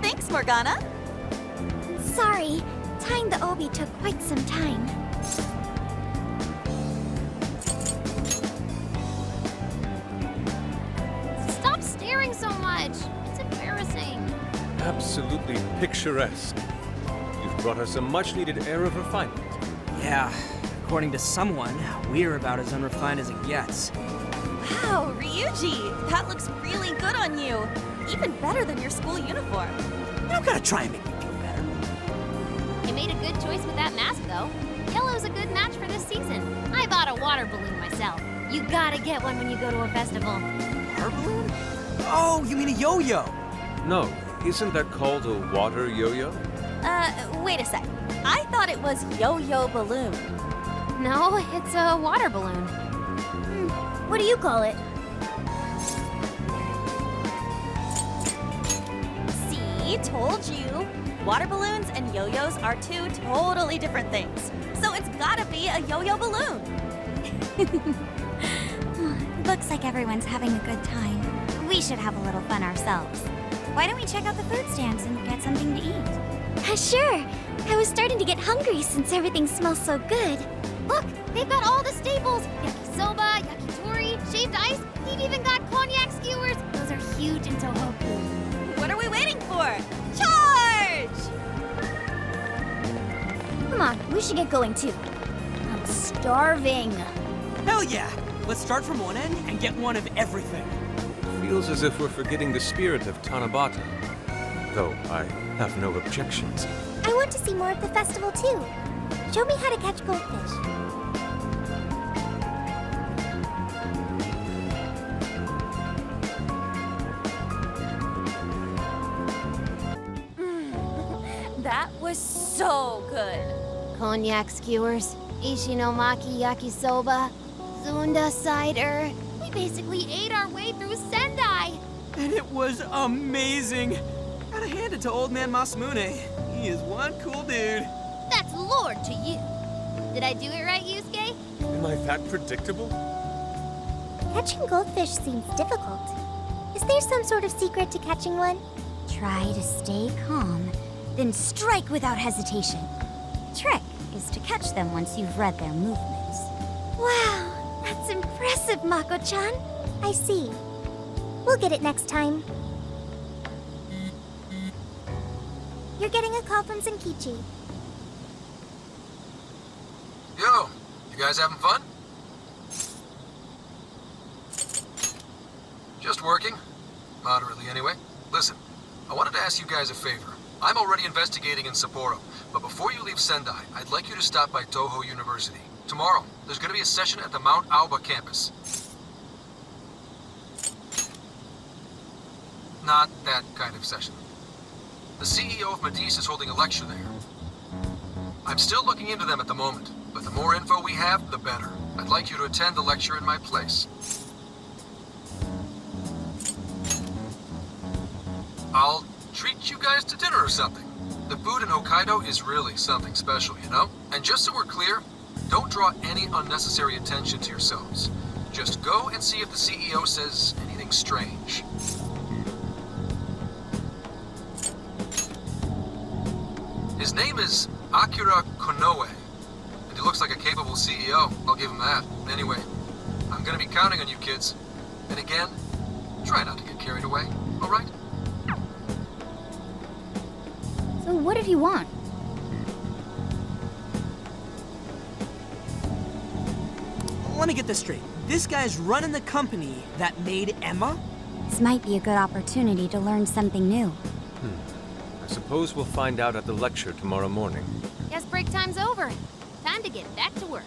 Thanks, Morgana. Sorry, tying the obi took quite some time. Stop staring so much. It's embarrassing. Absolutely picturesque. You've brought us a much-needed air of refinement. Yeah, according to someone, we're about as unrefined as it gets. Wow, Ryuji, that looks really good on you. Even better than your school uniform. You don't gotta try and make me feel better. You made a good choice with that mask, though. Yellow's a good match for this season. I bought a water balloon myself. You gotta get one when you go to a festival. Water balloon? Oh, you mean a yo-yo? No, isn't that called a water yo-yo? Wait a sec. I thought it was yo-yo balloon. No, it's a water balloon. What do you call it? See, told you. Water balloons and yo-yos are 2 totally different things. So it's gotta be a yo-yo balloon. Looks like everyone's having a good time. We should have a little fun ourselves. Why don't we check out the food stands and get something to eat? Sure. I was starting to get hungry since everything smells so good. Look, they've got all the staples. Yakisoba, yakitori, shaved ice. They've even got cognac skewers. Those are huge in Tohoku. What are we waiting for? Charge! Come on, we should get going too. I'm starving. Hell yeah! Let's start from one end and get one of everything. Feels as if we're forgetting the spirit of Tanabata. Though I have no objections. I want to see more of the festival too. Show me how to catch goldfish. That was so good. Cognac skewers, ishinomaki yakisoba, zunda cider. We basically ate our way through Sendai. And it was amazing. Gotta hand it to old man Masamune. He is one cool dude. That's Lord to you. Did I do it right, Yusuke? Am I that predictable? Catching goldfish seems difficult. Is there some sort of secret to catching one? Try to stay calm, then strike without hesitation. Trick is to catch them once you've read their movements. Wow, that's impressive, Mako-chan. I see. We'll get it next time. You're getting a call from Zenkichi. Yo, you guys having fun? Just working. Moderately, anyway. Listen, I wanted to ask you guys a favor. I'm already investigating in Sapporo, but before you leave Sendai, I'd like you to stop by Toho University. Tomorrow, there's going to be a session at the Mount Aoba campus. not that kind of session. The CEO of Medice is holding a lecture there. I'm still looking into them at the moment, but the more info we have, the better. I'd like you to attend the lecture in my place. I'll treat you guys to dinner or something. The food in Hokkaido is really something special, you know? And just so we're clear, don't draw any unnecessary attention to yourselves. Just go and see if the CEO says anything strange. His name is Akira Konoe, and he looks like a capable CEO, I'll give him that. Anyway, I'm gonna be counting on you kids. And again, try not to get carried away, alright? So what did he want? Let me get this straight. This guy's running the company that made Emma? This might be a good opportunity to learn something new. I suppose we'll find out at the lecture tomorrow morning. Guess break time's over. Time to get back to work.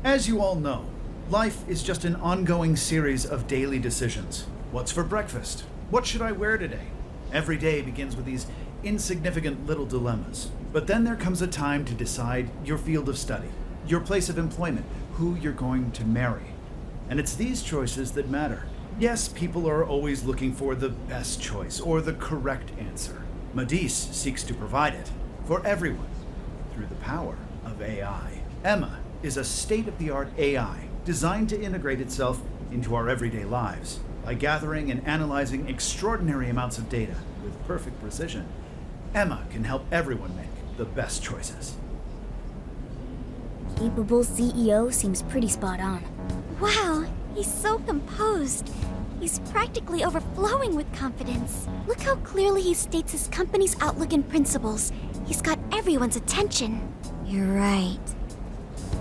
As you all know, life is just an ongoing series of daily decisions. What's for breakfast? What should I wear today? Every day begins with these insignificant little dilemmas. But then there comes a time to decide your field of study, your place of employment, who you're going to marry. And it's these choices that matter. Yes, people are always looking for the best choice or the correct answer. Medice seeks to provide it for everyone through the power of AI. Emma is a state-of-the-art AI designed to integrate itself into our everyday lives. By gathering and analyzing extraordinary amounts of data with perfect precision, Emma can help everyone make the best choices. Capable CEO seems pretty spot on. Wow, he's so composed. He's practically overflowing with confidence. Look how clearly he states his company's outlook and principles. He's got everyone's attention. You're right.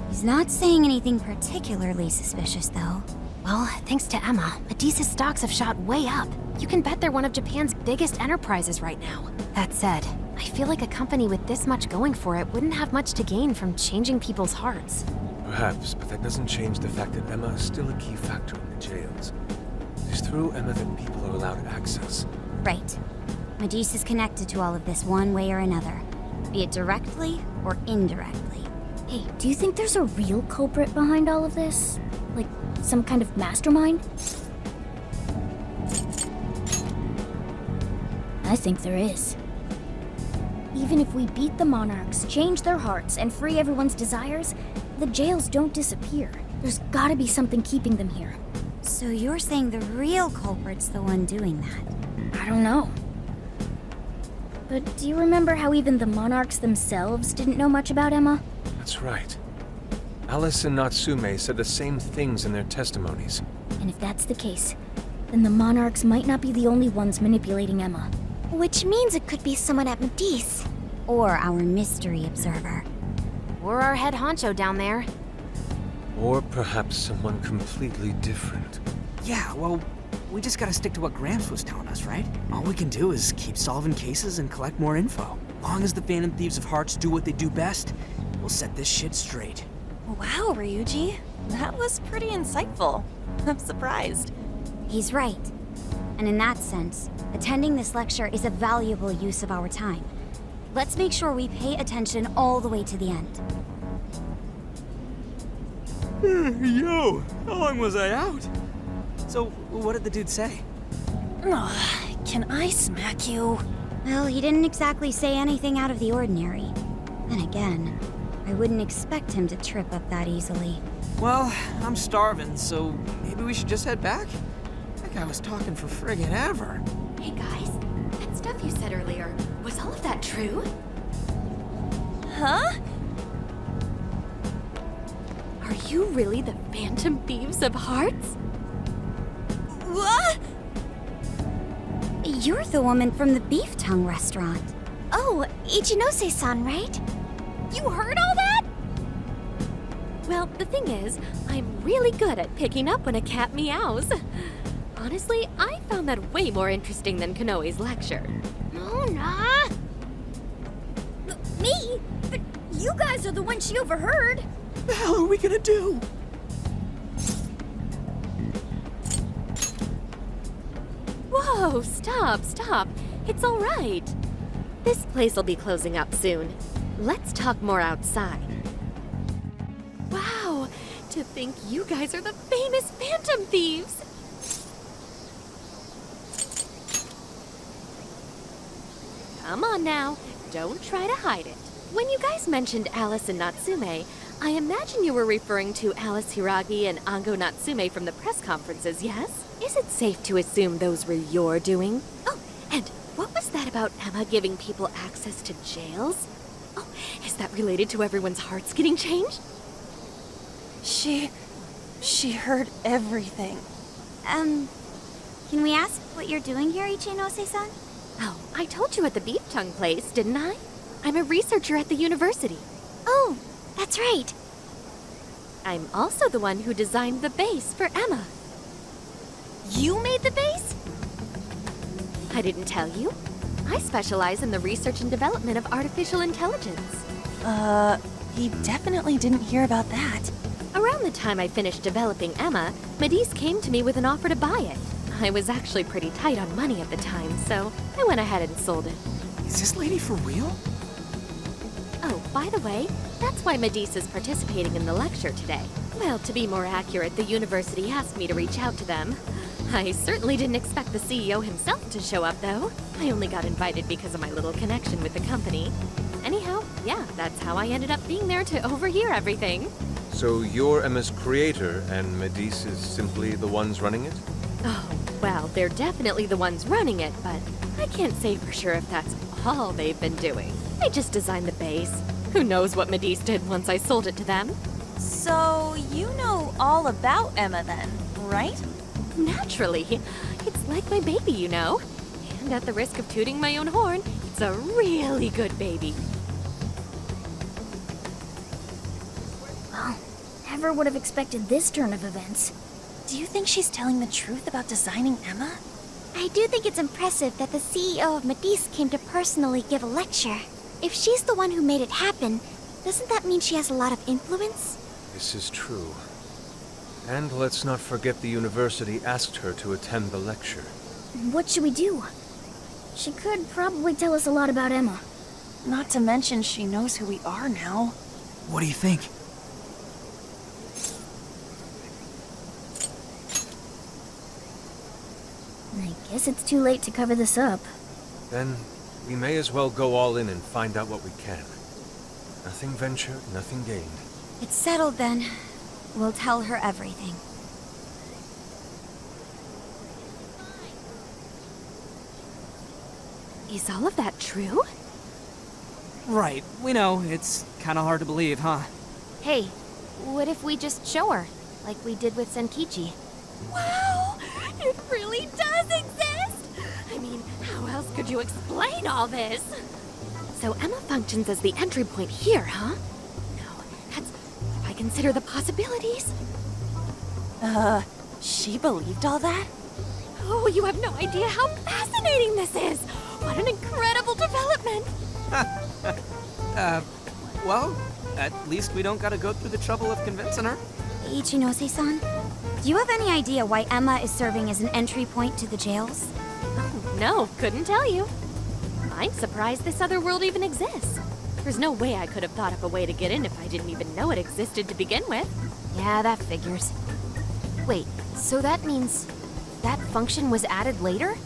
He's not saying anything particularly suspicious, though. Well, thanks to Emma, Medice's stocks have shot way up. You can bet they're one of Japan's biggest enterprises right now. That said, I feel like a company with this much going for it wouldn't have much to gain from changing people's hearts. Perhaps, but that doesn't change the fact that Emma is still a key factor in the jails. It's through Emma that people are allowed access. Right. Medice is connected to all of this one way or another, be it directly or indirectly. Hey, do you think there's a real culprit behind all of this? Like, some kind of mastermind? I think there is. Even if we beat the monarchs, change their hearts, and free everyone's desires, the jails don't disappear. There's gotta be something keeping them here. So you're saying the real culprit's the one doing that? I don't know. But do you remember how even the monarchs themselves didn't know much about Emma? That's right. Alice and Natsume said the same things in their testimonies. And if that's the case, then the monarchs might not be the only ones manipulating Emma. Which means it could be someone at Medice. Or our mystery observer. Or our head honcho down there. Or perhaps someone completely different. Yeah, well, we just gotta stick to what Gramps was telling us, right? All we can do is keep solving cases and collect more info. Long as the Phantom Thieves of Hearts do what they do best, we'll set this shit straight. Wow, Ryuji. That was pretty insightful. I'm surprised. He's right. And in that sense, attending this lecture is a valuable use of our time. Let's make sure we pay attention all the way to the end. Yo, how long was I out? So, what did the dude say? Can I smack you? Well, he didn't exactly say anything out of the ordinary. Then again, I wouldn't expect him to trip up that easily. Well, I'm starving, so maybe we should just head back? That guy was talking for friggin' ever. Hey guys, that stuff you said earlier, was all of that true? Huh? Are you really the Phantom Thieves of Hearts? What? You're the woman from the beef tongue restaurant. Oh, Ichinose-san, right? You heard all that? Well, the thing is, I'm really good at picking up when a cat meows. Honestly, I found that way more interesting than Kanoe's lecture. Mona! Me? But you guys are the ones she overheard. What the hell are we gonna do? Whoa, stop. It's all right. This place will be closing up soon. Let's talk more outside. Wow, to think you guys are the famous Phantom Thieves. Come on now, don't try to hide it. When you guys mentioned Alice and Natsume, I imagine you were referring to Alice Hiragi and Ango Natsume from the press conferences, yes? Is it safe to assume those were your doing? Oh, and what was that about Emma giving people access to jails? Oh, is that related to everyone's hearts getting changed? She heard everything. Can we ask what you're doing here, Ichinose-san? Oh, I told you at the beef tongue place, didn't I? I'm a researcher at the university. Oh, that's right. I'm also the one who designed the base for Emma. You made the base? I didn't tell you. I specialize in the research and development of artificial intelligence. He definitely didn't hear about that. Around the time I finished developing Emma, Medice came to me with an offer to buy it. I was actually pretty tight on money at the time, so I went ahead and sold it. Is this lady for real? Oh, by the way, that's why Medice is participating in the lecture today. Well, to be more accurate, the university asked me to reach out to them. I certainly didn't expect the CEO himself to show up, though. I only got invited because of my little connection with the company. Anyhow, yeah, that's how I ended up being there to overhear everything. So you're Emma's creator, and Medice is simply the ones running it? Oh, well, they're definitely the ones running it, but I can't say for sure if that's all they've been doing. I just designed the base. Who knows what Medice did once I sold it to them? So, you know all about Emma then, right? Naturally. It's like my baby, you know. And at the risk of tooting my own horn, it's a really good baby. Well, never would have expected this turn of events. Do you think she's telling the truth about designing Emma? I do think it's impressive that the CEO of Medice came to personally give a lecture. If she's the one who made it happen, doesn't that mean she has a lot of influence? This is true. And let's not forget the university asked her to attend the lecture. What should we do? She could probably tell us a lot about Emma. Not to mention she knows who we are now. What do you think? I guess it's too late to cover this up. Then we may as well go all in and find out what we can. Nothing ventured, nothing gained. It's settled then. We'll tell her everything. Is all of that true? Right, we know. It's kind of hard to believe, huh? Hey, what if we just show her, like we did with Senkichi? Wow! It really does exist! I mean, how else could you explain all this? So Emma functions as the entry point here, huh? No, that's... if I consider the possibilities... She believed all that? Oh, you have no idea how fascinating this is! What an incredible development! Well, at least we don't gotta go through the trouble of convincing her. Ichinose-san, do you have any idea why Emma is serving as an entry point to the jails? Oh, no, couldn't tell you. I'm surprised this other world even exists. There's no way I could have thought up a way to get in if I didn't even know it existed to begin with. Yeah, that figures. Wait, so that means that function was added later?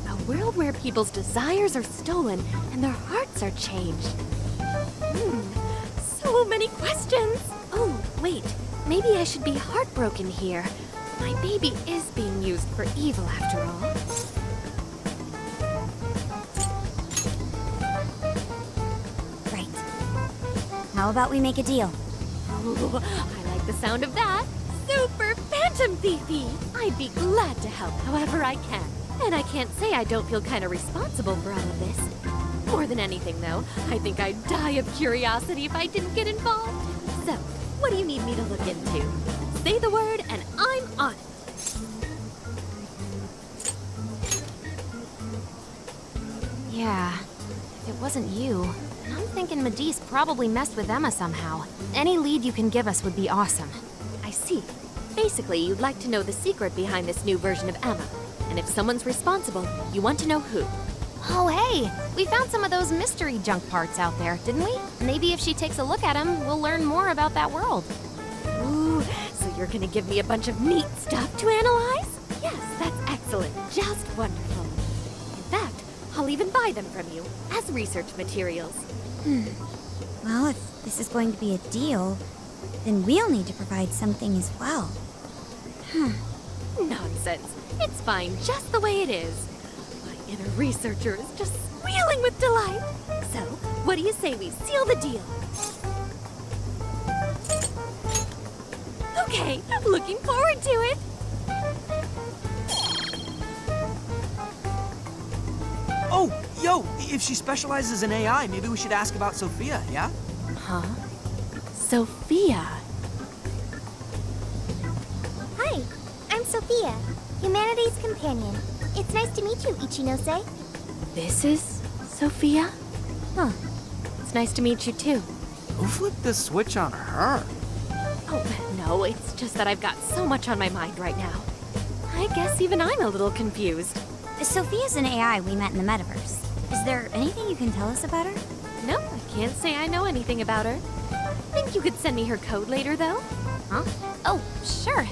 A world where people's desires are stolen and their hearts are changed. So many questions. Oh, wait. Maybe I should be heartbroken here. My baby is being used for evil after all. Right. How about we make a deal? Ooh, I like the sound of that. Super Phantom Thiefy! I'd be glad to help however I can. And I can't say I don't feel kind of responsible for all of this. More than anything, though, I think I'd die of curiosity if I didn't get involved. So, what do you need me to look into? Say the word and I'm on it. Yeah, if it wasn't you. I'm thinking Medivh probably messed with Emma somehow. Any lead you can give us would be awesome. I see. Basically, you'd like to know the secret behind this new version of Emma. And if someone's responsible, you want to know who. Oh, hey! We found some of those mystery junk parts out there, didn't we? Maybe if she takes a look at them, we'll learn more about that world. Ooh, so you're gonna give me a bunch of neat stuff to analyze? Yes, that's excellent. Just wonderful. In fact, I'll even buy them from you as research materials. Well, if this is going to be a deal, then we'll need to provide something as well. Nonsense. It's fine just the way it is. My inner researcher is just squealing with delight. So, what do you say we seal the deal? Okay, looking forward to it. Oh, yo, if she specializes in AI, maybe we should ask about Sophia, yeah? Huh? Sophia? Hi, I'm Sophia, Humanity's companion. It's nice to meet you, Ichinose. This is Sophia? Huh. It's nice to meet you too. Who flipped the switch on her? Oh, no, it's just that I've got so much on my mind right now. I guess even I'm a little confused. Sophia's an AI we met in the metaverse. Is there anything you can tell us about her? No, I can't say I know anything about her. Think you could send me her code later, though? Huh? Oh, sure.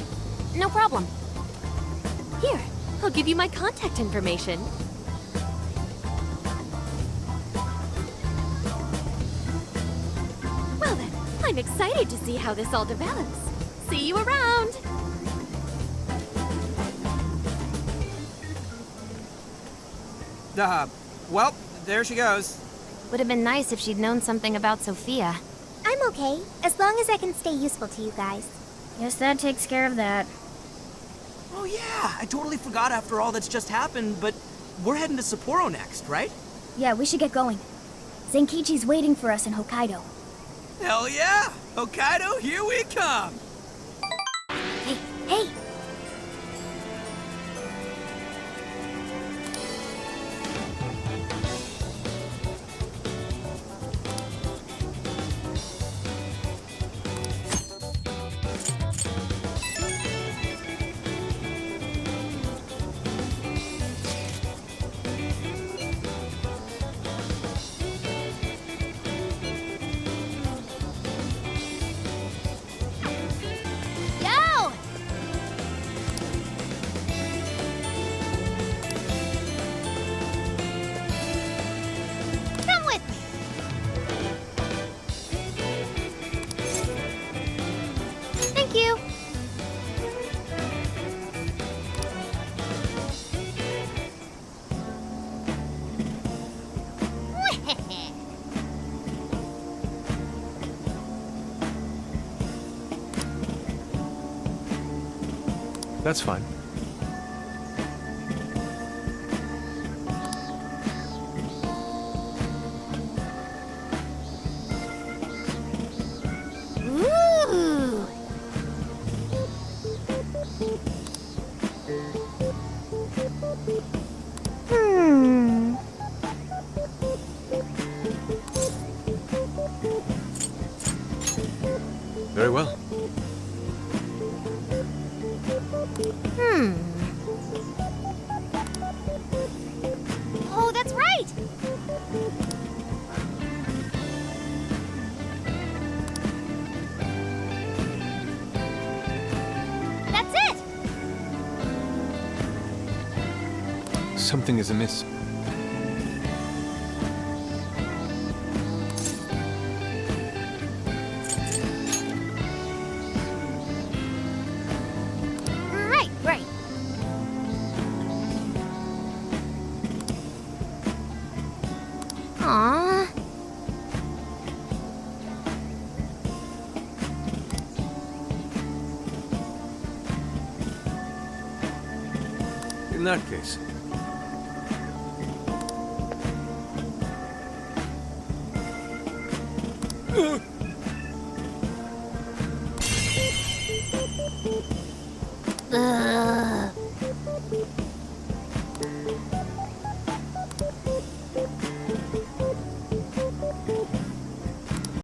No problem. Here, I'll give you my contact information. Well then, I'm excited to see how this all develops. See you around! Well, there she goes. Would have been nice if she'd known something about Sophia. I'm okay, as long as I can stay useful to you guys. Guess that takes care of that. Oh yeah, I totally forgot after all that's just happened, but we're heading to Sapporo next, right? Yeah, we should get going. Zenkichi's waiting for us in Hokkaido. Hell yeah! Hokkaido, here we come! Hey! Yo! Come with me. Thank you. That's fine. Ooh. Very well. Oh, that's right! That's it! Something is amiss. Right. Aww. In that case, Ugh.